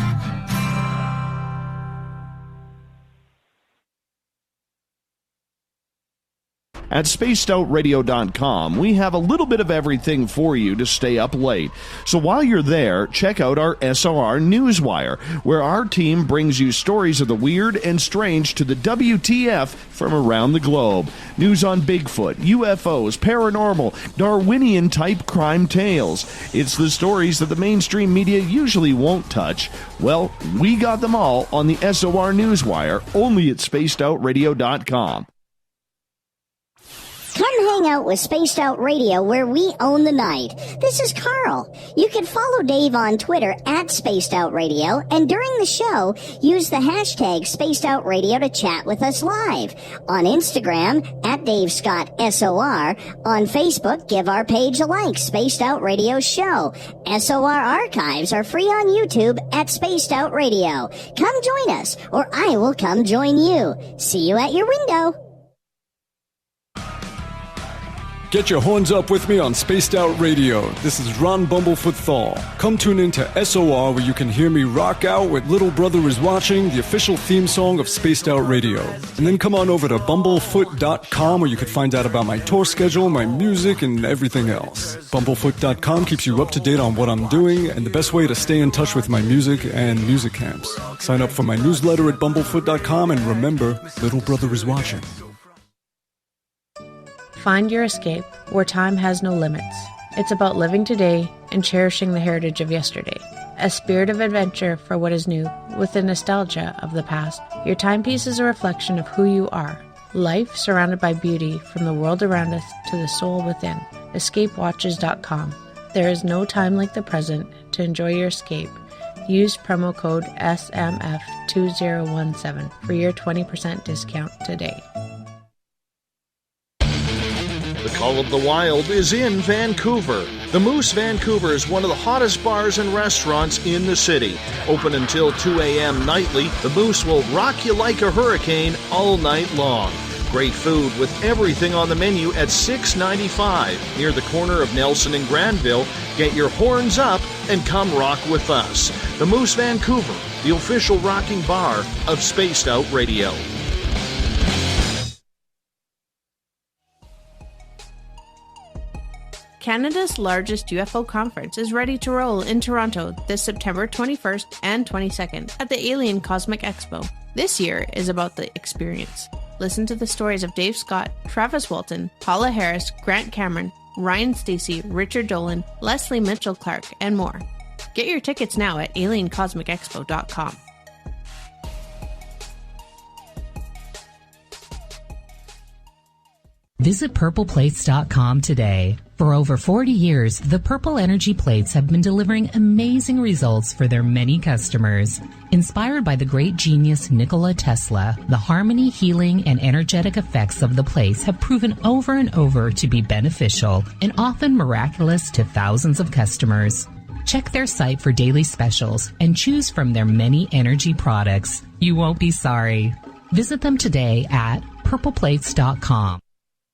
Speaker 1: At spacedoutradio.com, we have a little bit of everything for you to stay up late. So while you're there, check out our SOR Newswire, where our team brings you stories of the weird and strange to the WTF from around the globe. News on Bigfoot, UFOs, paranormal, Darwinian-type crime tales. It's the stories that the mainstream media usually won't touch. Well, we got them all on the SOR Newswire, only at spacedoutradio.com.
Speaker 6: Come hang out with Spaced Out Radio, where we own the night. This is Carl. You can follow Dave on Twitter at Spaced Out Radio, and during the show, use the hashtag Spaced Out Radio to chat with us live. On Instagram, at Dave Scott SOR. On Facebook, give our page a like, Spaced Out Radio Show. SOR archives are free on YouTube at Spaced Out Radio. Come join us, or I will come join you. See you at your window.
Speaker 5: Get your horns up with me on Spaced Out Radio. This is Ron Bumblefoot Thal. Come tune in to SOR, where you can hear me rock out with Little Brother Is Watching, the official theme song of Spaced Out Radio. And then come on over to bumblefoot.com, where you can find out about my tour schedule, my music, and everything else. Bumblefoot.com keeps you up to date on what I'm doing and the best way to stay in touch with my music and music camps. Sign up for my newsletter at bumblefoot.com, and remember, Little Brother Is Watching.
Speaker 4: Find your escape where time has no limits. It's about living today and cherishing the heritage of yesterday. A spirit of adventure for what is new, with the nostalgia of the past. Your timepiece is a reflection of who you are. Life surrounded by beauty from the world around us to the soul within. EscapeWatches.com. There is no time like the present to enjoy your escape. Use promo code SMF2017 for your 20% discount today.
Speaker 1: The Call of the Wild is in Vancouver. The Moose Vancouver is one of the hottest bars and restaurants in the city. Open until 2 a.m. nightly, the Moose will rock you like a hurricane all night long. Great food with everything on the menu at $6.95 near the corner of Nelson and Granville. Get your horns up and come rock with us. The Moose Vancouver, the official rocking bar of Spaced Out Radio.
Speaker 4: Canada's largest UFO conference is ready to roll in Toronto this September 21st and 22nd at the Alien Cosmic Expo. This year is about the experience. Listen to the stories of Dave Scott, Travis Walton, Paula Harris, Grant Cameron, Ryan Stacey, Richard Dolan, Leslie Mitchell-Clark, and more. Get your tickets now at aliencosmicexpo.com.
Speaker 12: Visit purpleplates.com today. For over 40 years, the Purple Energy Plates have been delivering amazing results for their many customers. Inspired by the great genius Nikola Tesla, the harmony, healing, and energetic effects of the plates have proven over and over to be beneficial and often miraculous to thousands of customers. Check their site for daily specials and choose from their many energy products. You won't be sorry. Visit them today at purpleplates.com.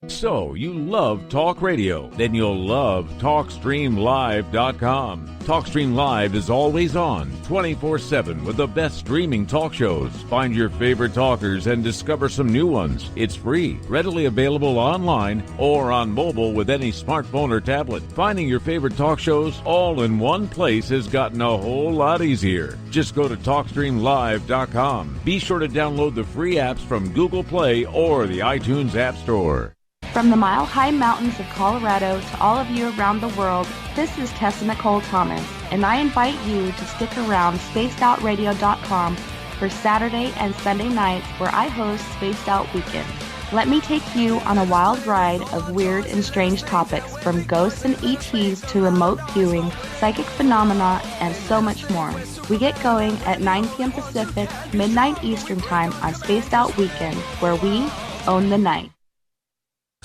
Speaker 7: So, you love talk radio? Then you'll love TalkStreamLive.com. TalkStream Live is always on, 24/7 with the best streaming talk shows. Find your favorite talkers and discover some new ones. It's free, readily available online or on mobile with any smartphone or tablet. Finding your favorite talk shows all in one place has gotten a whole lot easier. Just go to TalkStreamLive.com. Be sure to download the free apps from Google Play or the iTunes App Store.
Speaker 8: From the mile-high mountains of Colorado to all of you around the world, this is Tessa Nicole Thomas, and I invite you to stick around spacedoutradio.com for Saturday and Sunday nights where I host Spaced Out Weekend. Let me take you on a wild ride of weird and strange topics from ghosts and ETs to remote viewing, psychic phenomena, and so much more. We get going at 9 p.m. Pacific, midnight Eastern Time on Spaced Out Weekend, where we own the night.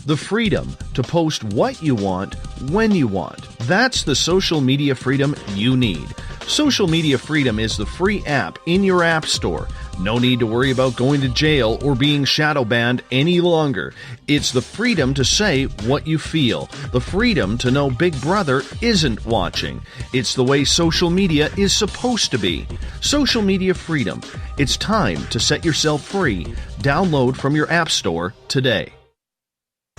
Speaker 1: The freedom to post what you want, when you want. That's the social media freedom you need. Social Media Freedom is the free app in your app store. No need to worry about going to jail or being shadow banned any longer. It's the freedom to say what you feel. The freedom to know Big Brother isn't watching. It's the way social media is supposed to be. Social Media Freedom. It's time to set yourself free. Download from your app store today.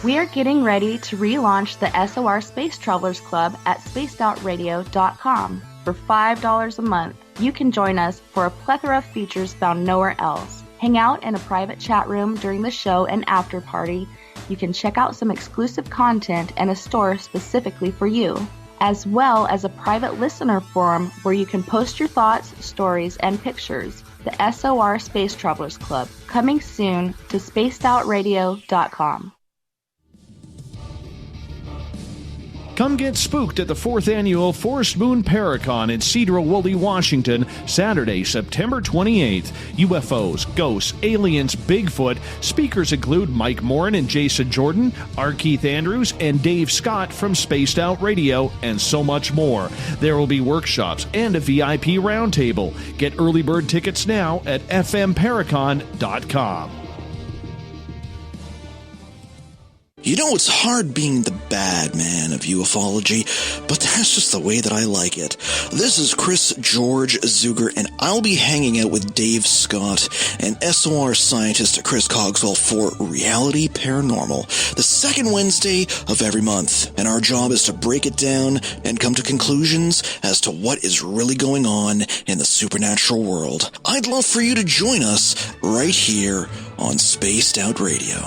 Speaker 8: We are getting ready to relaunch the SOR Space Travelers Club at spacedoutradio.com. For $5 a month, you can join us for a plethora of features found nowhere else. Hang out in a private chat room during the show and after party. You can check out some exclusive content and a store specifically for you, as well as a private listener forum where you can post your thoughts, stories, and pictures. The SOR Space Travelers Club, coming soon to spacedoutradio.com.
Speaker 1: Come get spooked at the 4th Annual Forest Moon Paracon in Cedar-Woolley, Washington, Saturday, September 28th. UFOs, ghosts, aliens, Bigfoot. Speakers include Mike Morin and Jason Jordan, R. Keith Andrews, and Dave Scott from Spaced Out Radio, and so much more. There will be workshops and a VIP roundtable. Get early bird tickets now at fmparacon.com.
Speaker 16: You know, it's hard being the bad man of ufology, but that's just the way that I like it. This is Chris George Zuger, and I'll be hanging out with Dave Scott and SOR scientist Chris Cogswell for Reality Paranormal, the second Wednesday of every month. And our job is to break it down and come to conclusions as to what is really going on in the supernatural world. I'd love for you to join us right here on Spaced Out Radio.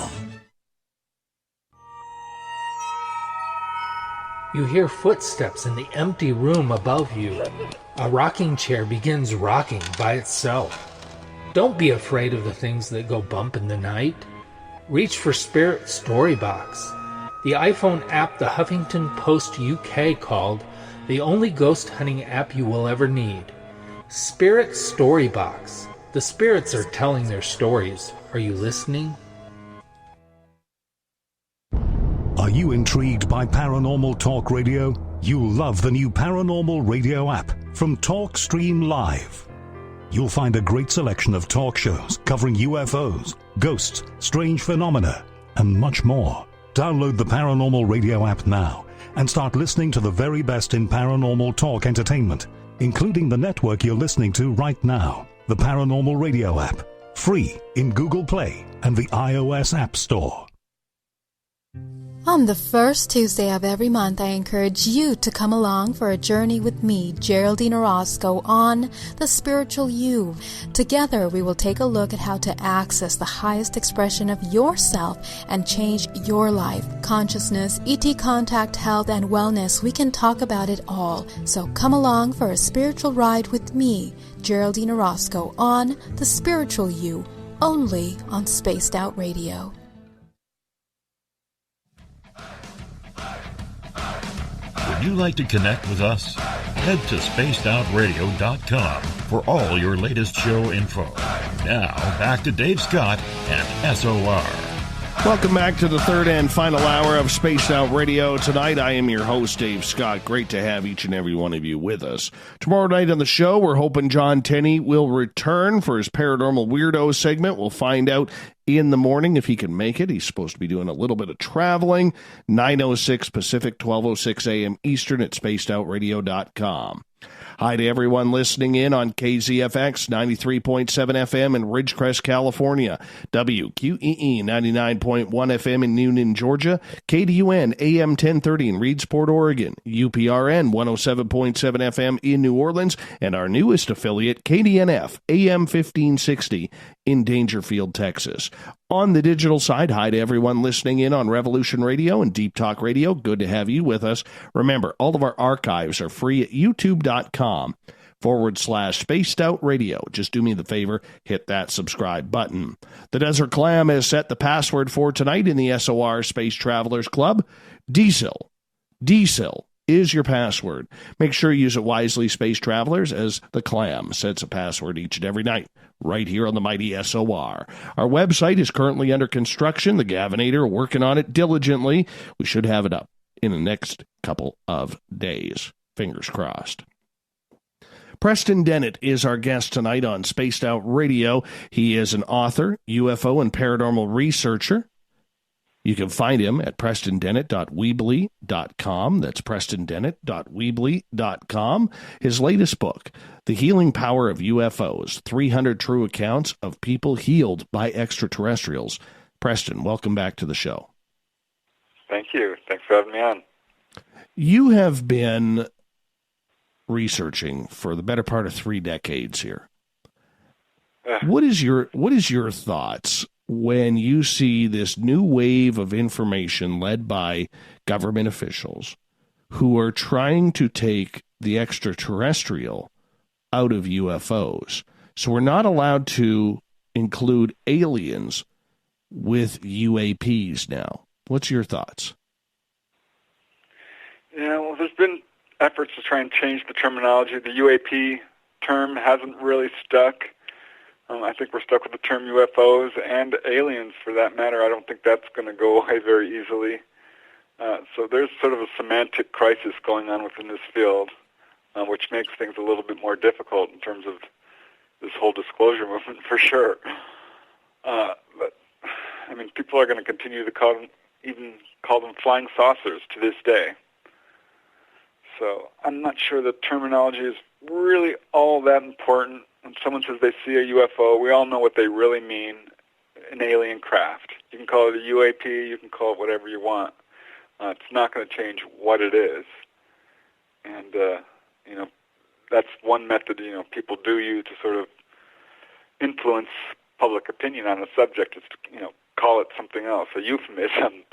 Speaker 13: You hear footsteps in the empty room above you. A rocking chair begins rocking by itself. Don't be afraid of the things that go bump in the night. Reach for Spirit Storybox, the iPhone app the Huffington Post UK called the only ghost hunting app you will ever need. Spirit Storybox. The spirits are telling their stories. Are you listening?
Speaker 3: Are you intrigued by Paranormal Talk Radio? You'll love the new Paranormal Radio app from TalkStream Live. You'll find a great selection of talk shows covering UFOs, ghosts, strange phenomena, and much more. Download the Paranormal Radio app now and start listening to the very best in paranormal talk entertainment, including the network you're listening to right now, the Paranormal Radio app, free in Google Play and the iOS App Store.
Speaker 11: On the first Tuesday of every month, I encourage you to come along for a journey with me, Geraldine Orozco, on The Spiritual You. Together, we will take a look at how to access the highest expression of yourself and change your life. Consciousness, ET contact, health, and wellness, we can talk about it all. So come along for a spiritual ride with me, Geraldine Orozco, on The Spiritual You, only on Spaced Out Radio.
Speaker 15: Would you like to connect with us? Head to spacedoutradio.com for all your latest show info. Now, back to Dave Scott and SOR.
Speaker 1: Welcome back to the third and final hour of Spaced Out Radio. Tonight, I am your host, Dave Scott. Great to have each and every one of you with us. Tomorrow night on the show, we're hoping John Tenney will return for his Paranormal Weirdo segment. We'll find out in the morning if he can make it. He's supposed to be doing a little bit of traveling. 9:06 Pacific, 12:06 a.m. Eastern at spacedoutradio.com. Hi to everyone listening in on KZFX 93.7 FM in Ridgecrest, California, WQEE 99.1 FM in Newnan, Georgia, KDUN AM 1030 in Reedsport, Oregon, UPRN 107.7 FM in New Orleans, and our newest affiliate, KDNF AM 1560 in Dangerfield, Texas. On the digital side, hi to everyone listening in on Revolution Radio and Deep Talk Radio. Good to have you with us. Remember, all of our archives are free at youtube.com/Spaced Out Radio. Just do me the favor, hit that subscribe button. The Desert Clam has set the password for tonight in the SOR Space Travelers Club. Diesel. Diesel is your password. Make sure you use it wisely, Space Travelers, as the Clam sets a password each and every night, right here on the mighty SOR. Our website is currently under construction. The Gavinator working on it diligently. We should have it up in the next couple of days. Fingers crossed. Preston Dennett is our guest tonight on Spaced Out Radio. He is an author, UFO and paranormal researcher. You can find him at prestondennett.weebly.com. That's prestondennett.weebly.com. His latest book, The Healing Power of UFOs, 300 True Accounts of People Healed by Extraterrestrials. Preston, welcome back to the show.
Speaker 2: Thank you. Thanks for having me on.
Speaker 1: You have been researching for the better part of 3 decades here. What is your thoughts when you see this new wave of information led by government officials who are trying to take the extraterrestrial out of UFOs? So we're not allowed to include aliens with UAPs now. What's your thoughts?
Speaker 2: Yeah, well, there's been efforts to try and change the terminology. The UAP term hasn't really stuck. I think we're stuck with the term UFOs and aliens, for that matter. I don't think that's going to go away very easily. So there's sort of a semantic crisis going on within this field, which makes things a little bit more difficult in terms of this whole disclosure movement, for sure. But, I mean, people are going to continue to call them flying saucers to this day. So I'm not sure the terminology is really all that important. When someone says they see a UFO, we all know what they really mean, an alien craft. You can call it a UAP, you can call it whatever you want. It's not going to change what it is. And, that's one method, people do use to sort of influence public opinion on a subject is to, call it something else, a euphemism.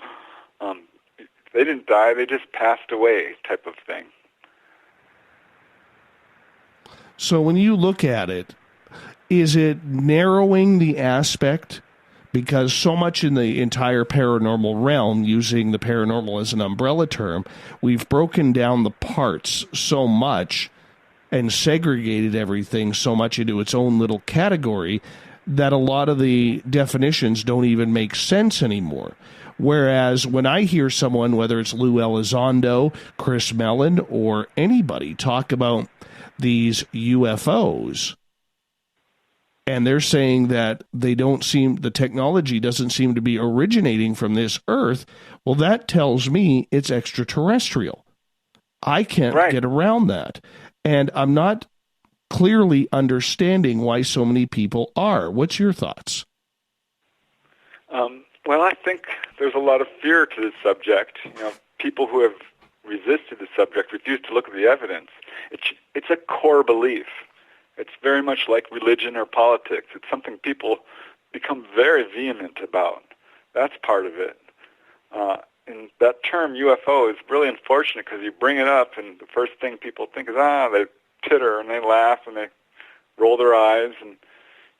Speaker 2: They didn't die, they just passed away type of thing.
Speaker 1: So when you look at it, is it narrowing the aspect? Because so much in the entire paranormal realm, using the paranormal as an umbrella term, we've broken down the parts so much and segregated everything so much into its own little category that a lot of the definitions don't even make sense anymore. Whereas when I hear someone, whether it's Lou Elizondo, Chris Mellon, or anybody talk about these UFOs, and they're saying that the technology doesn't seem to be originating from this Earth, well, that tells me it's extraterrestrial. I can't get around that. And I'm not clearly understanding why so many people are. What's your thoughts?
Speaker 2: Well, I think there's a lot of fear to this subject. People who have resisted the subject refuse to look at the evidence. It's a core belief. It's very much like religion or politics. It's something people become very vehement about. That's part of it. And that term UFO is really unfortunate because you bring it up and the first thing people think is, they titter and they laugh and they roll their eyes, and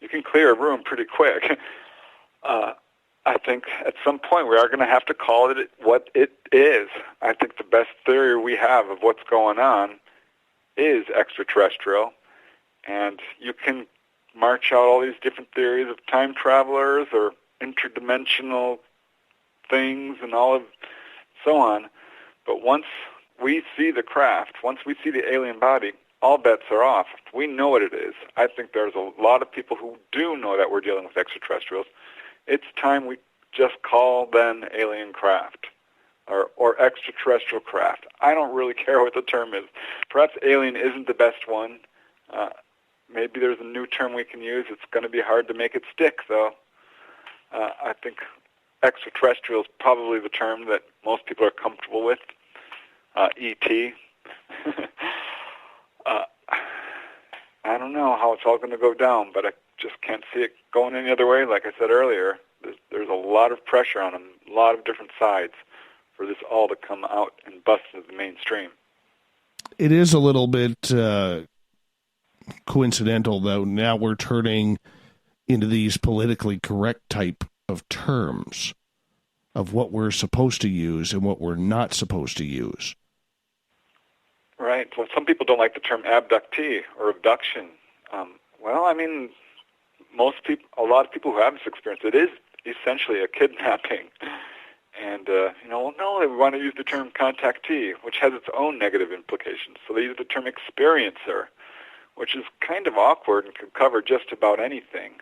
Speaker 2: you can clear a room pretty quick. I think at some point we are going to have to call it what it is. I think the best theory we have of what's going on is extraterrestrial, and you can march out all these different theories of time travelers or interdimensional things and all of so on. But once we see the craft, once we see the alien body, all bets are off. We know what it is. I think there's a lot of people who do know that we're dealing with extraterrestrials. It's time we just call them alien craft or extraterrestrial craft. I don't really care what the term is. Perhaps alien isn't the best one. Maybe there's a new term we can use. It's going to be hard to make it stick, though. I think extraterrestrial is probably the term that most people are comfortable with. ET. I don't know how it's all going to go down, but I just can't see it going any other way. Like I said earlier, there's a lot of pressure on a lot of different sides for this all to come out and bust into the mainstream.
Speaker 1: It is a little bit coincidental, though. Now we're turning into these politically correct type of terms of what we're supposed to use and what we're not supposed to use.
Speaker 2: Right. Well, some people don't like the term abductee or abduction. Well, I mean, a lot of people who have this experience, it is essentially a kidnapping. And, no, they want to use the term contactee, which has its own negative implications. So they use the term experiencer, which is kind of awkward and can cover just about anything.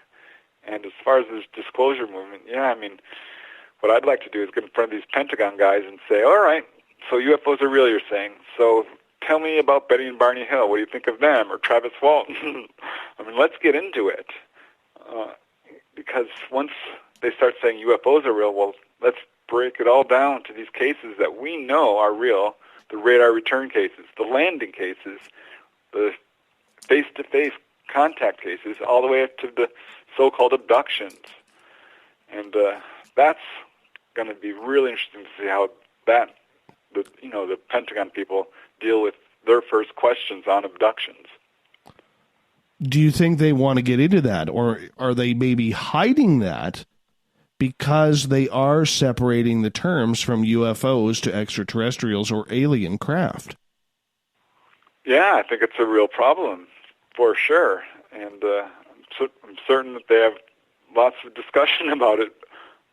Speaker 2: And as far as this disclosure movement, what I'd like to do is get in front of these Pentagon guys and say, all right, so UFOs are real, you're saying. So tell me about Betty and Barney Hill. What do you think of them? Or Travis Walton? Let's get into it. Because once they start saying UFOs are real, well, let's break it all down to these cases that we know are real, the radar return cases, the landing cases, the face-to-face contact cases, all the way up to the so-called abductions. And that's going to be really interesting to see how the Pentagon people deal with their first questions on abductions.
Speaker 1: Do you think they want to get into that, or are they maybe hiding that because they are separating the terms from UFOs to extraterrestrials or alien craft? Yeah,
Speaker 2: I think it's a real problem, for sure. And I'm certain that they have lots of discussion about it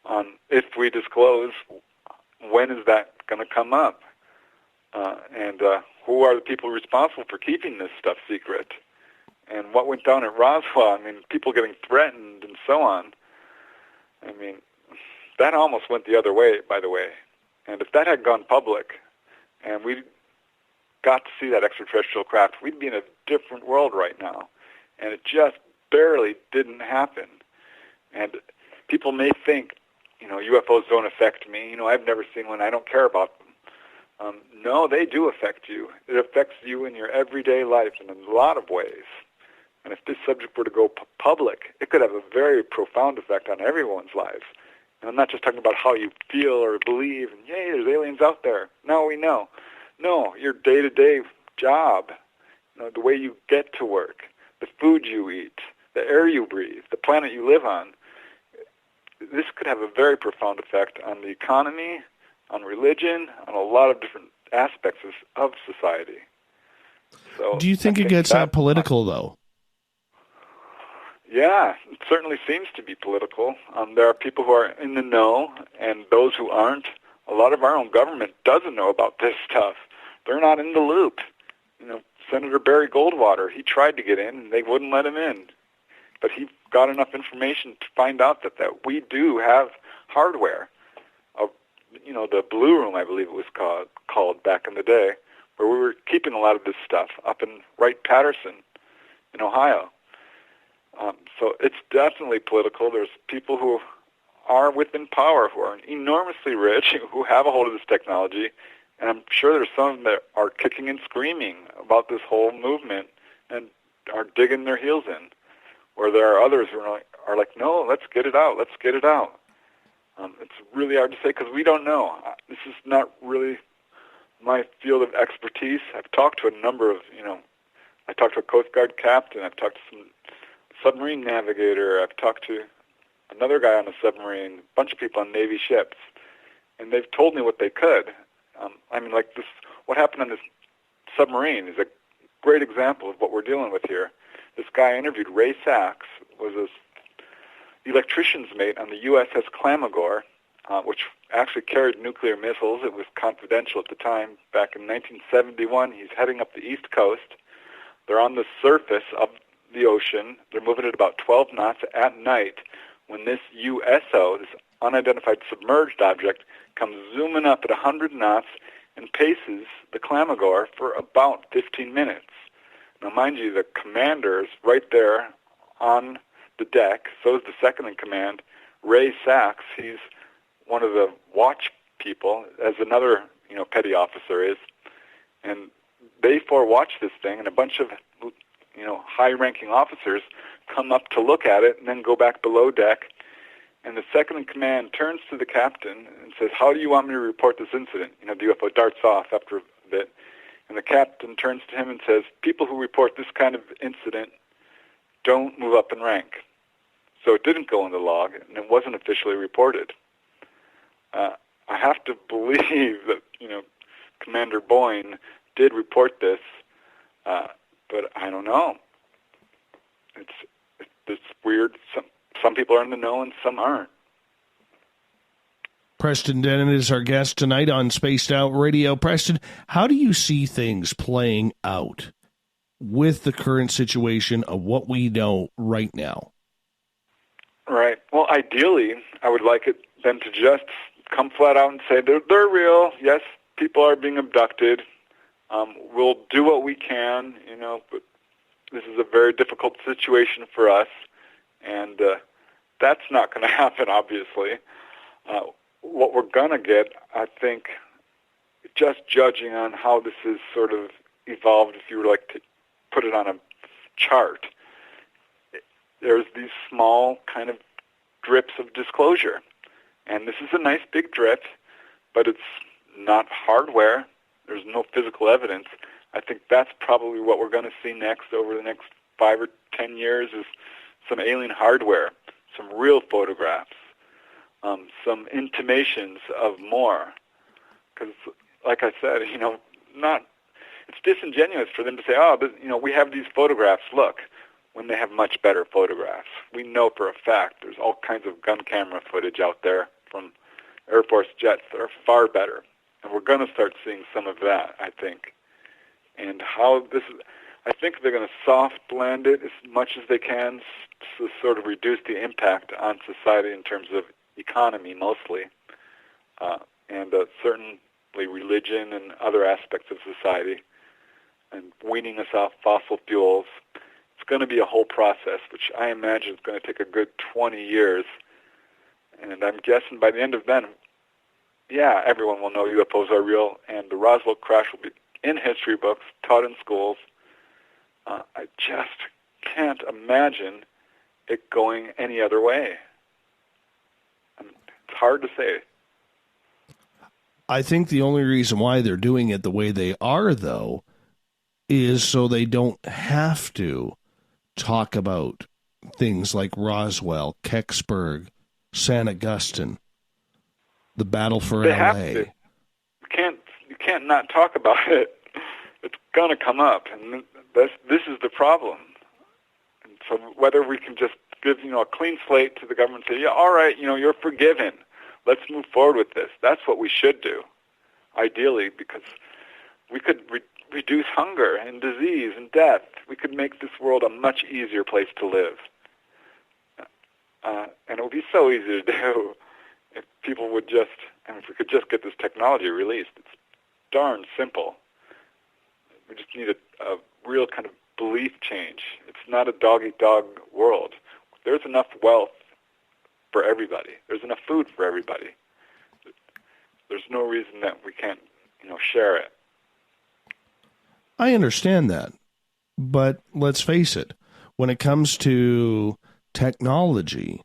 Speaker 2: on if we disclose, when is that going to come up? And who are the people responsible for keeping this stuff secret? And what went down at Roswell, people getting threatened and so on. That almost went the other way, by the way. And if that had gone public and we got to see that extraterrestrial craft, we'd be in a different world right now. And it just barely didn't happen. And people may think, UFOs don't affect me. I've never seen one. I don't care about them. No, they do affect you. It affects you in your everyday life in a lot of ways. And if this subject were to go public, it could have a very profound effect on everyone's lives. And I'm not just talking about how you feel or believe, and yay, there's aliens out there. Now we know. No, your day-to-day job, the way you get to work, the food you eat, the air you breathe, the planet you live on. This could have a very profound effect on the economy, on religion, on a lot of different aspects of society. So
Speaker 1: do you think it gets that political, though?
Speaker 2: Yeah, it certainly seems to be political. There are people who are in the know, and those who aren't. A lot of our own government doesn't know about this stuff. They're not in the loop. Senator Barry Goldwater, he tried to get in, and they wouldn't let him in. But he got enough information to find out that we do have hardware. The Blue Room, I believe it was called back in the day, where we were keeping a lot of this stuff up in Wright-Patterson in Ohio. So it's definitely political. There's people who are within power, who are enormously rich, who have a hold of this technology, and I'm sure there's some that are kicking and screaming about this whole movement and are digging their heels in, where there are others who are like, no, let's get it out, let's get it out. It's really hard to say because we don't know. This is not really my field of expertise. I've talked to a number of, I talked to a Coast Guard captain, I've talked to some submarine navigator, I've talked to another guy on a submarine, a bunch of people on Navy ships, and they've told me what they could. Like this, what happened on this submarine is a great example of what we're dealing with here. This guy I interviewed, Ray Sachs, was an electrician's mate on the USS Clamagore, which actually carried nuclear missiles. It was confidential at the time. Back in 1971, he's heading up the East Coast. They're on the surface of the ocean. They're moving at about 12 knots at night when this USO, this unidentified submerged object, comes zooming up at 100 knots and paces the Clamagore for about 15 minutes. Now, mind you, the commander is right there on the deck. So is the second in command, Ray Sachs. He's one of the watch people, as another petty officer is. And they watch this thing, and a bunch of high-ranking officers come up to look at it and then go back below deck. And the second in command turns to the captain and says, how do you want me to report this incident? The UFO darts off after a bit. And the captain turns to him and says, people who report this kind of incident don't move up in rank. So it didn't go in the log, and it wasn't officially reported. I have to believe that, Commander Boyne did report this, but I don't know. It's weird. Some people are in the know and some aren't.
Speaker 1: Preston Dennett is our guest tonight on Spaced Out Radio. Preston, how do you see things playing out with the current situation of what we know right now?
Speaker 2: Right. Well, ideally, I would like them to just come flat out and say they're real. Yes, people are being abducted. We'll do what we can, but this is a very difficult situation for us, and that's not going to happen, obviously. What we're going to get, I think, just judging on how this is sort of evolved, if you were like to put it on a chart, there's these small kind of drips of disclosure. And this is a nice big drip, but it's not hardware. There's no physical evidence. I think that's probably what we're going to see next over the next 5 or 10 years is some alien hardware, some real photographs, some intimations of more. Because, like I said, it's disingenuous for them to say, we have these photographs, look, when they have much better photographs. We know for a fact there's all kinds of gun camera footage out there from Air Force jets that are far better. And we're going to start seeing some of that, I think. And how this is, I think they're going to soft blend it as much as they can to sort of reduce the impact on society in terms of economy mostly, and certainly religion and other aspects of society, and weaning us off fossil fuels. It's going to be a whole process, which I imagine is going to take a good 20 years. And I'm guessing by the end of then, everyone will know UFOs are real, and the Roswell crash will be in history books, taught in schools. I just can't imagine it going any other way. It's hard to say.
Speaker 1: I think the only reason why they're doing it the way they are, though, is so they don't have to talk about things like Roswell, Kecksburg, San Augustine, the battle for
Speaker 2: they
Speaker 1: LA.
Speaker 2: Have to. You can't not talk about it. It's going to come up, and this is the problem. And so whether we can just give a clean slate to the government and say, all right, you're forgiven. Let's move forward with this. That's what we should do, ideally, because we could reduce hunger and disease and death. We could make this world a much easier place to live. And it would be so easy to do if people would just, and if we could just get this technology released. It's darn simple. We just need a real kind of belief change. It's not a dog-eat-dog world. There's enough wealth for everybody. There's enough food for everybody. There's no reason that we can't, share it.
Speaker 1: I understand that. But let's face it, when it comes to technology,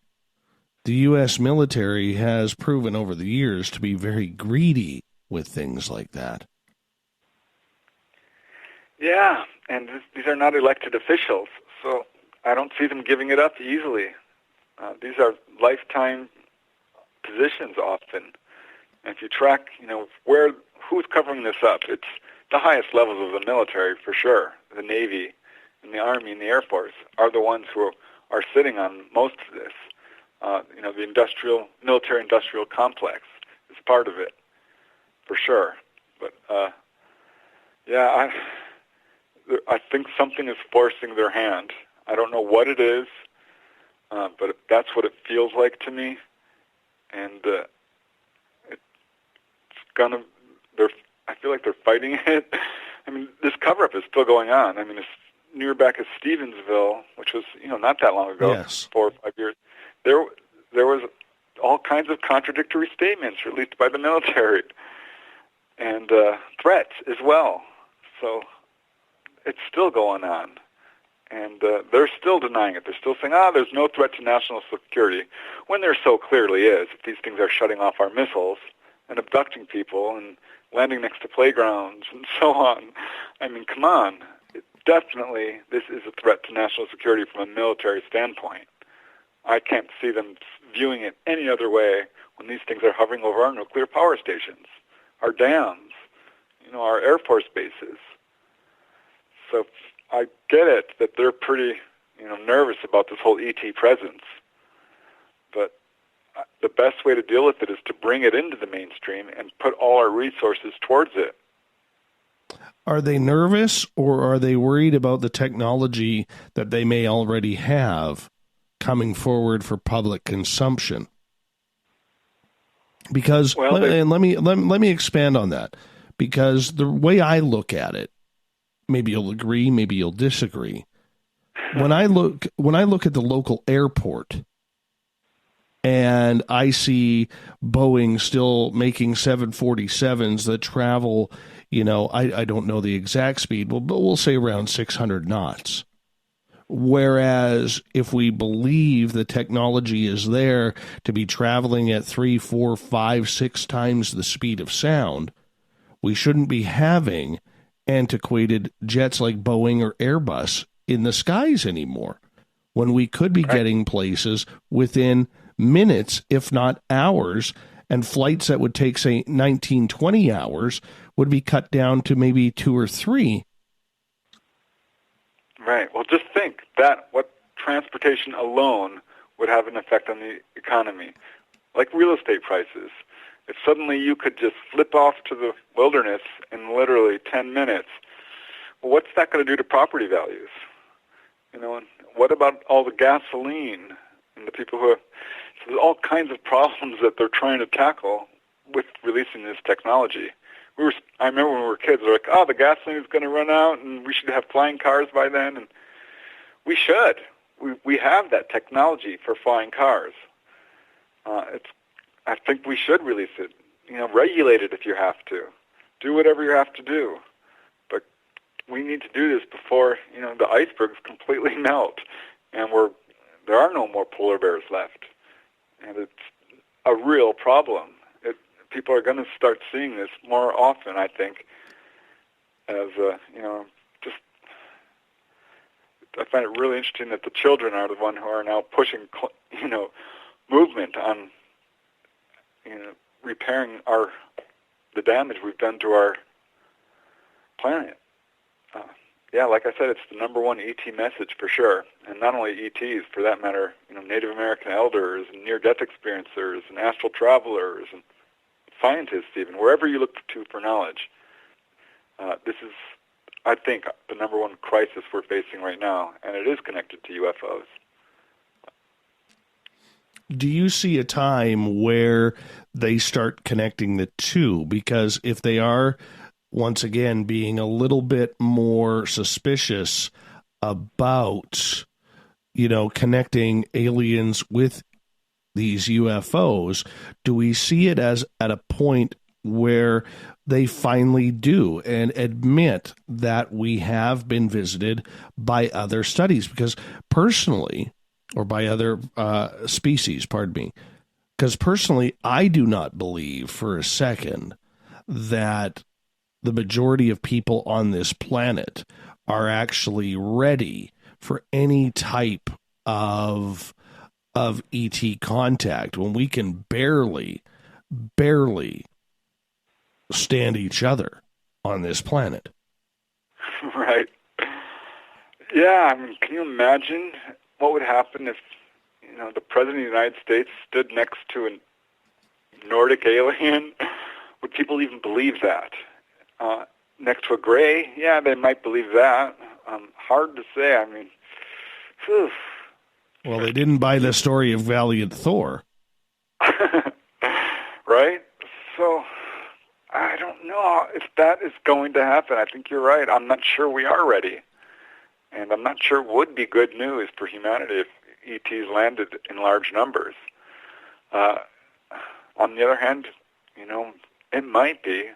Speaker 1: the U.S. military has proven over the years to be very greedy with things like that.
Speaker 2: Yeah, and these are not elected officials, so I don't see them giving it up easily. These are lifetime positions often. And if you track, who's covering this up, it's the highest levels of the military for sure. The Navy and the Army and the Air Force are the ones who are sitting on most of this. The military-industrial complex is part of it, for sure. But, I think something is forcing their hand. I don't know what it is, but that's what it feels like to me. And I feel like they're fighting it. I mean, this cover-up is still going on. I mean, as near back as Stevensville, which was, not that long ago,
Speaker 1: yes.
Speaker 2: 4 or 5 years, there was all kinds of contradictory statements released by the military and threats as well. So it's still going on. And they're still denying it. They're still saying, there's no threat to national security, when there so clearly is. If these things are shutting off our missiles and abducting people and landing next to playgrounds and so on. I mean, come on. Definitely, this is a threat to national security from a military standpoint. I can't see them viewing it any other way when these things are hovering over our nuclear power stations, our dams, our Air Force bases. So I get it that they're pretty, nervous about this whole ET presence. But the best way to deal with it is to bring it into the mainstream and put all our resources towards it.
Speaker 1: Are they nervous, or are they worried about the technology that they may already have coming forward for public consumption? Because, and let me expand on that, because the way I look at it, maybe you'll agree, maybe you'll disagree. When I look at the local airport, and I see Boeing still making 747s that travel, I don't know the exact speed, but we'll say around 600 knots. Whereas if we believe the technology is there to be traveling at 3, 4, 5, 6 times the speed of sound, we shouldn't be having antiquated jets like Boeing or Airbus in the skies anymore, when we could be getting places within minutes, if not hours, and flights that would take, say, 19, 20 hours would be cut down to maybe 2 or 3.
Speaker 2: Right. Well, just think that what transportation alone would have an effect on the economy, like real estate prices. If suddenly you could just flip off to the wilderness in literally 10 minutes, well, what's that going to do to property values? And what about all the gasoline and the people who have... So there's all kinds of problems that they're trying to tackle with releasing this technology. I remember when we were kids, they're like, the gasoline is going to run out and we should have flying cars by then. And we should. We have that technology for flying cars. I think we should release it. Regulate it if you have to. Do whatever you have to do. But we need to do this before, the icebergs completely melt and there are no more polar bears left. And it's a real problem. People are going to start seeing this more often, I think, as, I find it really interesting that the children are the one who are now pushing, movement on, repairing the damage we've done to our planet. Like I said, it's the number one ET message for sure. And not only ETs, for that matter, Native American elders and near-death experiencers and astral travelers and scientists even, wherever you look to for knowledge. This is, I think, the number one crisis we're facing right now, and it is connected to UFOs.
Speaker 1: Do you see a time where they start connecting the two? Because if they are, once again, being a little bit more suspicious about, connecting aliens with these UFOs, do we see it as at a point where they finally do and admit that we have been visited by other studies? Because personally, or by other species, pardon me, because personally, I do not believe for a second that the majority of people on this planet are actually ready for any type of ET contact when we can barely stand each other on this planet.
Speaker 2: Right. Yeah, I mean, can you imagine what would happen if, the President of the United States stood next to a Nordic alien? Would people even believe that? Next to a gray? Yeah, they might believe that. Hard to say. I mean, whew.
Speaker 1: Well, they didn't buy the story of Valiant Thor.
Speaker 2: Right? So, I don't know if that is going to happen. I think you're right. I'm not sure we are ready. And I'm not sure it would be good news for humanity if ETs landed in large numbers. On the other hand, it might be,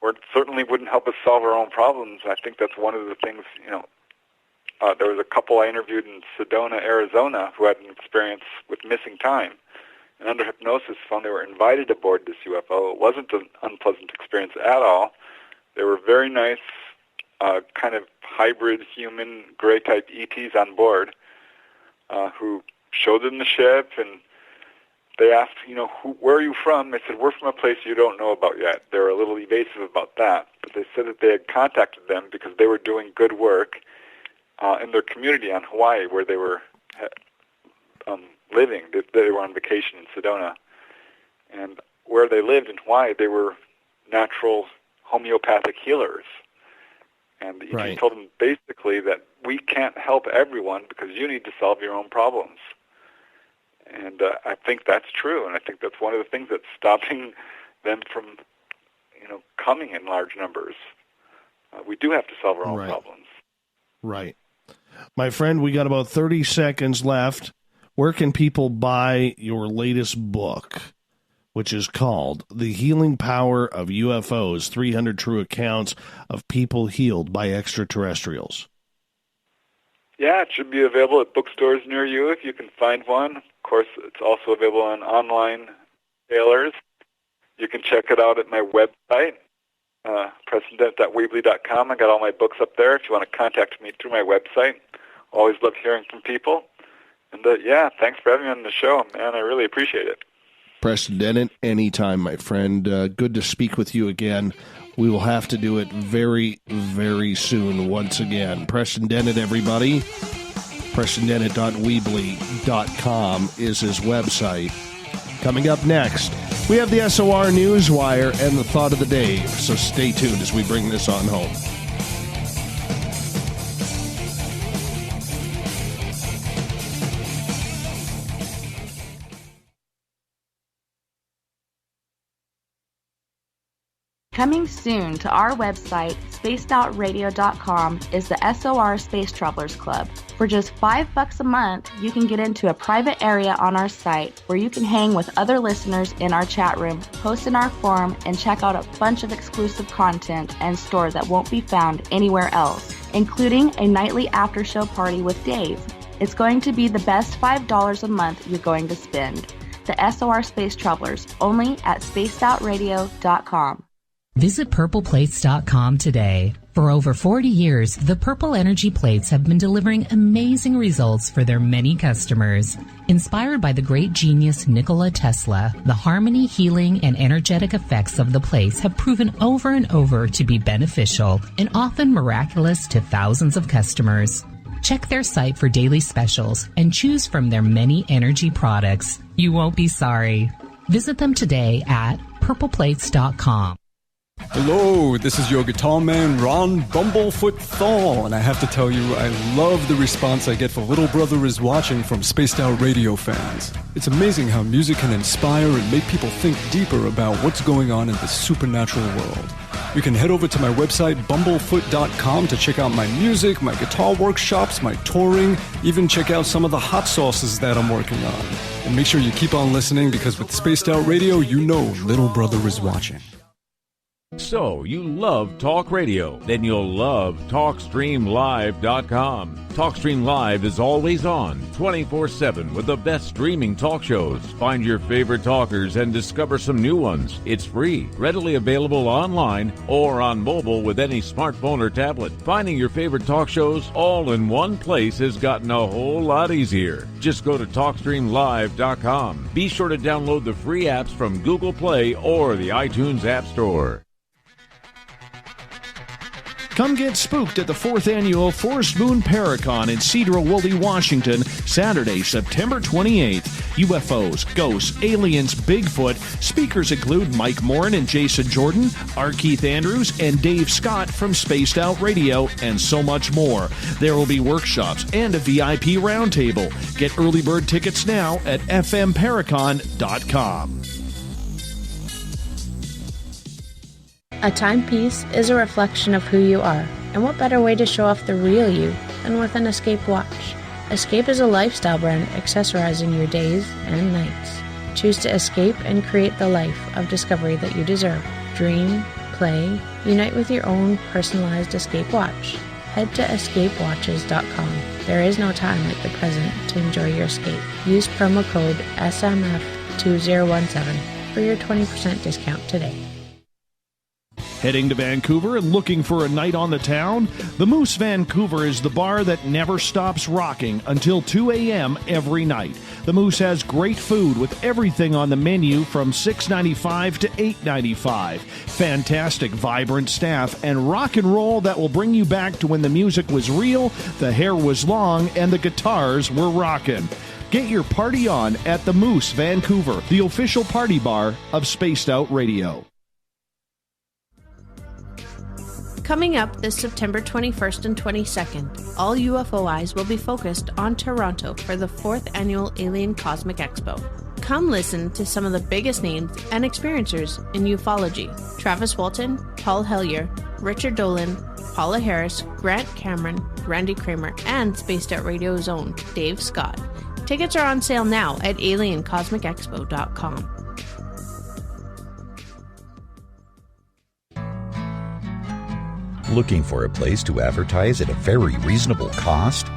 Speaker 2: or it certainly wouldn't help us solve our own problems. I think that's one of the things, there was a couple I interviewed in Sedona, Arizona, who had an experience with missing time. And under hypnosis found they were invited aboard this UFO. It wasn't an unpleasant experience at all. They were very nice, kind of hybrid human gray type ETs on board, who showed them the ship, and they asked, where are you from? They said, we're from a place you don't know about yet. They were a little evasive about that, but they said that they had contacted them because they were doing good work in their community on Hawaii, where they were living. They were on vacation in Sedona. And where they lived in Hawaii, they were natural homeopathic healers. And the ET told them basically that we can't help everyone because you need to solve your own problems. And I think that's true, and I think that's one of the things that's stopping them from, coming in large numbers. We do have to solve our own problems.
Speaker 1: Right. My friend, we got about 30 seconds left. Where can people buy your latest book, which is called The Healing Power of UFOs, 300 True Accounts of People Healed by Extraterrestrials?
Speaker 2: Yeah, it should be available at bookstores near you if you can find one. Of course, it's also available on online retailers. You can check it out at my website, PrestonDennett.weebly.com. I got all my books up there if you want to contact me through my website. Always love hearing from people. And thanks for having me on the show, man. I really appreciate it.
Speaker 1: Preston Dennett, anytime, my friend. Good to speak with you again. We will have to do it very, very soon once again. Preston Dennett, everybody. PrestonDennett.weebly.com is his website. Coming up next, we have the SOR Newswire and the thought of the day. So stay tuned as we bring this on home.
Speaker 8: Coming soon to our website, spacedoutradio.com, is the SOR Space Travelers Club. For just $5 a month, you can get into a private area on our site where you can hang with other listeners in our chat room, post in our forum, and check out a bunch of exclusive content and store that won't be found anywhere else, including a nightly after-show party with Dave. It's going to be the best $5 a month you're going to spend. The SOR Space Travelers, only at spacedoutradio.com.
Speaker 12: Visit purpleplates.com today. For over 40 years, the Purple Energy Plates have been delivering amazing results for their many customers. Inspired by the great genius Nikola Tesla, the harmony, healing, and energetic effects of the plates have proven over and over to be beneficial and often miraculous to thousands of customers. Check their site for daily specials and choose from their many energy products. You won't be sorry. Visit them today at purpleplates.com.
Speaker 5: Hello, this is your guitar man, Ron Bumblefoot Thal, and I have to tell you, I love the response I get for Little Brother is Watching from Spaced Out Radio fans. It's amazing how music can inspire and make people think deeper about what's going on in the supernatural world. You can head over to my website, bumblefoot.com, to check out my music, my guitar workshops, my touring, even check out some of the hot sauces that I'm working on. And make sure you keep on listening, because with Spaced Out Radio, you know little brother is watching.
Speaker 7: So, you love talk radio? Then you'll love TalkStreamLive.com. TalkStream Live is always on, 24/7, with the best streaming talk shows. Find your favorite talkers and discover some new ones. It's free, readily available online or on mobile with any smartphone or tablet. Finding your favorite talk shows all in one place has gotten a whole lot easier. Just go to TalkStreamLive.com. Be sure to download the free apps from Google Play or the iTunes App Store.
Speaker 1: Come get spooked at the 4th Annual Forest Moon Paracon in Cedar-Woolley, Washington, Saturday, September 28th. UFOs, ghosts, aliens, Bigfoot. Speakers include Mike Morin and Jason Jordan, R. Keith Andrews, and Dave Scott from Spaced Out Radio, and so much more. There will be workshops and a VIP roundtable. Get early bird tickets now at fmparacon.com.
Speaker 4: A timepiece is a reflection of who you are, and what better way to show off the real you than with an Escape watch. Escape is a lifestyle brand accessorizing your days and nights. Choose to escape and create the life of discovery that you deserve. Dream, play, unite with your own personalized Escape watch. Head to escapewatches.com. There is no time like the present to enjoy your escape. Use promo code SMF2017 for your 20% discount today.
Speaker 1: Heading to Vancouver and looking for a night on the town? The Moose Vancouver is the bar that never stops rocking until 2 a.m. every night. The Moose has great food with everything on the menu from $6.95 to $8.95. Fantastic, vibrant staff and rock and roll that will bring you back to when the music was real, the hair was long, and the guitars were rockin'. Get your party on at the Moose Vancouver, the official party bar of Spaced Out Radio.
Speaker 4: Coming up this September 21st and 22nd, all UFO eyes will be focused on Toronto for the 4th Annual Alien Cosmic Expo. Come listen to some of the biggest names and experiencers in ufology. Travis Walton, Paul Hellyer, Richard Dolan, Paula Harris, Grant Cameron, Randy Kramer, and Spaced Out Radio's own Dave Scott. Tickets are on sale now at aliencosmicexpo.com.
Speaker 9: Looking for a place to advertise at a very reasonable cost?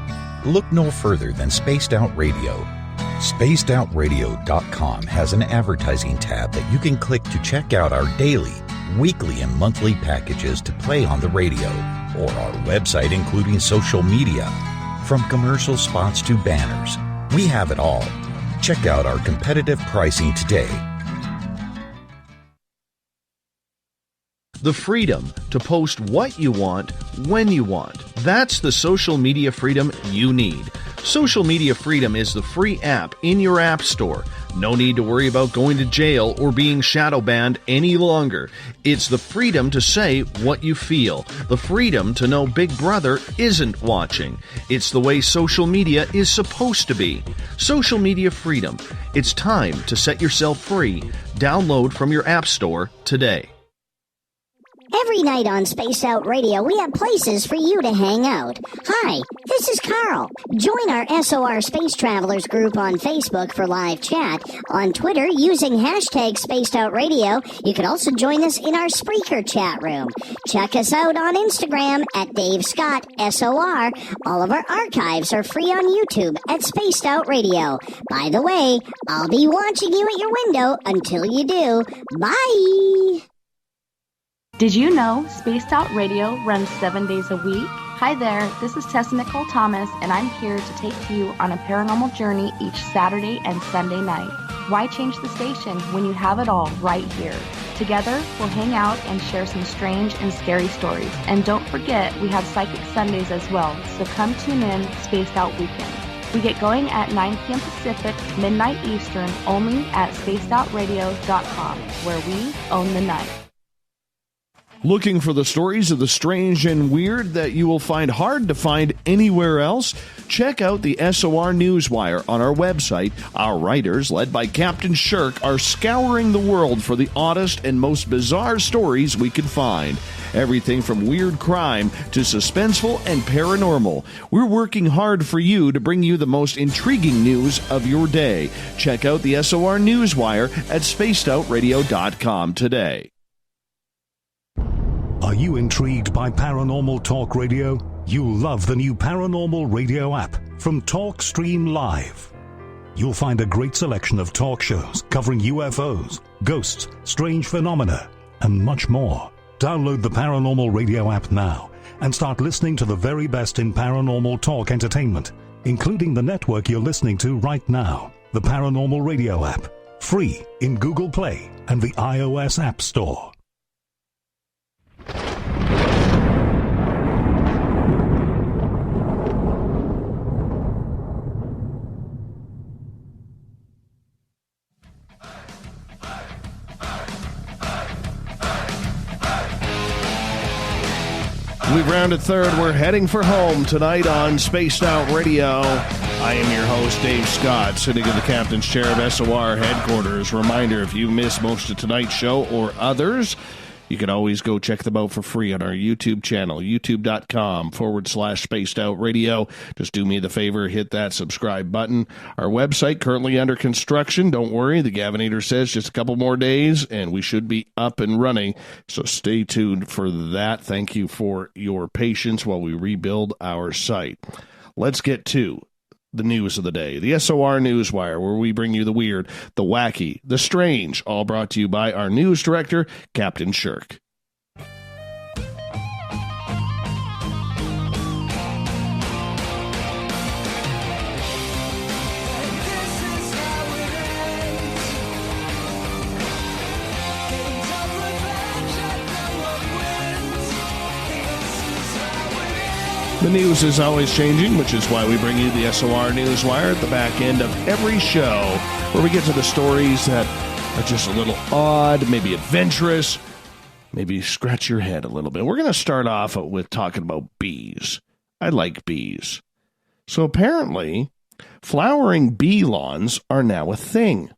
Speaker 9: Look no further than Spaced Out Radio. SpacedOutRadio.com has an advertising tab that you can click to check out our daily, weekly, and monthly packages to play on the radio, or our website including social media. From commercial spots to banners, we have it all. Check out our competitive pricing today.
Speaker 1: The freedom to post what you want, when you want. That's the social media freedom you need. Social Media Freedom is the free app in your app store. No need to worry about going to jail or being shadow banned any longer. It's the freedom to say what you feel. The freedom to know Big Brother isn't watching. It's the way social media is supposed to be. Social Media Freedom. It's time to set yourself free. Download from your app store today.
Speaker 6: Every night on Spaced Out Radio, we have places for you to hang out. Hi, this is Carl. Join our SOR Space Travelers group on Facebook for live chat. On Twitter, using hashtag Spaced Out Radio. You can also join us in our Spreaker chat room. Check us out on Instagram at Dave Scott SOR. All of our archives are free on YouTube at Spaced Out Radio. By the way, I'll be watching you at your window until you do. Bye!
Speaker 8: Did you know Spaced Out Radio runs 7 days a week? Hi there, this is Tessa Nicole Thomas, and I'm here to take you on a paranormal journey each Saturday and Sunday night. Why change the station when you have it all right here? Together, we'll hang out and share some strange and scary stories. And don't forget, we have Psychic Sundays as well, so come tune in Spaced Out Weekend. We get going at 9 p.m. Pacific, midnight Eastern, only at spacedoutradio.com, where we own the night.
Speaker 1: Looking for the stories of the strange and weird that you will find hard to find anywhere else? Check out the SOR Newswire on our website. Our writers, led by Captain Shirk, are scouring the world for the oddest and most bizarre stories we can find. Everything from weird crime to suspenseful and paranormal. We're working hard for you to bring you the most intriguing news of your day. Check out the SOR Newswire at spacedoutradio.com today.
Speaker 3: Are you intrigued by Paranormal Talk Radio? You'll love the new Paranormal Radio app from TalkStream Live. You'll find a great selection of talk shows covering UFOs, ghosts, strange phenomena, and much more. Download the Paranormal Radio app now and start listening to the very best in paranormal talk entertainment, including the network you're listening to right now, the Paranormal Radio app, free in Google Play and the iOS App Store.
Speaker 1: We've rounded third. We're heading for home tonight on Spaced Out Radio. I am your host, Dave Scott, sitting in the captain's chair of SOR headquarters. Reminder, if you missed most of tonight's show or others, you can always go check them out for free on our YouTube channel, youtube.com/Spaced Out Radio. Just do me the favor, hit that subscribe button. Our website currently under construction. Don't worry, the Gavinator says just a couple more days and we should be up and running. So stay tuned for that. Thank you for your patience while we rebuild our site. Let's get to the news of the day. The SOR Newswire, where we bring you the weird, the wacky, the strange, all brought to you by our news director, Captain Shirk. The news is always changing, which is why we bring you the SOR Newswire at the back end of every show, where we get to the stories that are just a little odd, maybe adventurous, maybe scratch your head a little bit. We're going to start off with talking about bees. I like bees. So apparently, flowering bee lawns are now a thing.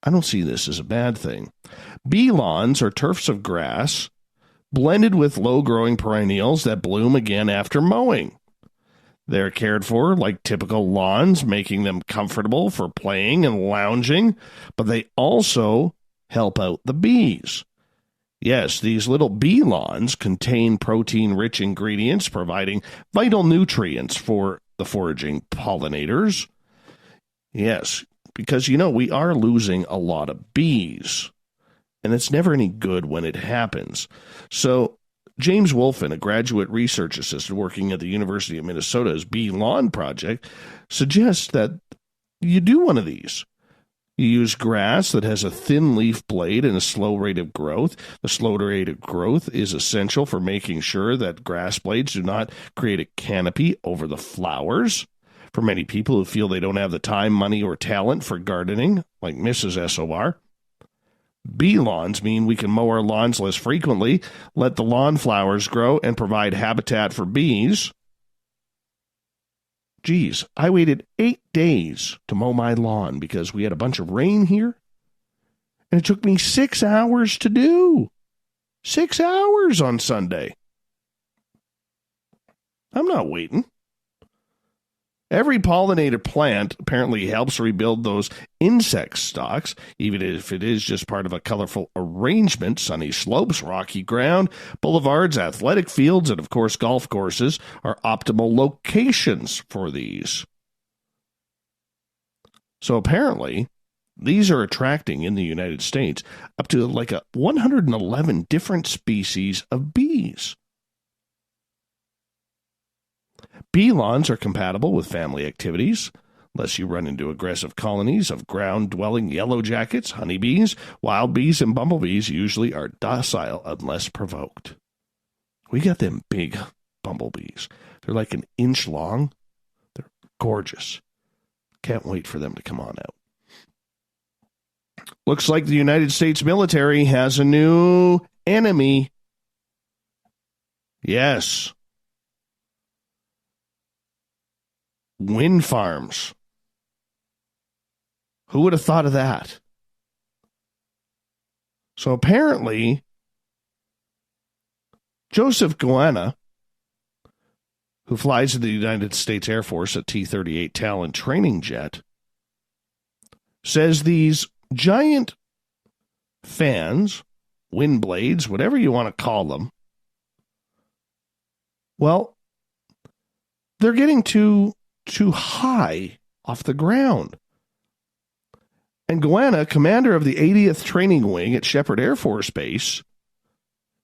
Speaker 1: I don't see this as a bad thing. Bee lawns are turfs of grass blended with low-growing perennials that bloom again after mowing. They're cared for like typical lawns, making them comfortable for playing and lounging, but they also help out the bees. Yes, these little bee lawns contain protein-rich ingredients, providing vital nutrients for the foraging pollinators. Yes, because, we are losing a lot of bees. And it's never any good when it happens. So James Wolfen, a graduate research assistant working at the University of Minnesota's Bee Lawn Project, suggests that you do one of these. You use grass that has a thin leaf blade and a slow rate of growth. The slow rate of growth is essential for making sure that grass blades do not create a canopy over the flowers. For many people who feel they don't have the time, money, or talent for gardening, like Mrs. SOR, bee lawns mean we can mow our lawns less frequently, let the lawn flowers grow, and provide habitat for bees. Geez, I waited 8 days to mow my lawn because we had a bunch of rain here, and it took me 6 hours to do. 6 hours on Sunday. I'm not waiting. Every pollinator plant apparently helps rebuild those insect stocks, even if it is just part of a colorful arrangement. Sunny slopes, rocky ground, boulevards, athletic fields, and of course golf courses are optimal locations for these. So apparently, these are attracting in the United States up to 111 different species of bees. Bee lawns are compatible with family activities, unless you run into aggressive colonies of ground-dwelling yellow jackets, honeybees. Wild bees and bumblebees usually are docile unless provoked. We got them big bumblebees. They're like an inch long. They're gorgeous. Can't wait for them to come on out. Looks like the United States military has a new enemy Yes. Wind farms. Who would have thought of that? So apparently, Joseph Goanna, who flies in the United States Air Force at T-38 THAL training jet, says these giant fans, wind blades, whatever you want to call them, well, they're getting too high off the ground. And Goanna, commander of the 80th Training Wing at Shepherd Air Force Base,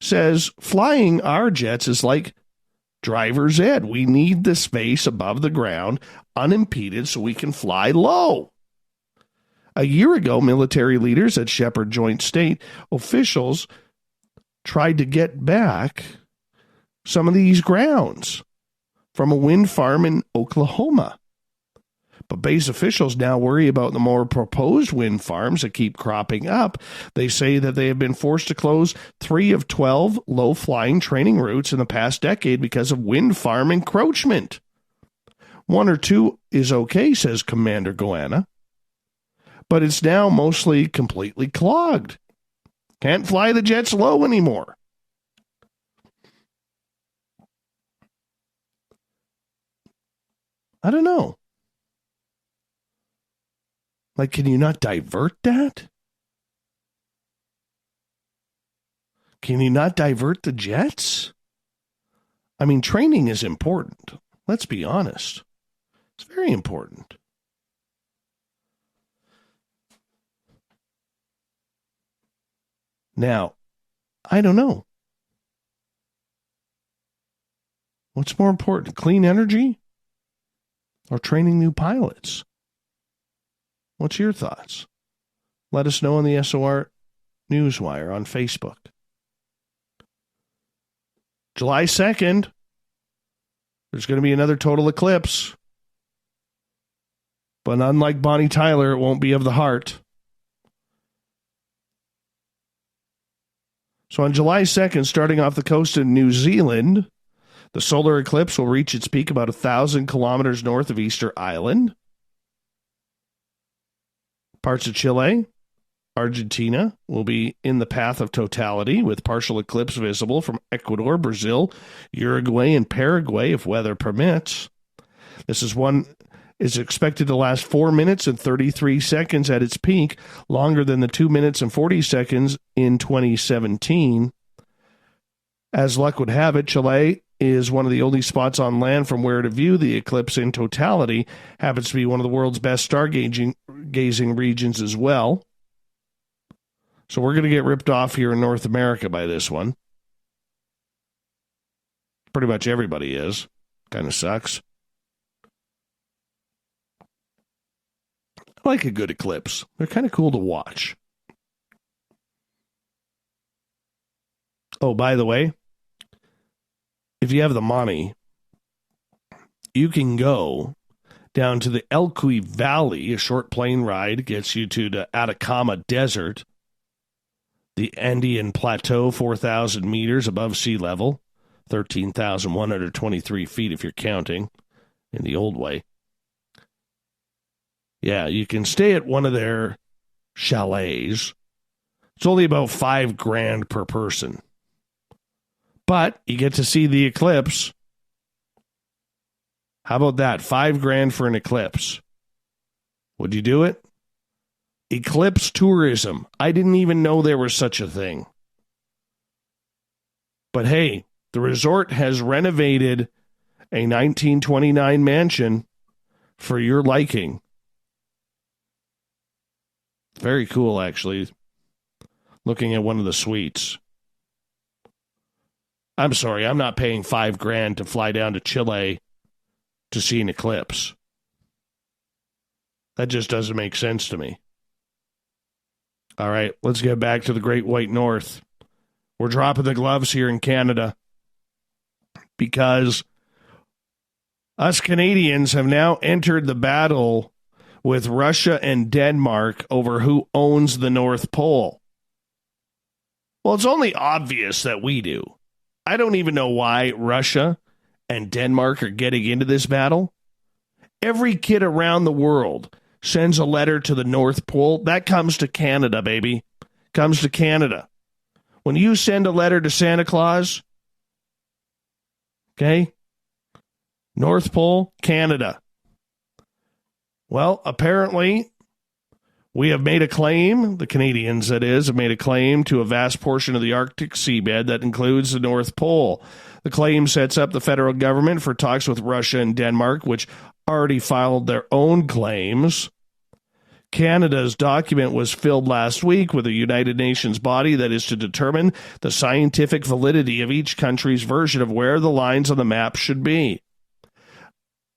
Speaker 1: says flying our jets is like driver's ed. We need the space above the ground unimpeded so we can fly low. A year ago, military leaders at Shepherd Joint State officials tried to get back some of these grounds from a wind farm in Oklahoma. But base officials now worry about the more proposed wind farms that keep cropping up. They say that they have been forced to close 3 of 12 low-flying training routes in the past decade because of wind farm encroachment. 1 or 2 is okay, says Commander Goanna, but it's now mostly completely clogged. Can't fly the jets low anymore. I don't know. Like, can you not divert that? Can you not divert the jets? I mean, training is important. Let's be honest. It's very important. Now, I don't know. What's more important, clean energy or training new pilots? What's your thoughts? Let us know on the SOR Newswire on Facebook. July 2nd, there's going to be another total eclipse. But unlike Bonnie Tyler, it won't be of the heart. So on July 2nd, starting off the coast of New Zealand, the solar eclipse will reach its peak about 1,000 kilometers north of Easter Island. Parts of Chile, Argentina will be in the path of totality, with partial eclipse visible from Ecuador, Brazil, Uruguay, and Paraguay if weather permits. This is expected to last 4 minutes and 33 seconds at its peak, longer than the 2 minutes and 40 seconds in 2017. As luck would have it, Chile is one of the only spots on land from where to view the eclipse in totality. Happens to be one of the world's best stargazing regions as well. So we're going to get ripped off here in North America by this one. Pretty much everybody is. Kind of sucks. I like a good eclipse. They're kind of cool to watch. Oh, by the way, if you have the money, you can go down to the Elqui Valley. A short plane ride gets you to the Atacama Desert, the Andean Plateau, 4,000 meters above sea level, 13,123 feet if you're counting in the old way. Yeah, you can stay at one of their chalets. It's only about $5,000 per person. But you get to see the eclipse. How about that? $5,000 for an eclipse. Would you do it? Eclipse tourism. I didn't even know there was such a thing. But hey, the resort has renovated a 1929 mansion for your liking. Very cool, actually. Looking at one of the suites. I'm sorry, I'm not paying $5,000 to fly down to Chile to see an eclipse. That just doesn't make sense to me. All right, let's get back to the Great White North. We're dropping the gloves here in Canada because us Canadians have now entered the battle with Russia and Denmark over who owns the North Pole. Well, it's only obvious that we do. I don't even know why Russia and Denmark are getting into this battle. Every kid around the world sends a letter to the North Pole. That comes to Canada, baby. Comes to Canada. When you send a letter to Santa Claus, okay, North Pole, Canada. Well, apparently, we have made a claim, the Canadians, that is, have made a claim to a vast portion of the Arctic seabed that includes the North Pole. The claim sets up the federal government for talks with Russia and Denmark, which already filed their own claims. Canada's document was filled last week with a United Nations body that is to determine the scientific validity of each country's version of where the lines on the map should be.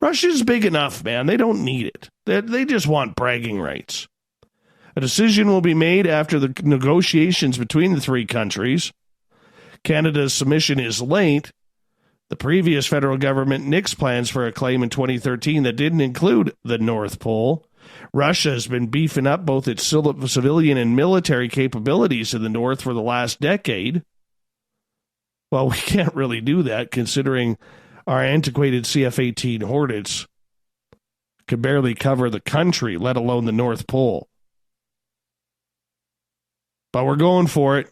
Speaker 1: Russia's big enough, man. They don't need it. They just want bragging rights. A decision will be made after the negotiations between the three countries. Canada's submission is late. The previous federal government nixed plans for a claim in 2013 that didn't include the North Pole. Russia has been beefing up both its civilian and military capabilities in the North for the last decade. Well, we can't really do that considering our antiquated CF-18 Hornets could barely cover the country, let alone the North Pole. But we're going for it.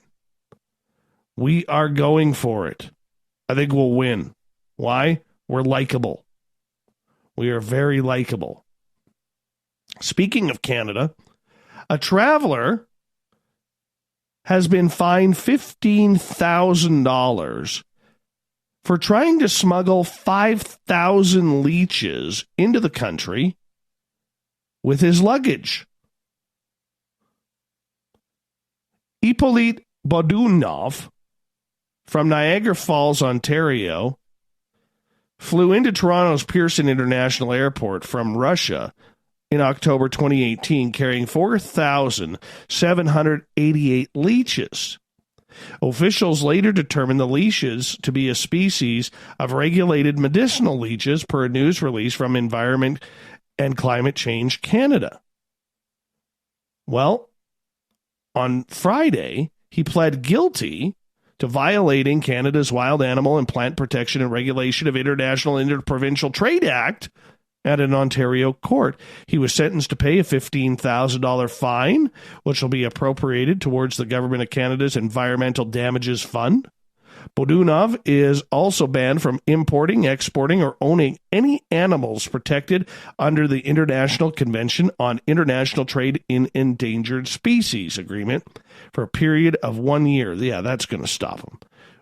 Speaker 1: We are going for it. I think we'll win. Why? We're likable. We are very likable. Speaking of Canada, a traveler has been fined $15,000 for trying to smuggle 5,000 leeches into the country with his luggage. Hippolyte Bodunov from Niagara Falls, Ontario, flew into Toronto's Pearson International Airport from Russia in October 2018, carrying 4,788 leeches. Officials later determined the leeches to be a species of regulated medicinal leeches per a news release from Environment and Climate Change Canada. Well, on Friday, he pled guilty to violating Canada's Wild Animal and Plant Protection and Regulation of International Interprovincial Trade Act at an Ontario court. He was sentenced to pay a $15,000 fine, which will be appropriated towards the Government of Canada's Environmental Damages Fund. Bodunov is also banned from importing, exporting, or owning any animals protected under the International Convention on International Trade in Endangered Species Agreement for a period of 1 year. Yeah, that's going to stop him.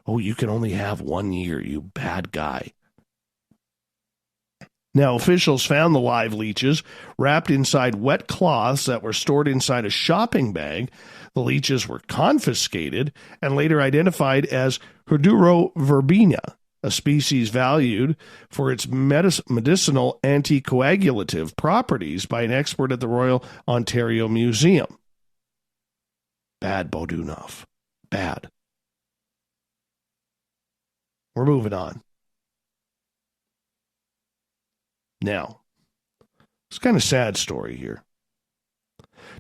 Speaker 1: Oh, you can only have 1 year, you bad guy. Now, officials found the live leeches wrapped inside wet cloths that were stored inside a shopping bag. The leeches were confiscated and later identified as Hyduro verbena, a species valued for its medicinal anticoagulative properties by an expert at the Royal Ontario Museum. Bad, Bodunov. Bad. We're moving on. Now, it's kind of sad story here.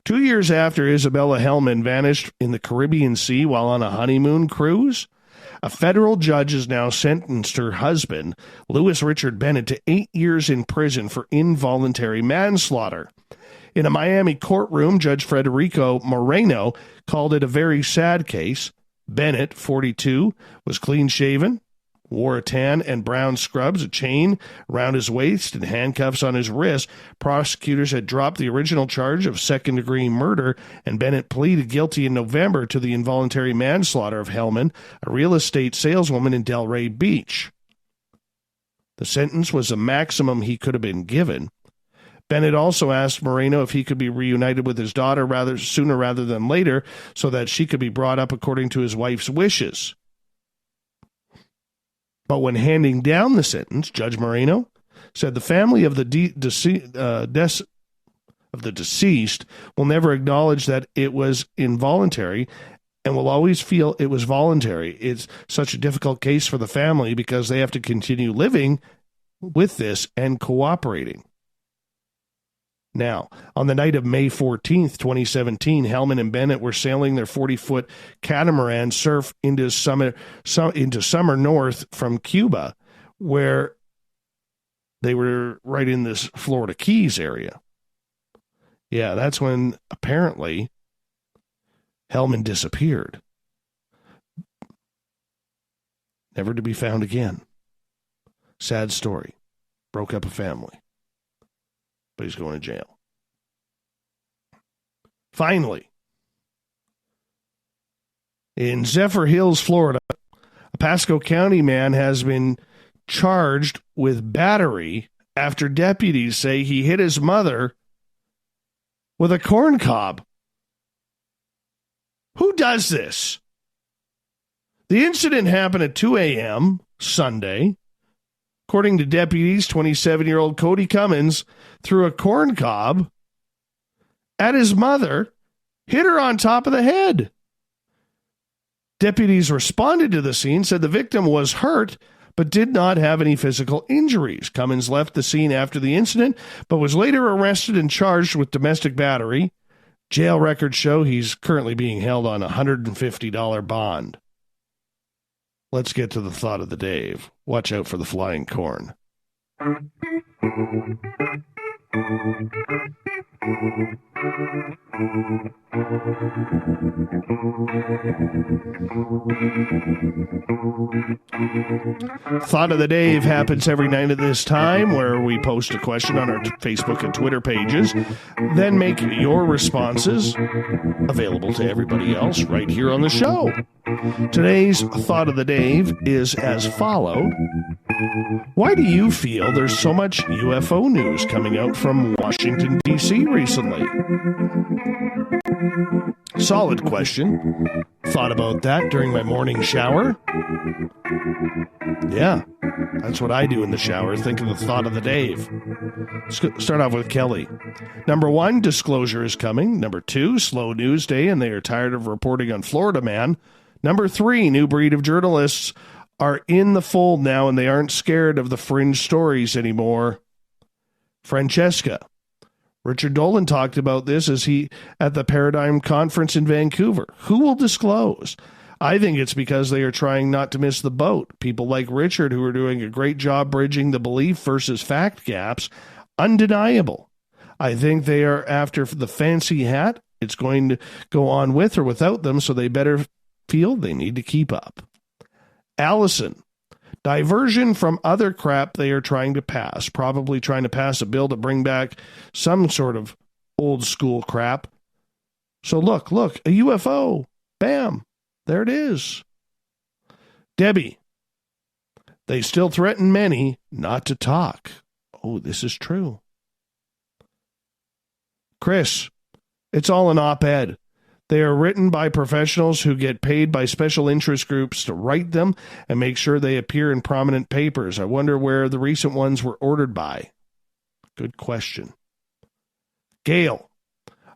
Speaker 1: 2 years after Isabella Hellman vanished in the Caribbean Sea while on a honeymoon cruise, a federal judge has now sentenced her husband, Louis Richard Bennett, to 8 years in prison for involuntary manslaughter. In a Miami courtroom, Judge Federico Moreno called it a very sad case. Bennett, 42, was clean-shaven, wore a tan and brown scrubs, a chain around his waist, and handcuffs on his wrist. Prosecutors had dropped the original charge of second-degree murder, and Bennett pleaded guilty in November to the involuntary manslaughter of Hellman, a real estate saleswoman in Delray Beach. The sentence was the maximum he could have been given. Bennett also asked Moreno if he could be reunited with his daughter sooner rather than later so that she could be brought up according to his wife's wishes. But when handing down the sentence, Judge Moreno said the family of the deceased will never acknowledge that it was involuntary and will always feel it was voluntary. It's such a difficult case for the family because they have to continue living with this and cooperating. Now, on the night of May 14th, 2017, Hellman and Bennett were sailing their 40-foot catamaran surf into summer north from Cuba, where they were right in this Florida Keys area. Yeah, that's when apparently Hellman disappeared. Never to be found again. Sad story. Broke up a family. But he's going to jail. Finally, in Zephyr Hills, Florida, a Pasco County man has been charged with battery after deputies say he hit his mother with a corn cob. Who does this? The incident happened at 2 a.m. Sunday. According to deputies, 27-year-old Cody Cummins threw a corn cob at his mother, hit her on top of the head. Deputies responded to the scene, said the victim was hurt, but did not have any physical injuries. Cummins left the scene after the incident, but was later arrested and charged with domestic battery. Jail records show he's currently being held on a $150 bond. Let's get to the thought of the day. Watch out for the flying corn. Thought of the Day happens every night at this time, where we post a question on our Facebook and Twitter pages, then make your responses available to everybody else right here on the show. Today's Thought of the Day is as followed. Why do you feel there's so much UFO news coming out from Washington, D.C. recently? Solid question. Thought about that during my morning shower. Yeah, that's what I do in the shower. Think of the thought of the day. Let's start off with Kelly. Number 1, disclosure is coming. Number 2, slow news day, and they are tired of reporting on Florida Man. Number 3, new breed of journalists are in the fold now, and they aren't scared of the fringe stories anymore. Francesca. Richard Dolan talked about this as he at the Paradigm Conference in Vancouver. Who will disclose? I think it's because they are trying not to miss the boat. People like Richard, who are doing a great job bridging the belief versus fact gaps, undeniable. I think they are after the fancy hat. It's going to go on with or without them, so they better feel they need to keep up. Allison. Diversion from other crap they are trying to pass. Probably trying to pass a bill to bring back some sort of old school crap. So look, a UFO. Bam. There it is. Debbie. They still threaten many not to talk. Oh, this is true. Chris. It's all an op-ed. They are written by professionals who get paid by special interest groups to write them and make sure they appear in prominent papers. I wonder where the recent ones were ordered by. Good question. Gail.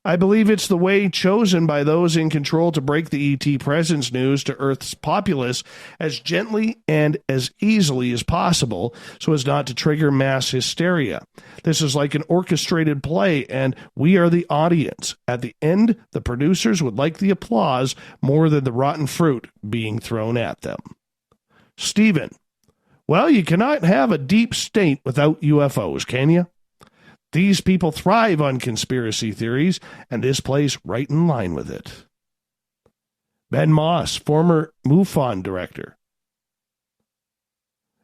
Speaker 1: I believe it's the way chosen by those in control to break the ET presence news to Earth's populace as gently and as easily as possible so as not to trigger mass hysteria. This is like an orchestrated play, and we are the audience. At the end, the producers would like the applause more than the rotten fruit being thrown at them. Stephen. Well, you cannot have a deep state without UFOs, can you? These people thrive on conspiracy theories, and this plays right in line with it. Ben Moss, former MUFON director.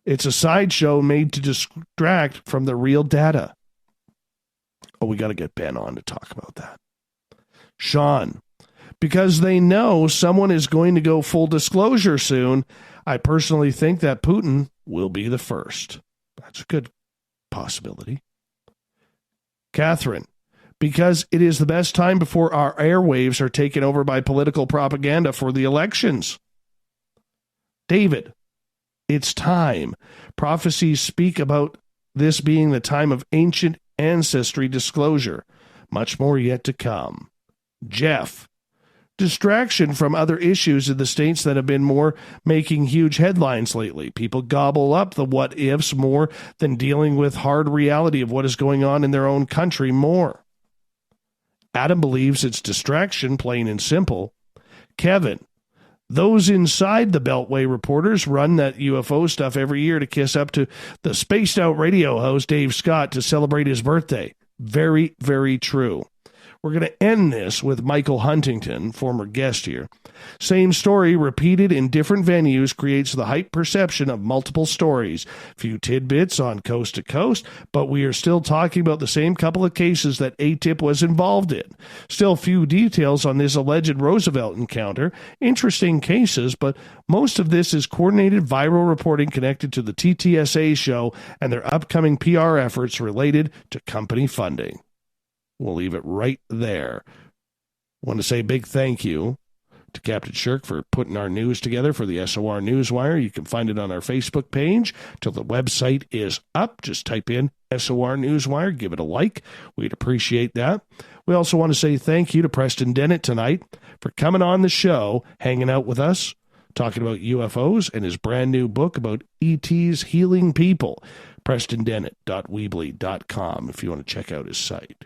Speaker 1: It's a sideshow made to distract from the real data. Oh, we got to get Ben on to talk about that. Sean, because they know someone is going to go full disclosure soon, I personally think that Putin will be the first. That's a good possibility. Catherine, because it is the best time before our airwaves are taken over by political propaganda for the elections. David, it's time. Prophecies speak about this being the time of ancient ancestry disclosure. Much more yet to come. Jeff, distraction from other issues in the states that have been more making huge headlines lately. People gobble up the what-ifs more than dealing with hard reality of what is going on in their own country more. Adam believes it's distraction, plain and simple. Kevin, those inside the Beltway reporters run that UFO stuff every year to kiss up to the Spaced Out Radio host, Dave Scott, to celebrate his birthday. Very, very true. We're going to end this with Michael Huntington, former guest here. Same story repeated in different venues creates the hype perception of multiple stories. Few tidbits on Coast to Coast, but we are still talking about the same couple of cases that ATIP was involved in. Still few details on this alleged Roosevelt encounter. Interesting cases, but most of this is coordinated viral reporting connected to the TTSA show and their upcoming PR efforts related to company funding. We'll leave it right there. I want to say a big thank you to Captain Shirk for putting our news together for the SOR Newswire. You can find it on our Facebook page till the website is up. Just type in SOR Newswire, give it a like. We'd appreciate that. We also want to say thank you to Preston Dennett tonight for coming on the show, hanging out with us, talking about UFOs and his brand new book about ETs healing people. PrestonDennett.weebly.com if you want to check out his site.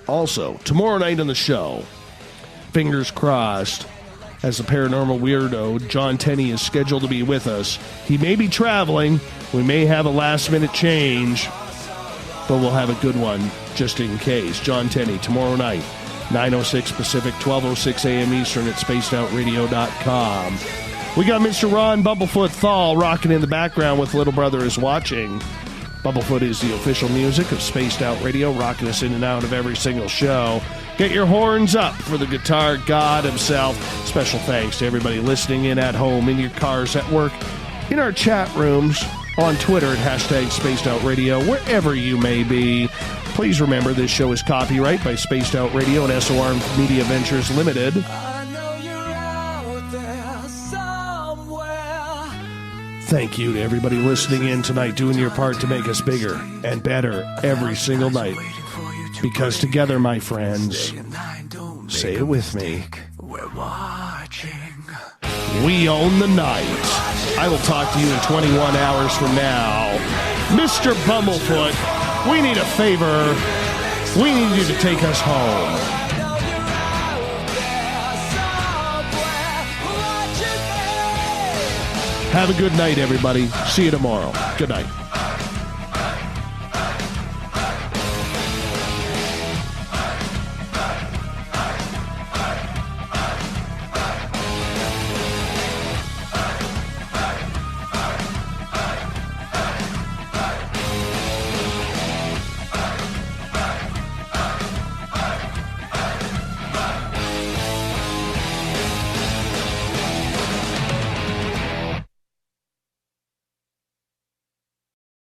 Speaker 1: Also, tomorrow night on the show, fingers crossed, as the paranormal weirdo, John Tenney is scheduled to be with us. He may be traveling. We may have a last-minute change, but we'll have a good one just in case. John Tenney, tomorrow night, 9:06 Pacific, 12:06 a.m. Eastern at spacedoutradio.com. We got Mr. Ron Bumblefoot THAL rocking in the background with Little Brother is Watching. Bumblefoot is the official music of Spaced Out Radio, rocking us in and out of every single show. Get your horns up for the guitar god himself. Special thanks to everybody listening in at home, in your cars, at work, in our chat rooms, on Twitter at hashtag Spaced Out Radio, wherever you may be. Please remember this show is copyright by Spaced Out Radio and SOR Media Ventures Limited. Thank you to everybody listening in tonight, doing your part to make us bigger and better every single night. Because together, my friends, say it with me, we own the night. I will talk to you in 21 hours from now. Mr. Bumblefoot, we need a favor. We need you to take us home. Have a good night, everybody. See you tomorrow. Good night.